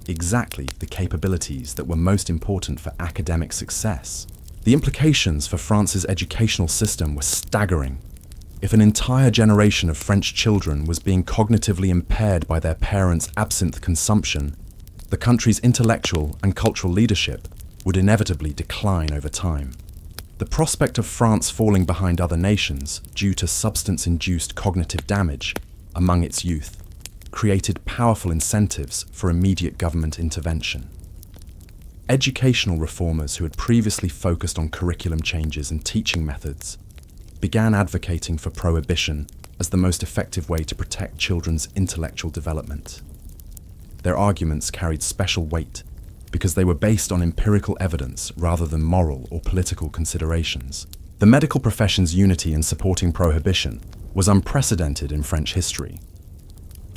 exactly the capabilities that were most important for academic success. The implications for France's educational system were staggering. If an entire generation of French children was being cognitively impaired by their parents' absinthe consumption, the country's intellectual and cultural leadership would inevitably decline over time. The prospect of France falling behind other nations due to substance-induced cognitive damage among its youth created powerful incentives for immediate government intervention. Educational reformers who had previously focused on curriculum changes and teaching methods began advocating for prohibition as the most effective way to protect children's intellectual development. Their arguments carried special weight because they were based on empirical evidence rather than moral or political considerations. The medical profession's unity in supporting prohibition was unprecedented in French history.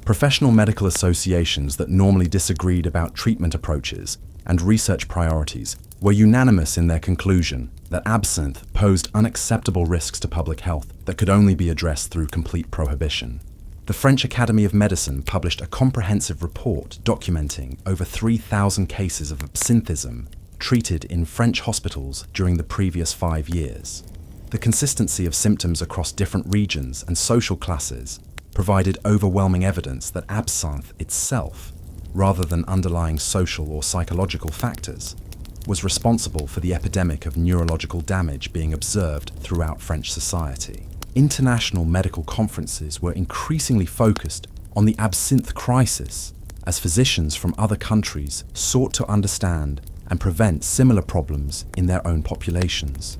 Professional medical associations that normally disagreed about treatment approaches and research priorities were unanimous in their conclusion that absinthe posed unacceptable risks to public health that could only be addressed through complete prohibition. The French Academy of Medicine published a comprehensive report documenting over 3,000 cases of absinthism treated in French hospitals during the previous 5 years. The consistency of symptoms across different regions and social classes provided overwhelming evidence that absinthe itself, rather than underlying social or psychological factors, was responsible for the epidemic of neurological damage being observed throughout French society. International medical conferences were increasingly focused on the absinthe crisis as physicians from other countries sought to understand and prevent similar problems in their own populations.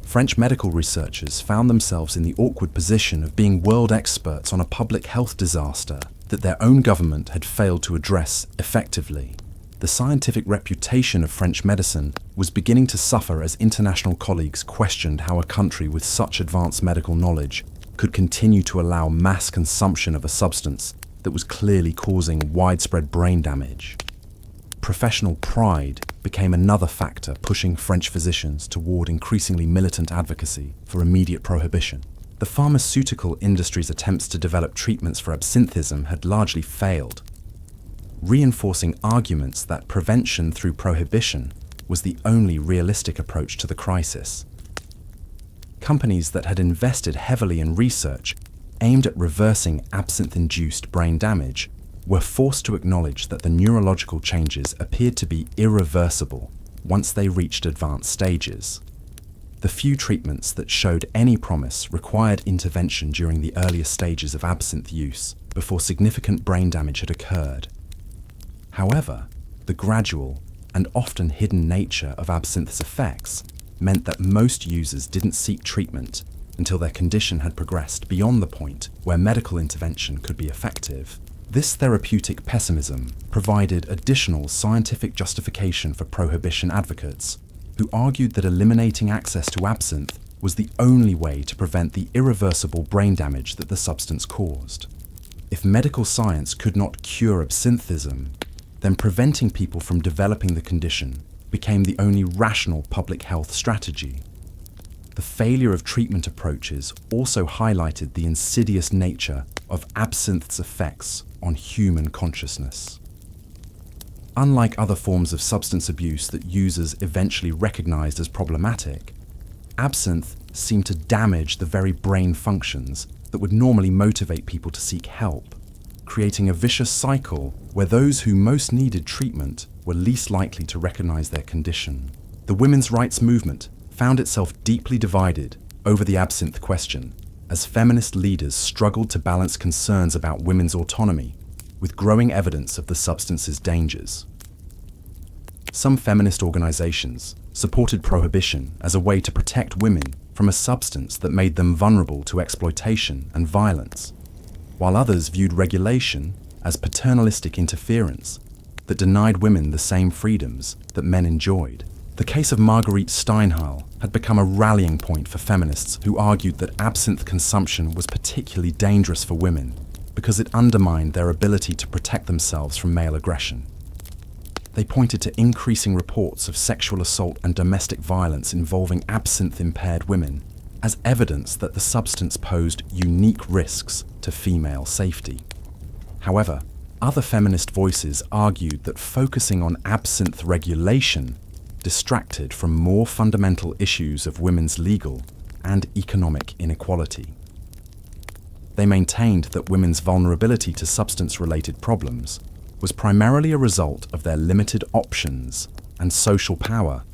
French medical researchers found themselves in the awkward position of being world experts on a public health disaster that their own government had failed to address effectively. The scientific reputation of French medicine was beginning to suffer as international colleagues questioned how a country with such advanced medical knowledge could continue to allow mass consumption of a substance that was clearly causing widespread brain damage. Professional pride became another factor pushing French physicians toward increasingly militant advocacy for immediate prohibition. The pharmaceutical industry's attempts to develop treatments for absinthism had largely failed, reinforcing arguments that prevention through prohibition was the only realistic approach to the crisis. Companies that had invested heavily in research aimed at reversing absinthe-induced brain damage were forced to acknowledge that the neurological changes appeared to be irreversible once they reached advanced stages. The few treatments that showed any promise required intervention during the earlier stages of absinthe use before significant brain damage had occurred. However, the gradual and often hidden nature of absinthe's effects meant that most users didn't seek treatment until their condition had progressed beyond the point where medical intervention could be effective. This therapeutic pessimism provided additional scientific justification for prohibition advocates, who argued that eliminating access to absinthe was the only way to prevent the irreversible brain damage that the substance caused. If medical science could not cure absinthism, then preventing people from developing the condition became the only rational public health strategy. The failure of treatment approaches also highlighted the insidious nature of absinthe's effects on human consciousness. Unlike other forms of substance abuse that users eventually recognized as problematic, absinthe seemed to damage the very brain functions that would normally motivate people to seek help, creating a vicious cycle where those who most needed treatment were least likely to recognize their condition. The women's rights movement found itself deeply divided over the absinthe question, as feminist leaders struggled to balance concerns about women's autonomy with growing evidence of the substance's dangers. Some feminist organizations supported prohibition as a way to protect women from a substance that made them vulnerable to exploitation and violence, while others viewed regulation as paternalistic interference that denied women the same freedoms that men enjoyed. The case of Marguerite Steinheil had become a rallying point for feminists who argued that absinthe consumption was particularly dangerous for women because it undermined their ability to protect themselves from male aggression. They pointed to increasing reports of sexual assault and domestic violence involving absinthe-impaired women as evidence that the substance posed unique risks to female safety. However, other feminist voices argued that focusing on absinthe regulation distracted from more fundamental issues of women's legal and economic inequality. They maintained that women's vulnerability to substance-related problems was primarily a result of their limited options and social power,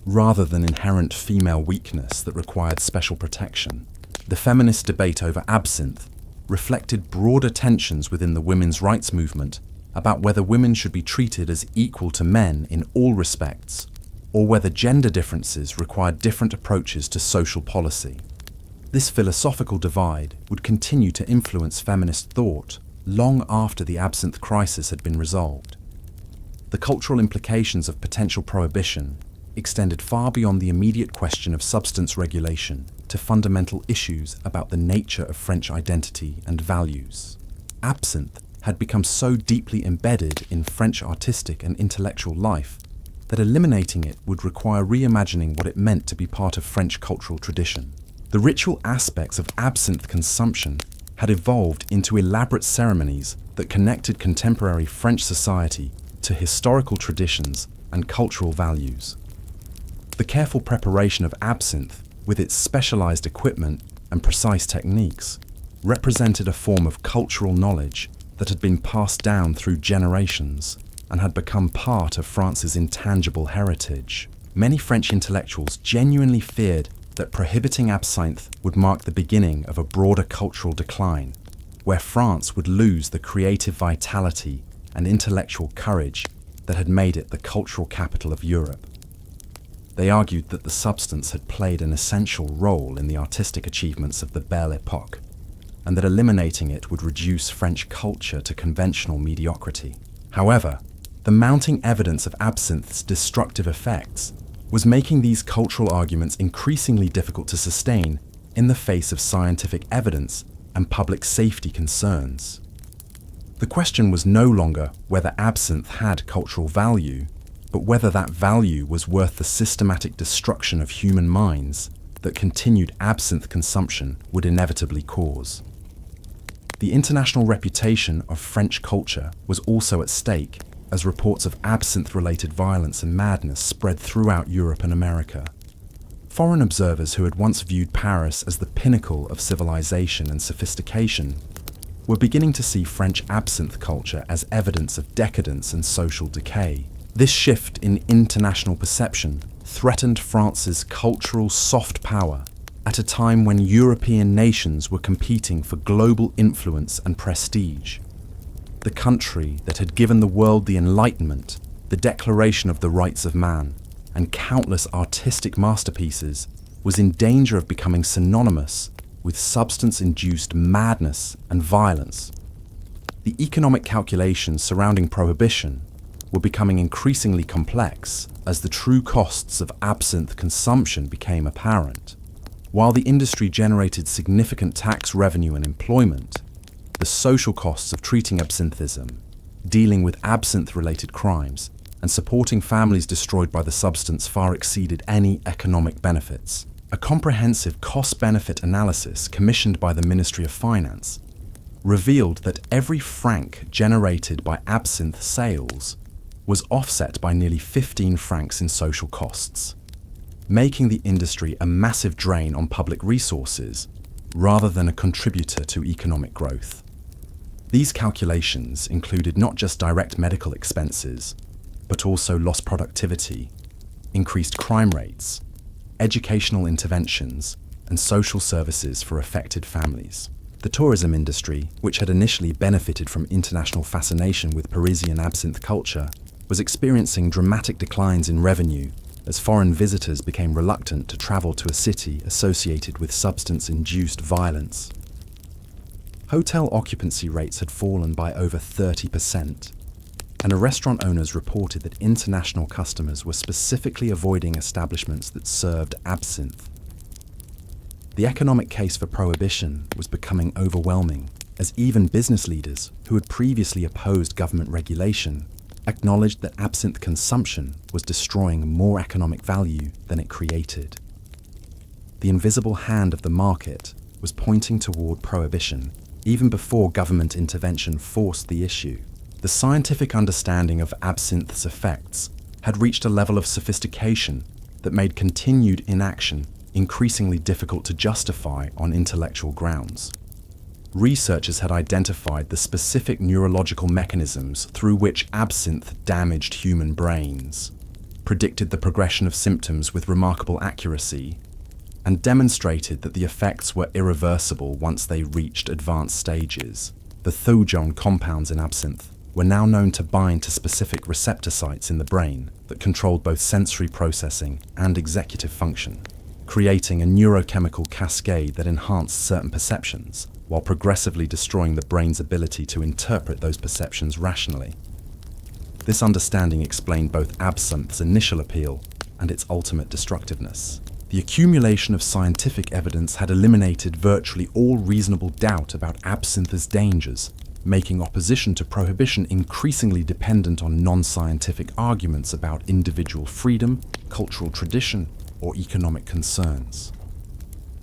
rather than inherent female weakness that required special protection. The feminist debate over absinthe reflected broader tensions within the women's rights movement about whether women should be treated as equal to men in all respects, or whether gender differences required different approaches to social policy. This philosophical divide would continue to influence feminist thought long after the absinthe crisis had been resolved. The cultural implications of potential prohibition extended far beyond the immediate question of substance regulation to fundamental issues about the nature of French identity and values. Absinthe had become so deeply embedded in French artistic and intellectual life that eliminating it would require reimagining what it meant to be part of French cultural tradition. The ritual aspects of absinthe consumption had evolved into elaborate ceremonies that connected contemporary French society to historical traditions and cultural values. The careful preparation of absinthe, with its specialized equipment and precise techniques, represented a form of cultural knowledge that had been passed down through generations and had become part of France's intangible heritage. Many French intellectuals genuinely feared that prohibiting absinthe would mark the beginning of a broader cultural decline, where France would lose the creative vitality and intellectual courage that had made it the cultural capital of Europe. They argued that the substance had played an essential role in the artistic achievements of the Belle Époque, and that eliminating it would reduce French culture to conventional mediocrity. However, the mounting evidence of absinthe's destructive effects was making these cultural arguments increasingly difficult to sustain in the face of scientific evidence and public safety concerns. The question was no longer whether absinthe had cultural value, but whether that value was worth the systematic destruction of human minds that continued absinthe consumption would inevitably cause. The international reputation of French culture was also at stake as reports of absinthe-related violence and madness spread throughout Europe and America. Foreign observers who had once viewed Paris as the pinnacle of civilization and sophistication were beginning to see French absinthe culture as evidence of decadence and social decay. This shift in international perception threatened France's cultural soft power at a time when European nations were competing for global influence and prestige. The country that had given the world the Enlightenment, the Declaration of the Rights of Man, and countless artistic masterpieces was in danger of becoming synonymous with substance-induced madness and violence. The economic calculations surrounding prohibition were becoming increasingly complex as the true costs of absinthe consumption became apparent. While the industry generated significant tax revenue and employment, the social costs of treating absinthism, dealing with absinthe-related crimes, and supporting families destroyed by the substance far exceeded any economic benefits. A comprehensive cost-benefit analysis commissioned by the Ministry of Finance revealed that every franc generated by absinthe sales was offset by nearly 15 francs in social costs, making the industry a massive drain on public resources rather than a contributor to economic growth. These calculations included not just direct medical expenses, but also lost productivity, increased crime rates, educational interventions, and social services for affected families. The tourism industry, which had initially benefited from international fascination with Parisian absinthe culture, was experiencing dramatic declines in revenue as foreign visitors became reluctant to travel to a city associated with substance-induced violence. Hotel occupancy rates had fallen by over 30%, and restaurant owners reported that international customers were specifically avoiding establishments that served absinthe. The economic case for prohibition was becoming overwhelming, as even business leaders who had previously opposed government regulation acknowledged that absinthe consumption was destroying more economic value than it created. The invisible hand of the market was pointing toward prohibition even before government intervention forced the issue. The scientific understanding of absinthe's effects had reached a level of sophistication that made continued inaction increasingly difficult to justify on intellectual grounds. Researchers had identified the specific neurological mechanisms through which absinthe damaged human brains, predicted the progression of symptoms with remarkable accuracy, and demonstrated that the effects were irreversible once they reached advanced stages. The thujone compounds in absinthe were now known to bind to specific receptor sites in the brain that controlled both sensory processing and executive function, creating a neurochemical cascade that enhanced certain perceptions while progressively destroying the brain's ability to interpret those perceptions rationally. This understanding explained both absinthe's initial appeal and its ultimate destructiveness. The accumulation of scientific evidence had eliminated virtually all reasonable doubt about absinthe's dangers, making opposition to prohibition increasingly dependent on non-scientific arguments about individual freedom, cultural tradition, or economic concerns.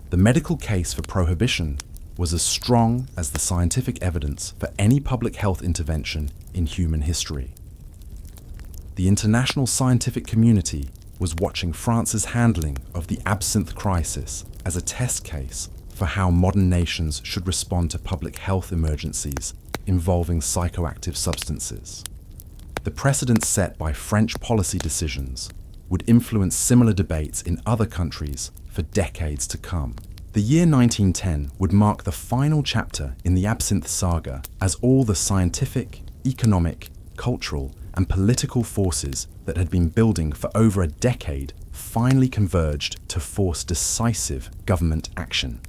The medical case for prohibition was as strong as the scientific evidence for any public health intervention in human history. The international scientific community was watching France's handling of the absinthe crisis as a test case for how modern nations should respond to public health emergencies involving psychoactive substances. The precedent set by French policy decisions would influence similar debates in other countries for decades to come. The year 1910 would mark the final chapter in the absinthe saga as all the scientific, economic, cultural, and political forces that had been building for over a decade finally converged to force decisive government action.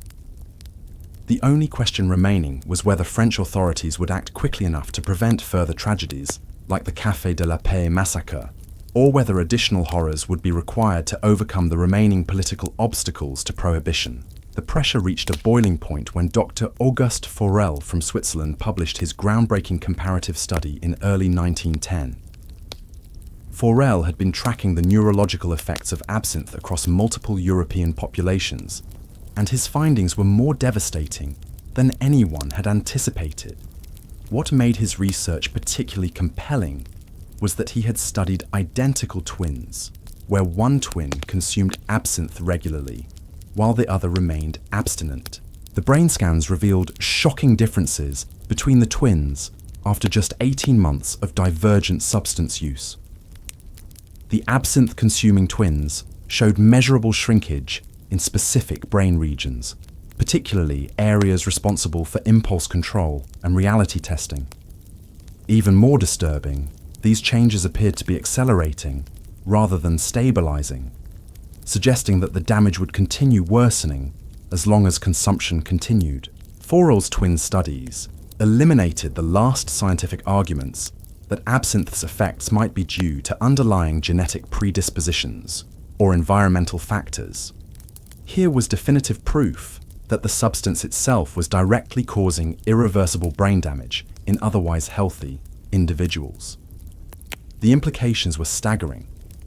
The only question remaining was whether French authorities would act quickly enough to prevent further tragedies, like the Café de la Paix massacre, or whether additional horrors would be required to overcome the remaining political obstacles to prohibition. The pressure reached a boiling point when Dr. Auguste Forel from Switzerland published his groundbreaking comparative study in early 1910. Forel had been tracking the neurological effects of absinthe across multiple European populations, and his findings were more devastating than anyone had anticipated. What made his research particularly compelling was that he had studied identical twins, where one twin consumed absinthe regularly, while the other remained abstinent. The brain scans revealed shocking differences between the twins after just 18 months of divergent substance use. The absinthe-consuming twins showed measurable shrinkage in specific brain regions, particularly areas responsible for impulse control and reality testing. Even more disturbing, these changes appeared to be accelerating rather than stabilizing, suggesting that the damage would continue worsening as long as consumption continued. Forel's twin studies eliminated the last scientific arguments that absinthe's effects might be due to underlying genetic predispositions or environmental factors. Here was definitive proof that the substance itself was directly causing irreversible brain damage in otherwise healthy individuals. The implications were staggering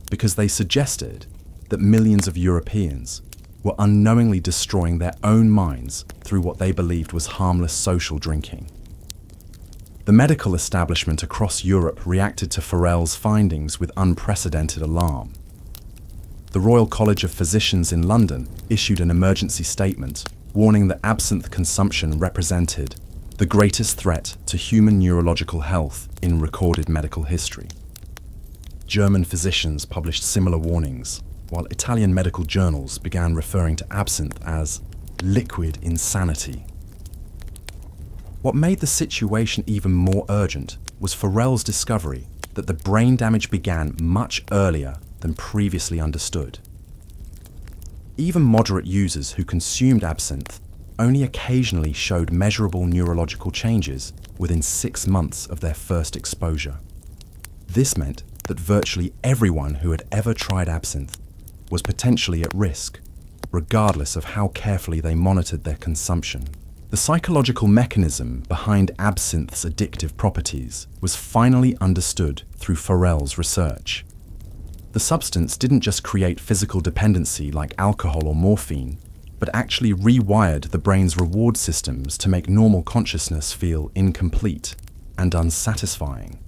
because they suggested that millions of Europeans were unknowingly destroying their own minds through what they believed was harmless social drinking. The medical establishment across Europe reacted to Forel's findings with unprecedented alarm. The Royal College of Physicians in London issued an emergency statement warning that absinthe consumption represented the greatest threat to human neurological health in recorded medical history. German physicians published similar warnings, while Italian medical journals began referring to absinthe as liquid insanity. What made the situation even more urgent was Forel's discovery that the brain damage began much earlier than previously understood. Even moderate users who consumed absinthe only occasionally showed measurable neurological changes within 6 months of their first exposure. This meant that virtually everyone who had ever tried absinthe was potentially at risk, regardless of how carefully they monitored their consumption. The psychological mechanism behind absinthe's addictive properties was finally understood through Forel's research. The substance didn't just create physical dependency like alcohol or morphine, but actually rewired the brain's reward systems to make normal consciousness feel incomplete and unsatisfying.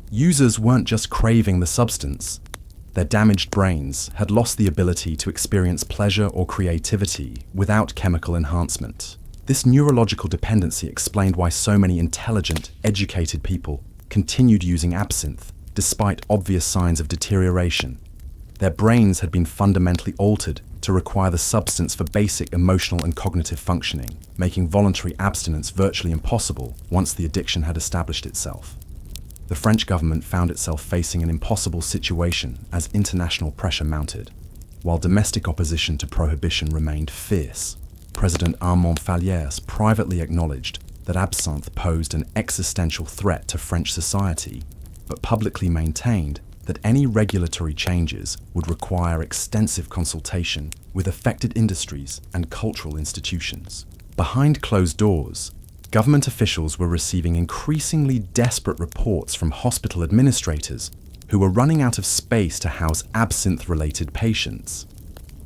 Users weren't just craving the substance, their damaged brains had lost the ability to experience pleasure or creativity without chemical enhancement. This neurological dependency explained why so many intelligent, educated people continued using absinthe despite obvious signs of deterioration. Their brains had been fundamentally altered to require the substance for basic emotional and cognitive functioning, making voluntary abstinence virtually impossible once the addiction had established itself. The French government found itself facing an impossible situation as international pressure mounted. While domestic opposition to prohibition remained fierce, President Armand Fallières privately acknowledged that absinthe posed an existential threat to French society, but publicly maintained that any regulatory changes would require extensive consultation with affected industries and cultural institutions. Behind closed doors, government officials were receiving increasingly desperate reports from hospital administrators who were running out of space to house absinthe-related patients.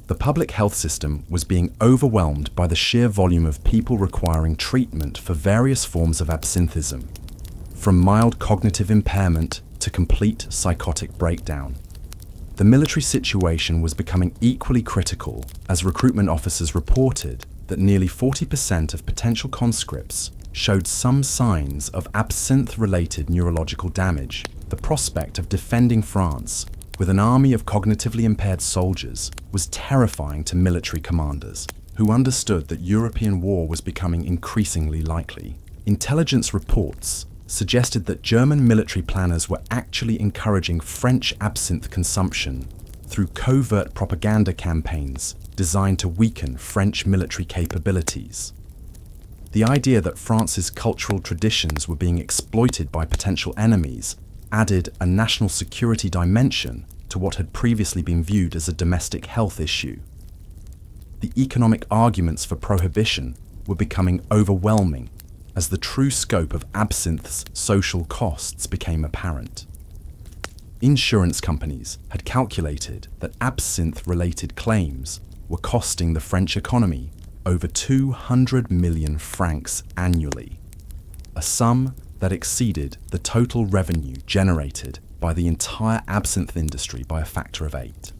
The public health system was being overwhelmed by the sheer volume of people requiring treatment for various forms of absinthism, from mild cognitive impairment to complete psychotic breakdown. The military situation was becoming equally critical as recruitment officers reported that nearly 40% of potential conscripts showed some signs of absinthe-related neurological damage. The prospect of defending France with an army of cognitively impaired soldiers was terrifying to military commanders, who understood that European war was becoming increasingly likely. Intelligence reports suggested that German military planners were actually encouraging French absinthe consumption through covert propaganda campaigns designed to weaken French military capabilities. The idea that France's cultural traditions were being exploited by potential enemies added a national security dimension to what had previously been viewed as a domestic health issue. The economic arguments for prohibition were becoming overwhelming as the true scope of absinthe's social costs became apparent. Insurance companies had calculated that absinthe-related claims were costing the French economy over 200 million francs annually, a sum that exceeded the total revenue generated by the entire absinthe industry by a factor of 8.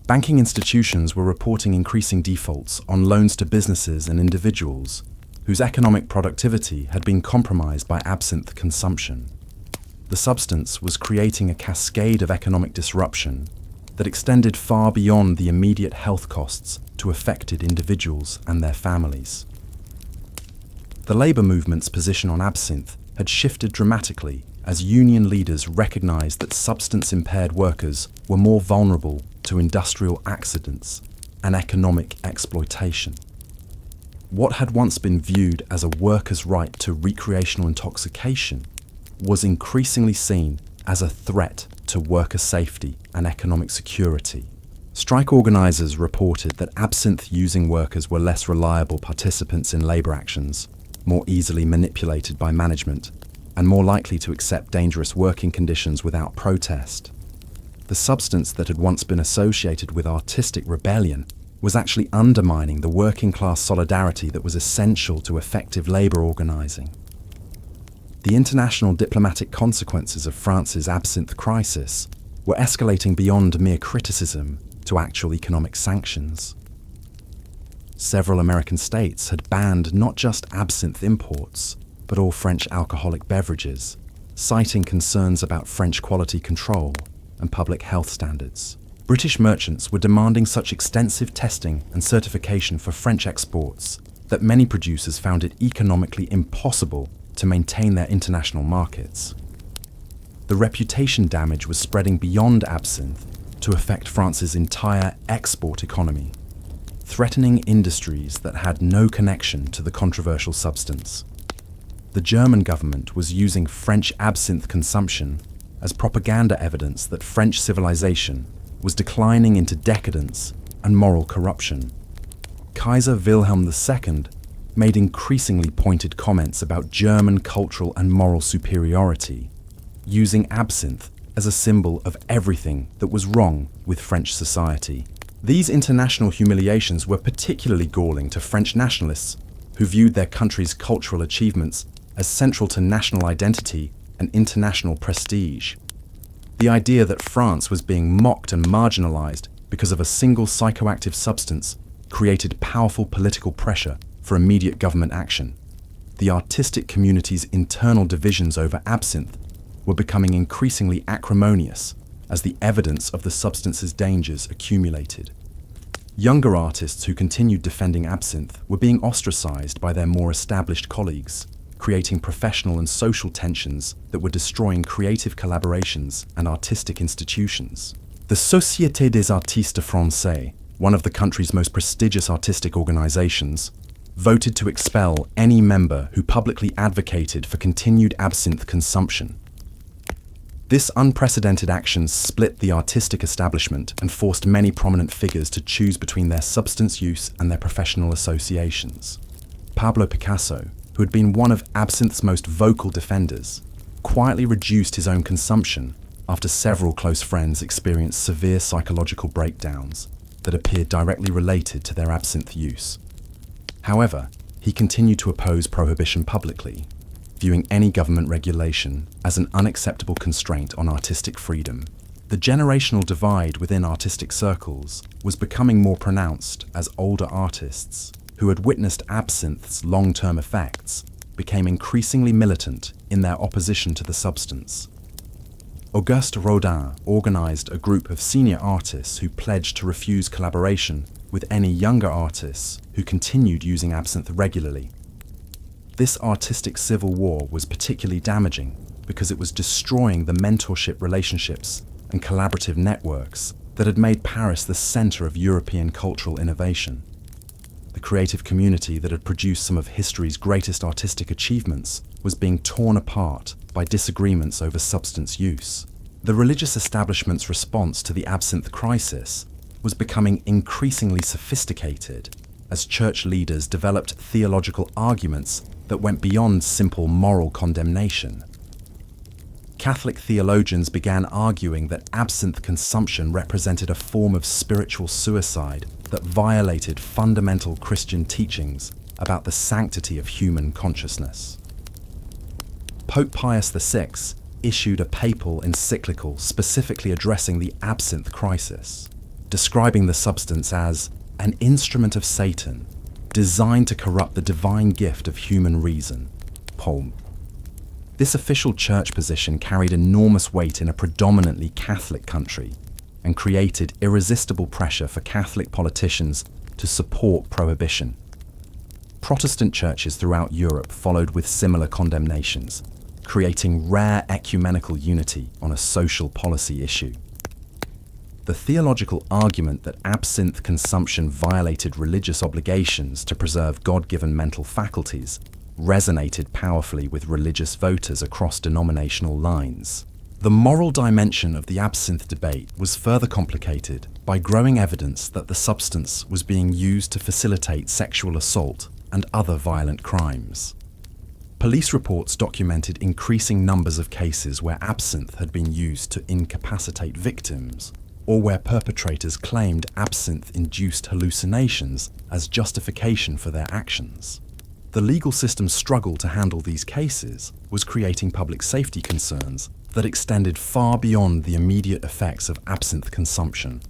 Banking institutions were reporting increasing defaults on loans to businesses and individuals whose economic productivity had been compromised by absinthe consumption. The substance was creating a cascade of economic disruption that extended far beyond the immediate health costs to affected individuals and their families. The labour movement's position on absinthe had shifted dramatically as union leaders recognized that substance-impaired workers were more vulnerable to industrial accidents and economic exploitation. What had once been viewed as a worker's right to recreational intoxication was increasingly seen as a threat to worker safety and economic security. Strike organisers reported that absinthe-using workers were less reliable participants in labour actions, more easily manipulated by management, and more likely to accept dangerous working conditions without protest. The substance that had once been associated with artistic rebellion was actually undermining the working-class solidarity that was essential to effective labour organising. The international diplomatic consequences of France's absinthe crisis were escalating beyond mere criticism to actual economic sanctions. Several American states had banned not just absinthe imports, but all French alcoholic beverages, citing concerns about French quality control and public health standards. British merchants were demanding such extensive testing and certification for French exports that many producers found it economically impossible to maintain their international markets. The reputation damage was spreading beyond absinthe to affect France's entire export economy, threatening industries that had no connection to the controversial substance. The German government was using French absinthe consumption as propaganda evidence that French civilization was declining into decadence and moral corruption. Kaiser Wilhelm II made increasingly pointed comments about German cultural and moral superiority, using absinthe as a symbol of everything that was wrong with French society. These international humiliations were particularly galling to French nationalists who viewed their country's cultural achievements as central to national identity and international prestige. The idea that France was being mocked and marginalized because of a single psychoactive substance created powerful political pressure for immediate government action. The artistic community's internal divisions over absinthe were becoming increasingly acrimonious as the evidence of the substance's dangers accumulated. Younger artists who continued defending absinthe were being ostracized by their more established colleagues, creating professional and social tensions that were destroying creative collaborations and artistic institutions. The Société des Artistes Français, one of the country's most prestigious artistic organizations, voted to expel any member who publicly advocated for continued absinthe consumption. This unprecedented action split the artistic establishment and forced many prominent figures to choose between their substance use and their professional associations. Pablo Picasso, who had been one of absinthe's most vocal defenders, quietly reduced his own consumption after several close friends experienced severe psychological breakdowns that appeared directly related to their absinthe use. However, he continued to oppose prohibition publicly, viewing any government regulation as an unacceptable constraint on artistic freedom. The generational divide within artistic circles was becoming more pronounced as older artists, who had witnessed absinthe's long-term effects, became increasingly militant in their opposition to the substance. Auguste Rodin organized a group of senior artists who pledged to refuse collaboration with any younger artists who continued using absinthe regularly. This artistic civil war was particularly damaging because it was destroying the mentorship relationships and collaborative networks that had made Paris the center of European cultural innovation. The creative community that had produced some of history's greatest artistic achievements was being torn apart by disagreements over substance use. The religious establishment's response to the absinthe crisis was becoming increasingly sophisticated as church leaders developed theological arguments that went beyond simple moral condemnation. Catholic theologians began arguing that absinthe consumption represented a form of spiritual suicide that violated fundamental Christian teachings about the sanctity of human consciousness. Pope Pius VI issued a papal encyclical specifically addressing the absinthe crisis, describing the substance as an instrument of Satan designed to corrupt the divine gift of human reason, Pom. This official church position carried enormous weight in a predominantly Catholic country and created irresistible pressure for Catholic politicians to support prohibition. Protestant churches throughout Europe followed with similar condemnations, creating rare ecumenical unity on a social policy issue. The theological argument that absinthe consumption violated religious obligations to preserve God-given mental faculties resonated powerfully with religious voters across denominational lines. The moral dimension of the absinthe debate was further complicated by growing evidence that the substance was being used to facilitate sexual assault and other violent crimes. Police reports documented increasing numbers of cases where absinthe had been used to incapacitate victims, or where perpetrators claimed absinthe-induced hallucinations as justification for their actions. The legal system's struggle to handle these cases was creating public safety concerns that extended far beyond the immediate effects of absinthe consumption.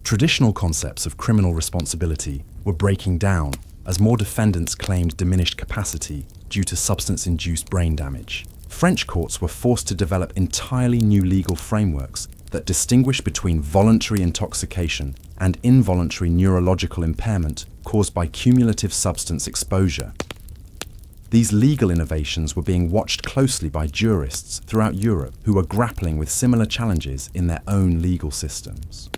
Traditional concepts of criminal responsibility were breaking down as more defendants claimed diminished capacity due to substance-induced brain damage. French courts were forced to develop entirely new legal frameworks that distinguish between voluntary intoxication and involuntary neurological impairment caused by cumulative substance exposure. These legal innovations were being watched closely by jurists throughout Europe who were grappling with similar challenges in their own legal systems.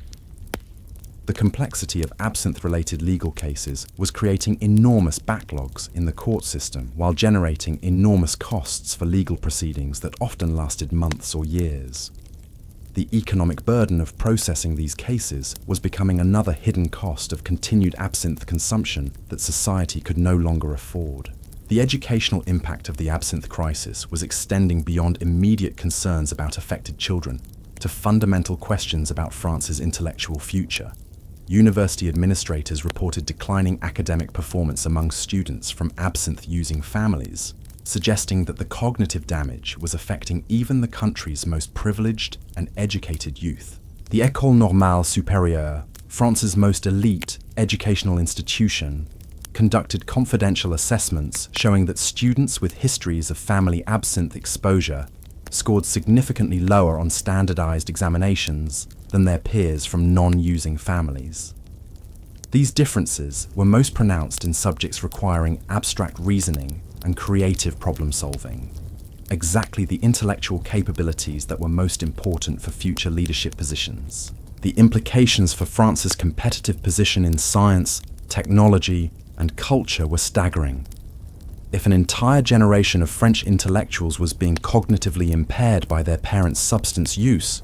The complexity of absinthe-related legal cases was creating enormous backlogs in the court system while generating enormous costs for legal proceedings that often lasted months or years. The economic burden of processing these cases was becoming another hidden cost of continued absinthe consumption that society could no longer afford. The educational impact of the absinthe crisis was extending beyond immediate concerns about affected children to fundamental questions about France's intellectual future. University administrators reported declining academic performance among students from absinthe-using families, suggesting that the cognitive damage was affecting even the country's most privileged and educated youth. The École Normale Supérieure, France's most elite educational institution, conducted confidential assessments showing that students with histories of family absinthe exposure scored significantly lower on standardized examinations than their peers from non-using families. These differences were most pronounced in subjects requiring abstract reasoning and creative problem solving, exactly the intellectual capabilities that were most important for future leadership positions. The implications for France's competitive position in science, technology, and culture were staggering. If an entire generation of French intellectuals was being cognitively impaired by their parents' substance use,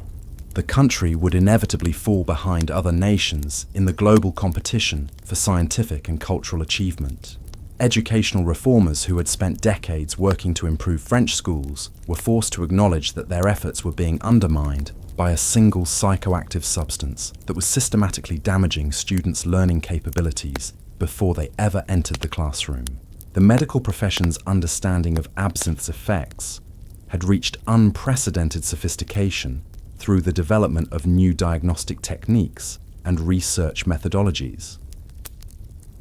the country would inevitably fall behind other nations in the global competition for scientific and cultural achievement. Educational reformers who had spent decades working to improve French schools were forced to acknowledge that their efforts were being undermined by a single psychoactive substance that was systematically damaging students' learning capabilities before they ever entered the classroom. The medical profession's understanding of absinthe's effects had reached unprecedented sophistication through the development of new diagnostic techniques and research methodologies.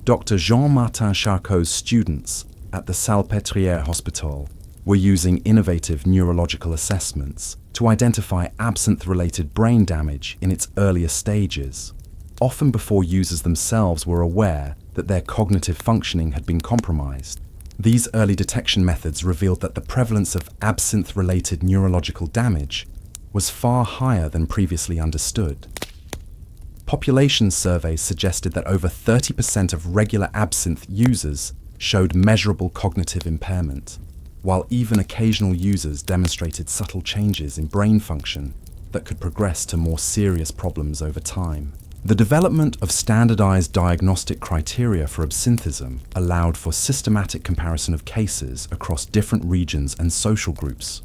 Dr. Jean-Martin Charcot's students at the Salpêtrière Hospital were using innovative neurological assessments to identify absinthe-related brain damage in its earlier stages, often before users themselves were aware that their cognitive functioning had been compromised. These early detection methods revealed that the prevalence of absinthe-related neurological damage was far higher than previously understood. Population surveys suggested that over 30% of regular absinthe users showed measurable cognitive impairment, while even occasional users demonstrated subtle changes in brain function that could progress to more serious problems over time. The development of standardized diagnostic criteria for absinthism allowed for systematic comparison of cases across different regions and social groups.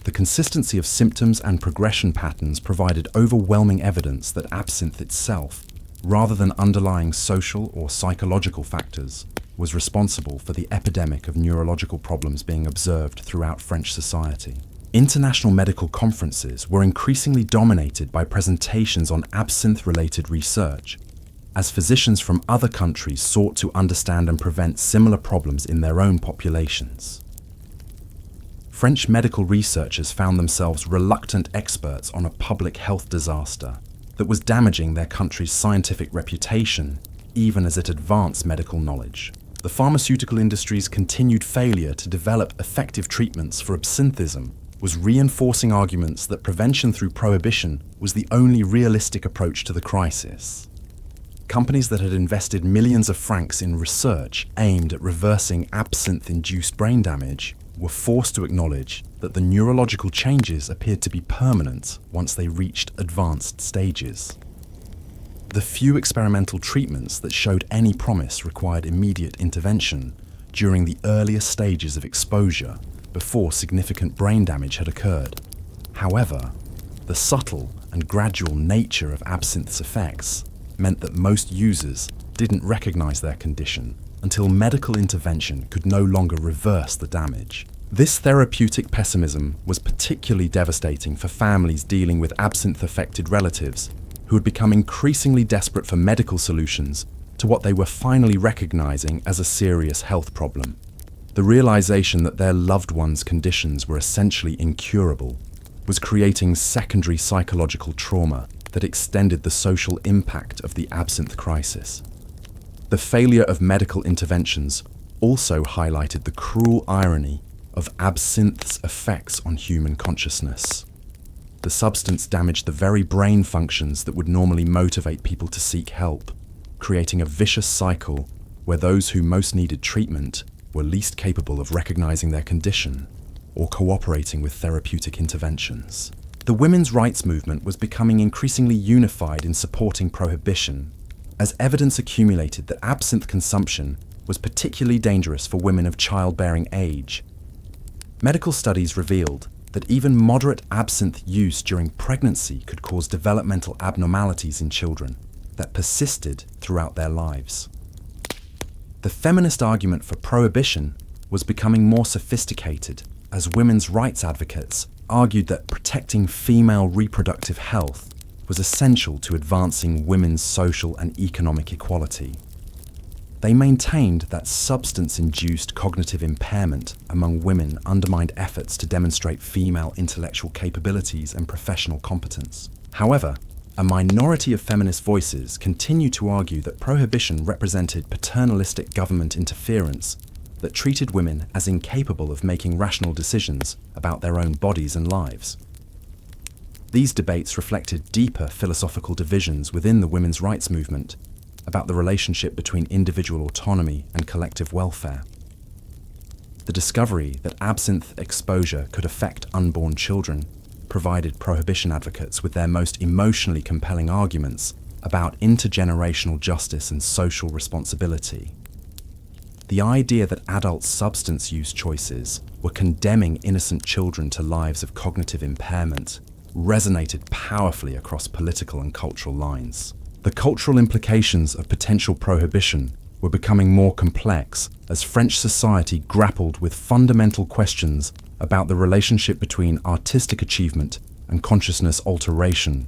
The consistency of symptoms and progression patterns provided overwhelming evidence that absinthe itself, rather than underlying social or psychological factors, was responsible for the epidemic of neurological problems being observed throughout French society. International medical conferences were increasingly dominated by presentations on absinthe-related research, as physicians from other countries sought to understand and prevent similar problems in their own populations. French medical researchers found themselves reluctant experts on a public health disaster that was damaging their country's scientific reputation, even as it advanced medical knowledge. The pharmaceutical industry's continued failure to develop effective treatments for absinthism was reinforcing arguments that prevention through prohibition was the only realistic approach to the crisis. Companies that had invested millions of francs in research aimed at reversing absinthe-induced brain damage were forced to acknowledge that the neurological changes appeared to be permanent once they reached advanced stages. The few experimental treatments that showed any promise required immediate intervention during the earliest stages of exposure before significant brain damage had occurred. However, the subtle and gradual nature of absinthe's effects meant that most users didn't recognize their condition until medical intervention could no longer reverse the damage. This therapeutic pessimism was particularly devastating for families dealing with absinthe-affected relatives who had become increasingly desperate for medical solutions to what they were finally recognizing as a serious health problem. The realization that their loved ones' conditions were essentially incurable was creating secondary psychological trauma that extended the social impact of the absinthe crisis. The failure of medical interventions also highlighted the cruel irony of absinthe's effects on human consciousness. The substance damaged the very brain functions that would normally motivate people to seek help, creating a vicious cycle where those who most needed treatment were least capable of recognizing their condition or cooperating with therapeutic interventions. The women's rights movement was becoming increasingly unified in supporting prohibition, as evidence accumulated that absinthe consumption was particularly dangerous for women of childbearing age. Medical studies revealed that even moderate absinthe use during pregnancy could cause developmental abnormalities in children that persisted throughout their lives. The feminist argument for prohibition was becoming more sophisticated as women's rights advocates argued that protecting female reproductive health was essential to advancing women's social and economic equality. They maintained that substance-induced cognitive impairment among women undermined efforts to demonstrate female intellectual capabilities and professional competence. However, A minority of feminist voices continue to argue that prohibition represented paternalistic government interference that treated women as incapable of making rational decisions about their own bodies and lives. These debates reflected deeper philosophical divisions within the women's rights movement about the relationship between individual autonomy and collective welfare. The discovery that absinthe exposure could affect unborn children provided prohibition advocates with their most emotionally compelling arguments about intergenerational justice and social responsibility. The idea that adult substance use choices were condemning innocent children to lives of cognitive impairment resonated powerfully across political and cultural lines. The cultural implications of potential prohibition were becoming more complex as French society grappled with fundamental questions about the relationship between artistic achievement and consciousness alteration.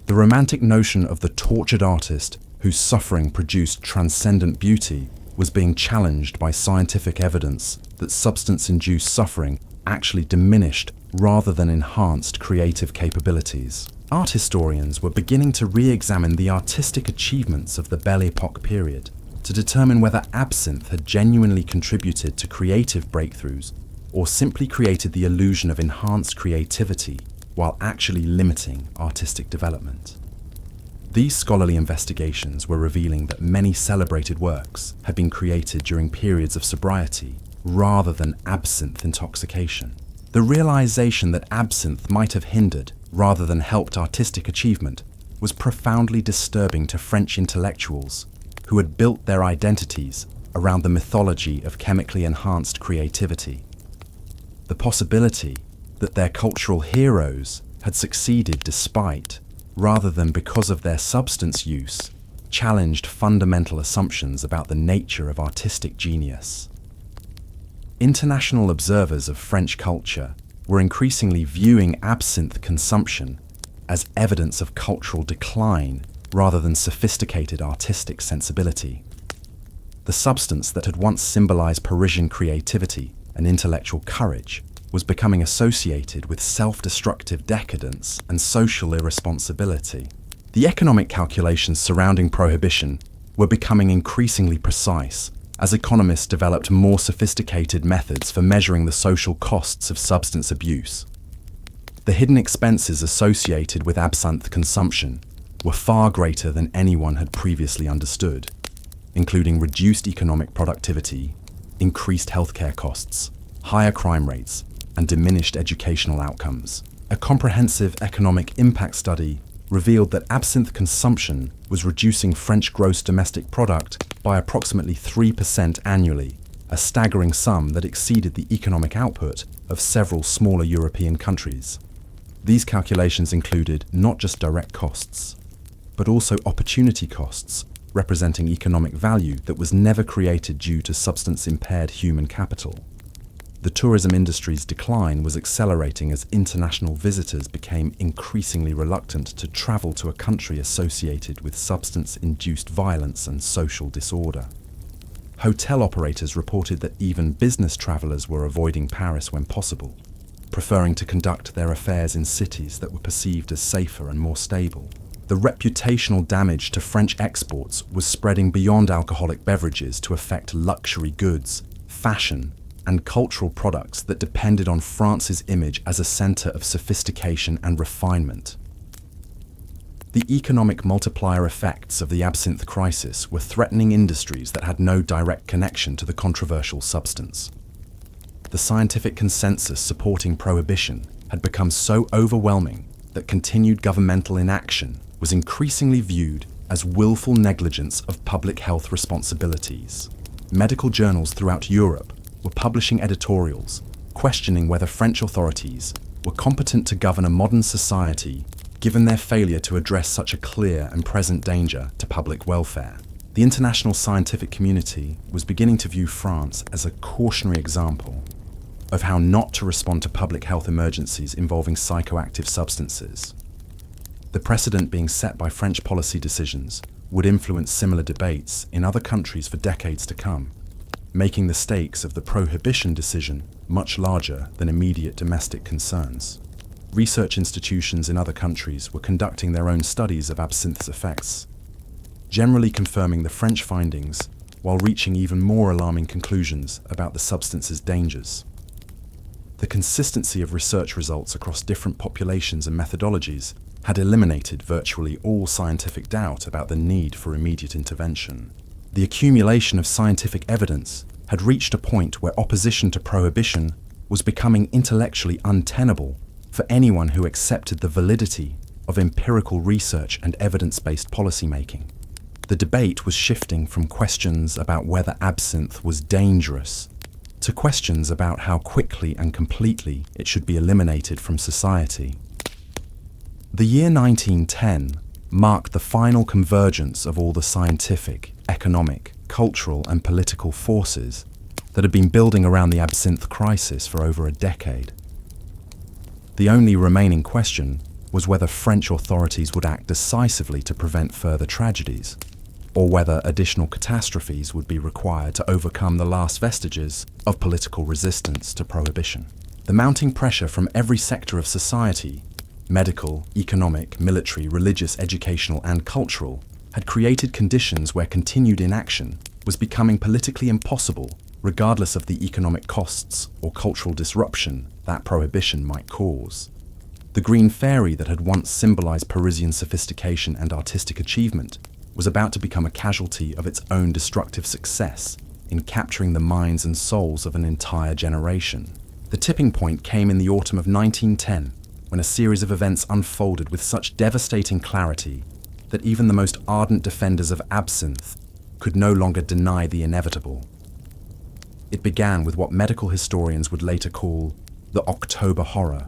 The romantic notion of the tortured artist whose suffering produced transcendent beauty was being challenged by scientific evidence that substance-induced suffering actually diminished rather than enhanced creative capabilities. Art historians were beginning to re-examine the artistic achievements of the Belle Époque period to determine whether absinthe had genuinely contributed to creative breakthroughs or simply created the illusion of enhanced creativity while actually limiting artistic development. These scholarly investigations were revealing that many celebrated works had been created during periods of sobriety rather than absinthe intoxication. The realization that absinthe might have hindered rather than helped artistic achievement was profoundly disturbing to French intellectuals who had built their identities around the mythology of chemically enhanced creativity. The possibility that their cultural heroes had succeeded despite, rather than because of their substance use, challenged fundamental assumptions about the nature of artistic genius. International observers of French culture were increasingly viewing absinthe consumption as evidence of cultural decline rather than sophisticated artistic sensibility. The substance that had once symbolized Parisian creativity and intellectual courage was becoming associated with self-destructive decadence and social irresponsibility. The economic calculations surrounding prohibition were becoming increasingly precise as economists developed more sophisticated methods for measuring the social costs of substance abuse. The hidden expenses associated with absinthe consumption were far greater than anyone had previously understood, including reduced economic productivity, increased healthcare costs, higher crime rates, and diminished educational outcomes. A comprehensive economic impact study revealed that absinthe consumption was reducing French gross domestic product by approximately 3% annually, a staggering sum that exceeded the economic output of several smaller European countries. These calculations included not just direct costs, but also opportunity costs, representing economic value that was never created due to substance-impaired human capital. The tourism industry's decline was accelerating as international visitors became increasingly reluctant to travel to a country associated with substance-induced violence and social disorder. Hotel operators reported that even business travelers were avoiding Paris when possible, preferring to conduct their affairs in cities that were perceived as safer and more stable. The reputational damage to French exports was spreading beyond alcoholic beverages to affect luxury goods, fashion, and cultural products that depended on France's image as a centre of sophistication and refinement. The economic multiplier effects of the absinthe crisis were threatening industries that had no direct connection to the controversial substance. The scientific consensus supporting prohibition had become so overwhelming that continued governmental inaction was increasingly viewed as willful negligence of public health responsibilities. Medical journals throughout Europe were publishing editorials questioning whether French authorities were competent to govern a modern society given their failure to address such a clear and present danger to public welfare. The international scientific community was beginning to view France as a cautionary example of how not to respond to public health emergencies involving psychoactive substances. The precedent being set by French policy decisions would influence similar debates in other countries for decades to come, making the stakes of the prohibition decision much larger than immediate domestic concerns. research institutions in other countries were conducting their own studies of absinthe's effects, generally confirming the French findings while reaching even more alarming conclusions about the substance's dangers. The consistency of research results across different populations and methodologies had eliminated virtually all scientific doubt about the need for immediate intervention. The accumulation of scientific evidence had reached a point where opposition to prohibition was becoming intellectually untenable for anyone who accepted the validity of empirical research and evidence-based policymaking. The debate was shifting from questions about whether absinthe was dangerous to questions about how quickly and completely it should be eliminated from society. The year 1910 marked the final convergence of all the scientific, economic, cultural and political forces that had been building around the absinthe crisis for over a decade. The only remaining question was whether French authorities would act decisively to prevent further tragedies, or whether additional catastrophes would be required to overcome the last vestiges of political resistance to prohibition. The mounting pressure from every sector of society, medical, economic, military, religious, educational and cultural, had created conditions where continued inaction was becoming politically impossible, regardless of the economic costs or cultural disruption that prohibition might cause. The green fairy that had once symbolized Parisian sophistication and artistic achievement was about to become a casualty of its own destructive success in capturing the minds and souls of an entire generation. The tipping point came in the autumn of 1910, when a series of events unfolded with such devastating clarity that even the most ardent defenders of absinthe could no longer deny the inevitable. It began with what medical historians would later call the October Horror,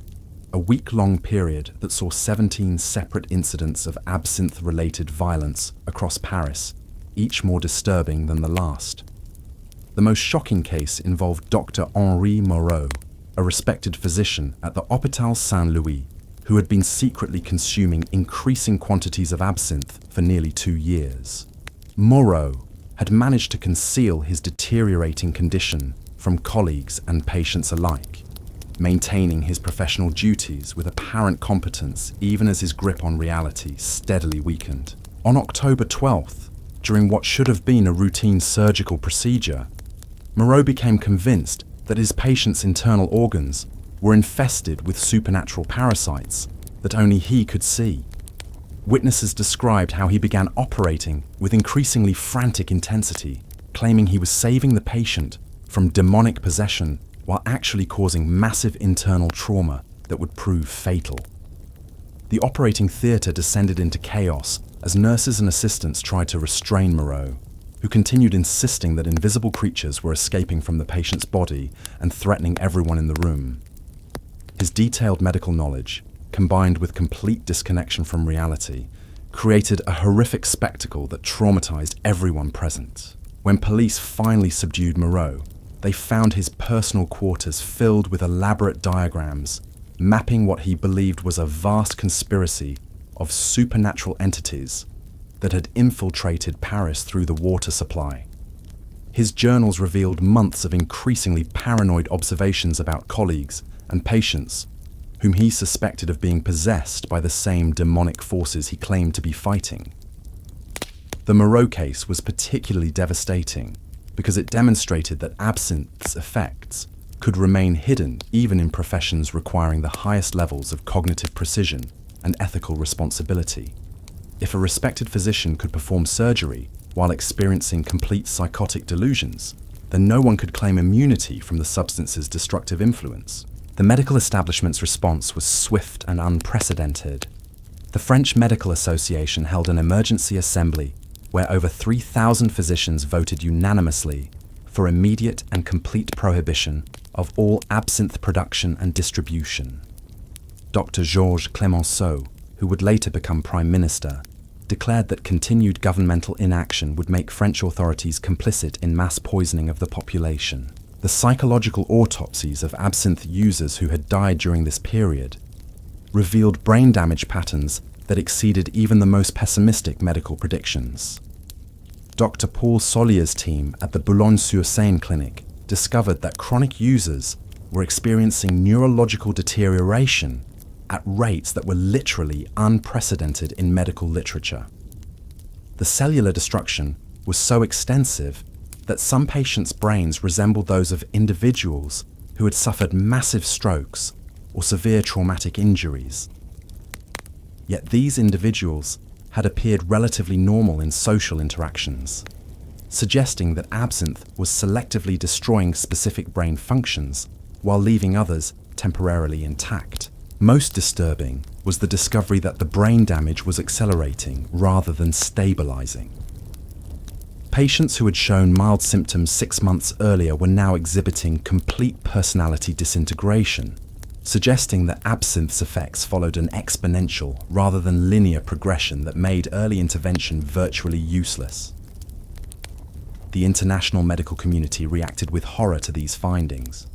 a week-long period that saw 17 separate incidents of absinthe-related violence across Paris, each more disturbing than the last. The most shocking case involved Dr. Henri Moreau, a respected physician at the Hôpital Saint-Louis, who had been secretly consuming increasing quantities of absinthe for nearly 2 years. Moreau had managed to conceal his deteriorating condition from colleagues and patients alike, maintaining his professional duties with apparent competence even as his grip on reality steadily weakened. On October 12th, during what should have been a routine surgical procedure, Moreau became convinced that his patient's internal organs were infested with supernatural parasites that only he could see. Witnesses described how he began operating with increasingly frantic intensity, claiming he was saving the patient from demonic possession while actually causing massive internal trauma that would prove fatal. The operating theatre descended into chaos as nurses and assistants tried to restrain Moreau, who continued insisting that invisible creatures were escaping from the patient's body and threatening everyone in the room. His detailed medical knowledge, combined with complete disconnection from reality, created a horrific spectacle that traumatized everyone present. When police finally subdued Moreau, they found his personal quarters filled with elaborate diagrams mapping what he believed was a vast conspiracy of supernatural entities that had infiltrated Paris through the water supply. His journals revealed months of increasingly paranoid observations about colleagues and patients whom he suspected of being possessed by the same demonic forces he claimed to be fighting. The Moreau case was particularly devastating because it demonstrated that absinthe's effects could remain hidden even in professions requiring the highest levels of cognitive precision and ethical responsibility. If a respected physician could perform surgery while experiencing complete psychotic delusions, then no one could claim immunity from the substance's destructive influence. The medical establishment's response was swift and unprecedented. The French Medical Association held an emergency assembly where over 3,000 physicians voted unanimously for immediate and complete prohibition of all absinthe production and distribution. Dr. Georges Clemenceau, who would later become Prime Minister, declared that continued governmental inaction would make French authorities complicit in mass poisoning of the population. The psychological autopsies of absinthe users who had died during this period revealed brain damage patterns that exceeded even the most pessimistic medical predictions. Dr. Paul Sollier's team at the Boulogne-sur-Seine clinic discovered that chronic users were experiencing neurological deterioration at rates that were literally unprecedented in medical literature. The cellular destruction was so extensive that some patients' brains resembled those of individuals who had suffered massive strokes or severe traumatic injuries. Yet these individuals had appeared relatively normal in social interactions, suggesting that absinthe was selectively destroying specific brain functions while leaving others temporarily intact. Most disturbing was the discovery that the brain damage was accelerating rather than stabilizing. Patients who had shown mild symptoms 6 months earlier were now exhibiting complete personality disintegration, suggesting that absinthe's effects followed an exponential rather than linear progression that made early intervention virtually useless. The international medical community reacted with horror to these findings.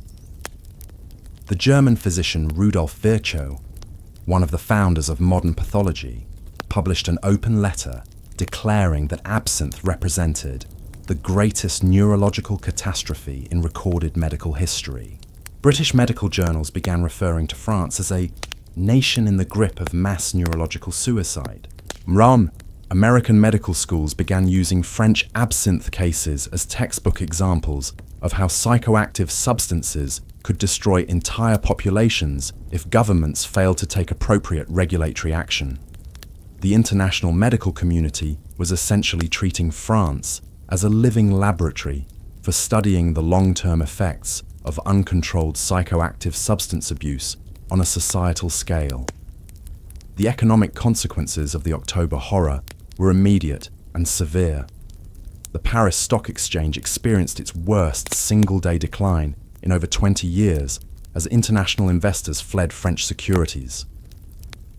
The German physician Rudolf Virchow, one of the founders of modern pathology, published an open letter declaring that absinthe represented the greatest neurological catastrophe in recorded medical history. British medical journals began referring to France as a nation in the grip of mass neurological suicide. American medical schools began using French absinthe cases as textbook examples of how psychoactive substances could destroy entire populations if governments failed to take appropriate regulatory action. The international medical community was essentially treating France as a living laboratory for studying the long-term effects of uncontrolled psychoactive substance abuse on a societal scale. The economic consequences of the October horror were immediate and severe. The Paris Stock Exchange experienced its worst single-day decline in over 20 years as international investors fled French securities.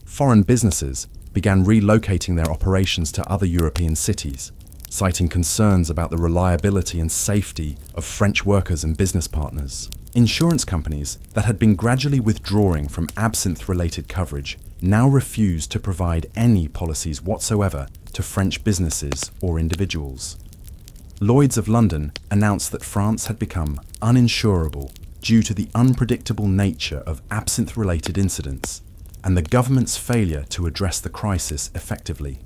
Foreign businesses began relocating their operations to other European cities, citing concerns about the reliability and safety of French workers and business partners. Insurance companies that had been gradually withdrawing from absinthe-related coverage now refused to provide any policies whatsoever to French businesses or individuals. Lloyd's of London announced that France had become uninsurable due to the unpredictable nature of absinthe-related incidents and the government's failure to address the crisis effectively.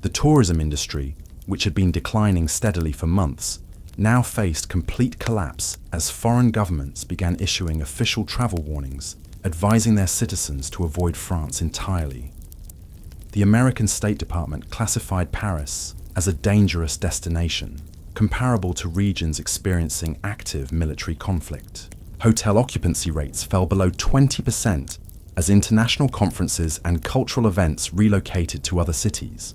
The tourism industry, which had been declining steadily for months, now faced complete collapse as foreign governments began issuing official travel warnings, advising their citizens to avoid France entirely. The American State Department classified Paris as a dangerous destination, comparable to regions experiencing active military conflict. Hotel occupancy rates fell below 20% as international conferences and cultural events relocated to other cities.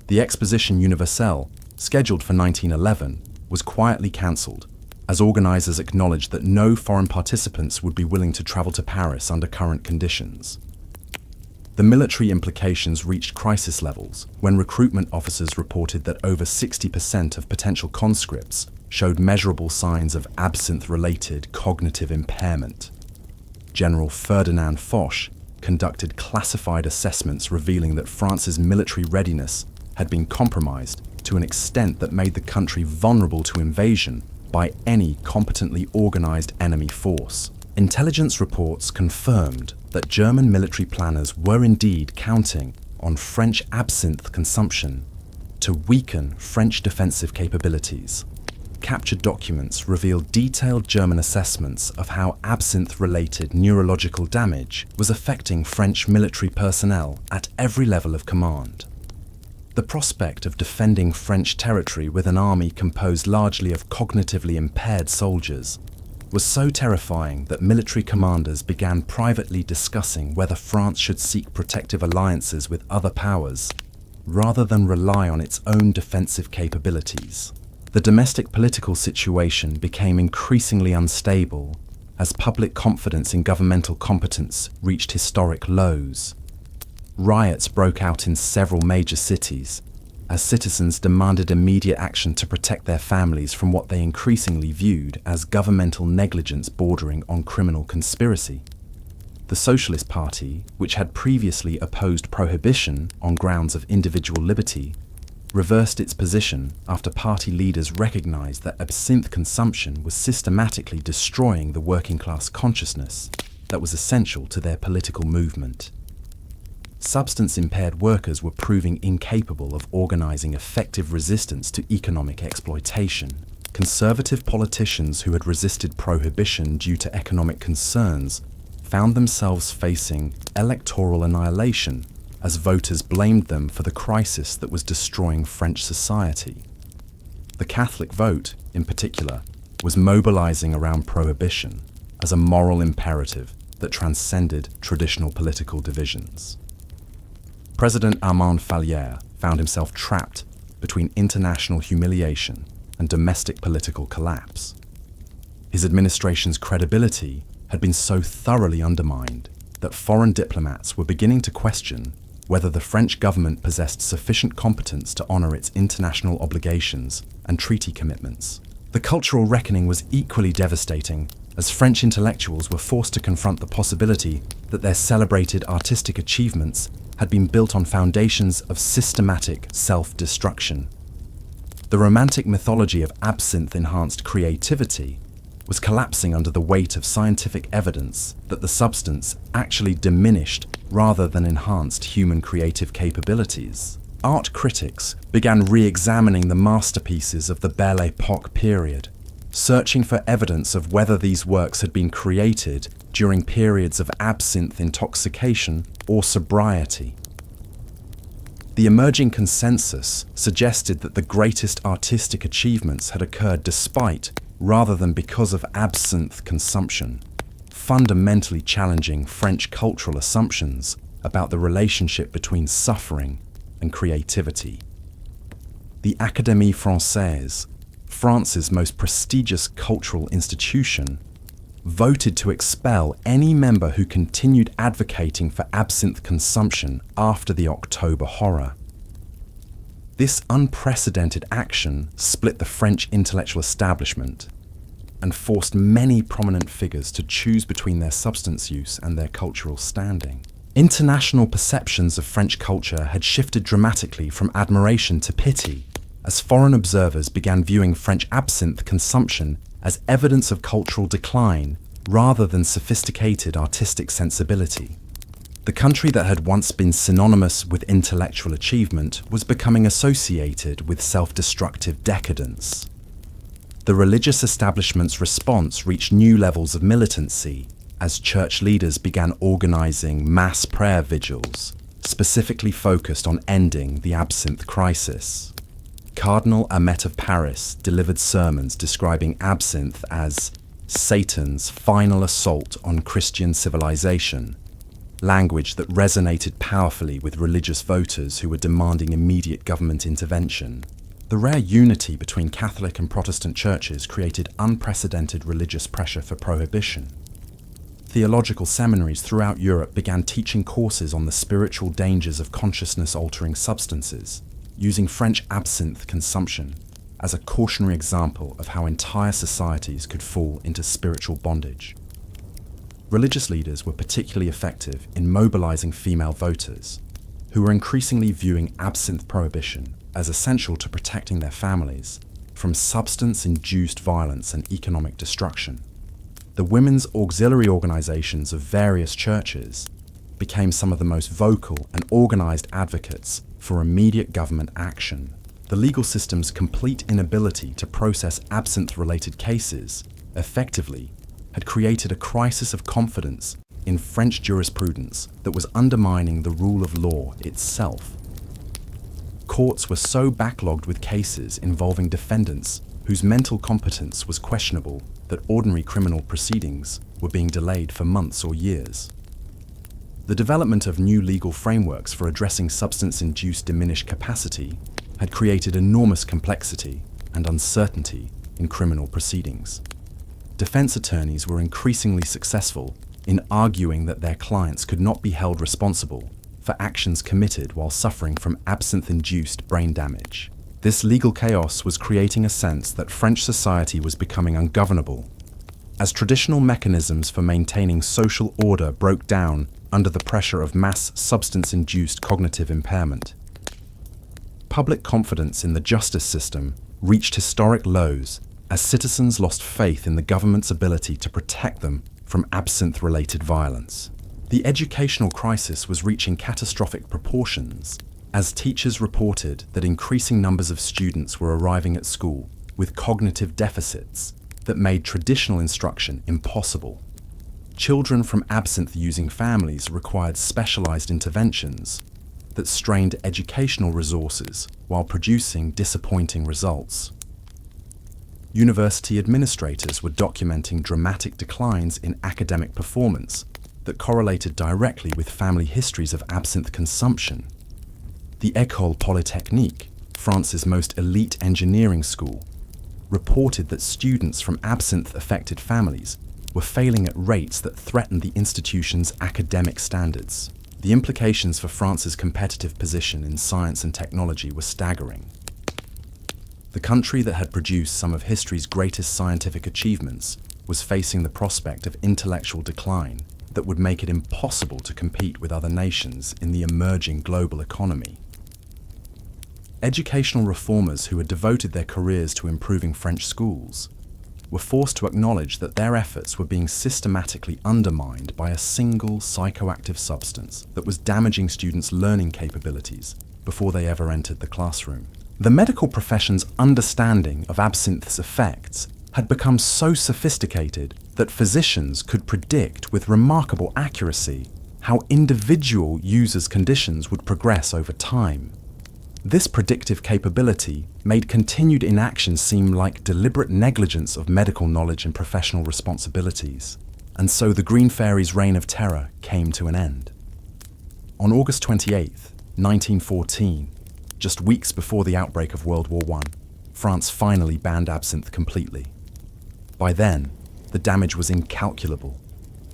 The Exposition Universelle, scheduled for 1911, was quietly cancelled, as organisers acknowledged that no foreign participants would be willing to travel to Paris under current conditions. The military implications reached crisis levels when recruitment officers reported that over 60% of potential conscripts showed measurable signs of absinthe-related cognitive impairment. General Ferdinand Foch conducted classified assessments revealing that France's military readiness had been compromised to an extent that made the country vulnerable to invasion by any competently organised enemy force. Intelligence reports confirmed that German military planners were indeed counting on French absinthe consumption to weaken French defensive capabilities. Captured documents reveal detailed German assessments of how absinthe-related neurological damage was affecting French military personnel at every level of command. The prospect of defending French territory with an army composed largely of cognitively impaired soldiers was so terrifying that military commanders began privately discussing whether France should seek protective alliances with other powers rather than rely on its own defensive capabilities. The domestic political situation became increasingly unstable as public confidence in governmental competence reached historic lows. Riots broke out in several major cities as citizens demanded immediate action to protect their families from what they increasingly viewed as governmental negligence bordering on criminal conspiracy. The Socialist Party, which had previously opposed prohibition on grounds of individual liberty, reversed its position after party leaders recognized that absinthe consumption was systematically destroying the working class consciousness that was essential to their political movement. Substance-impaired workers were proving incapable of organizing effective resistance to economic exploitation. Conservative politicians who had resisted prohibition due to economic concerns found themselves facing electoral annihilation as voters blamed them for the crisis that was destroying French society. The Catholic vote, in particular, was mobilizing around prohibition as a moral imperative that transcended traditional political divisions. President Armand Fallières found himself trapped between international humiliation and domestic political collapse. His administration's credibility had been so thoroughly undermined that foreign diplomats were beginning to question whether the French government possessed sufficient competence to honor its international obligations and treaty commitments. The cultural reckoning was equally devastating, as French intellectuals were forced to confront the possibility that their celebrated artistic achievements had been built on foundations of systematic self-destruction. The romantic mythology of absinthe-enhanced creativity was collapsing under the weight of scientific evidence that the substance actually diminished rather than enhanced human creative capabilities. Art critics began re-examining the masterpieces of the Belle Époque period, searching for evidence of whether these works had been created during periods of absinthe intoxication or sobriety. The emerging consensus suggested that the greatest artistic achievements had occurred despite, rather than because of absinthe consumption, fundamentally challenging French cultural assumptions about the relationship between suffering and creativity. The Académie Française, France's most prestigious cultural institution, voted to expel any member who continued advocating for absinthe consumption after the October Horror. This unprecedented action split the French intellectual establishment and forced many prominent figures to choose between their substance use and their cultural standing. International perceptions of French culture had shifted dramatically from admiration to pity, as foreign observers began viewing French absinthe consumption as evidence of cultural decline rather than sophisticated artistic sensibility. The country that had once been synonymous with intellectual achievement was becoming associated with self-destructive decadence. The religious establishment's response reached new levels of militancy as church leaders began organizing mass prayer vigils, specifically focused on ending the absinthe crisis. Cardinal Amet of Paris delivered sermons describing absinthe as Satan's final assault on Christian civilization, language that resonated powerfully with religious voters who were demanding immediate government intervention. The rare unity between Catholic and Protestant churches created unprecedented religious pressure for prohibition. Theological seminaries throughout Europe began teaching courses on the spiritual dangers of consciousness-altering substances, using French absinthe consumption as a cautionary example of how entire societies could fall into spiritual bondage. Religious leaders were particularly effective in mobilizing female voters, who were increasingly viewing absinthe prohibition as essential to protecting their families from substance-induced violence and economic destruction. The women's auxiliary organizations of various churches became some of the most vocal and organized advocates for immediate government action. The legal system's complete inability to process absinthe-related cases effectively had created a crisis of confidence in French jurisprudence that was undermining the rule of law itself. Courts were so backlogged with cases involving defendants whose mental competence was questionable that ordinary criminal proceedings were being delayed for months or years. The development of new legal frameworks for addressing substance-induced diminished capacity had created enormous complexity and uncertainty in criminal proceedings. Defense attorneys were increasingly successful in arguing that their clients could not be held responsible for actions committed while suffering from absinthe-induced brain damage. This legal chaos was creating a sense that French society was becoming ungovernable, as traditional mechanisms for maintaining social order broke down under the pressure of mass substance-induced cognitive impairment. Public confidence in the justice system reached historic lows as citizens lost faith in the government's ability to protect them from absinthe-related violence. The educational crisis was reaching catastrophic proportions as teachers reported that increasing numbers of students were arriving at school with cognitive deficits that made traditional instruction impossible. Children from absinthe-using families required specialized interventions that strained educational resources while producing disappointing results. University administrators were documenting dramatic declines in academic performance that correlated directly with family histories of absinthe consumption. The École Polytechnique, France's most elite engineering school, reported that students from absinthe-affected families were failing at rates that threatened the institution's academic standards. The implications for France's competitive position in science and technology were staggering. The country that had produced some of history's greatest scientific achievements was facing the prospect of intellectual decline that would make it impossible to compete with other nations in the emerging global economy. Educational reformers who had devoted their careers to improving French schools were forced to acknowledge that their efforts were being systematically undermined by a single psychoactive substance that was damaging students' learning capabilities before they ever entered the classroom. The medical profession's understanding of absinthe's effects had become so sophisticated that physicians could predict with remarkable accuracy how individual users' conditions would progress over time. This predictive capability made continued inaction seem like deliberate negligence of medical knowledge and professional responsibilities, and so the Green Fairy's reign of terror came to an end. On August 28, 1914, just weeks before the outbreak of World War I, France finally banned absinthe completely. By then, the damage was incalculable.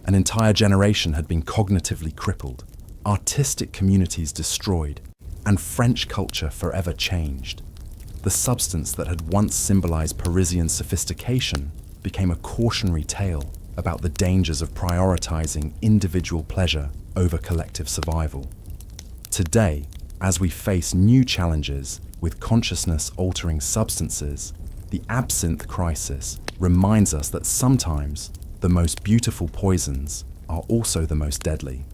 An entire generation had been cognitively crippled, artistic communities destroyed, and French culture forever changed. The substance that had once symbolized Parisian sophistication became a cautionary tale about the dangers of prioritizing individual pleasure over collective survival. Today, as we face new challenges with consciousness-altering substances, the absinthe crisis reminds us that sometimes the most beautiful poisons are also the most deadly.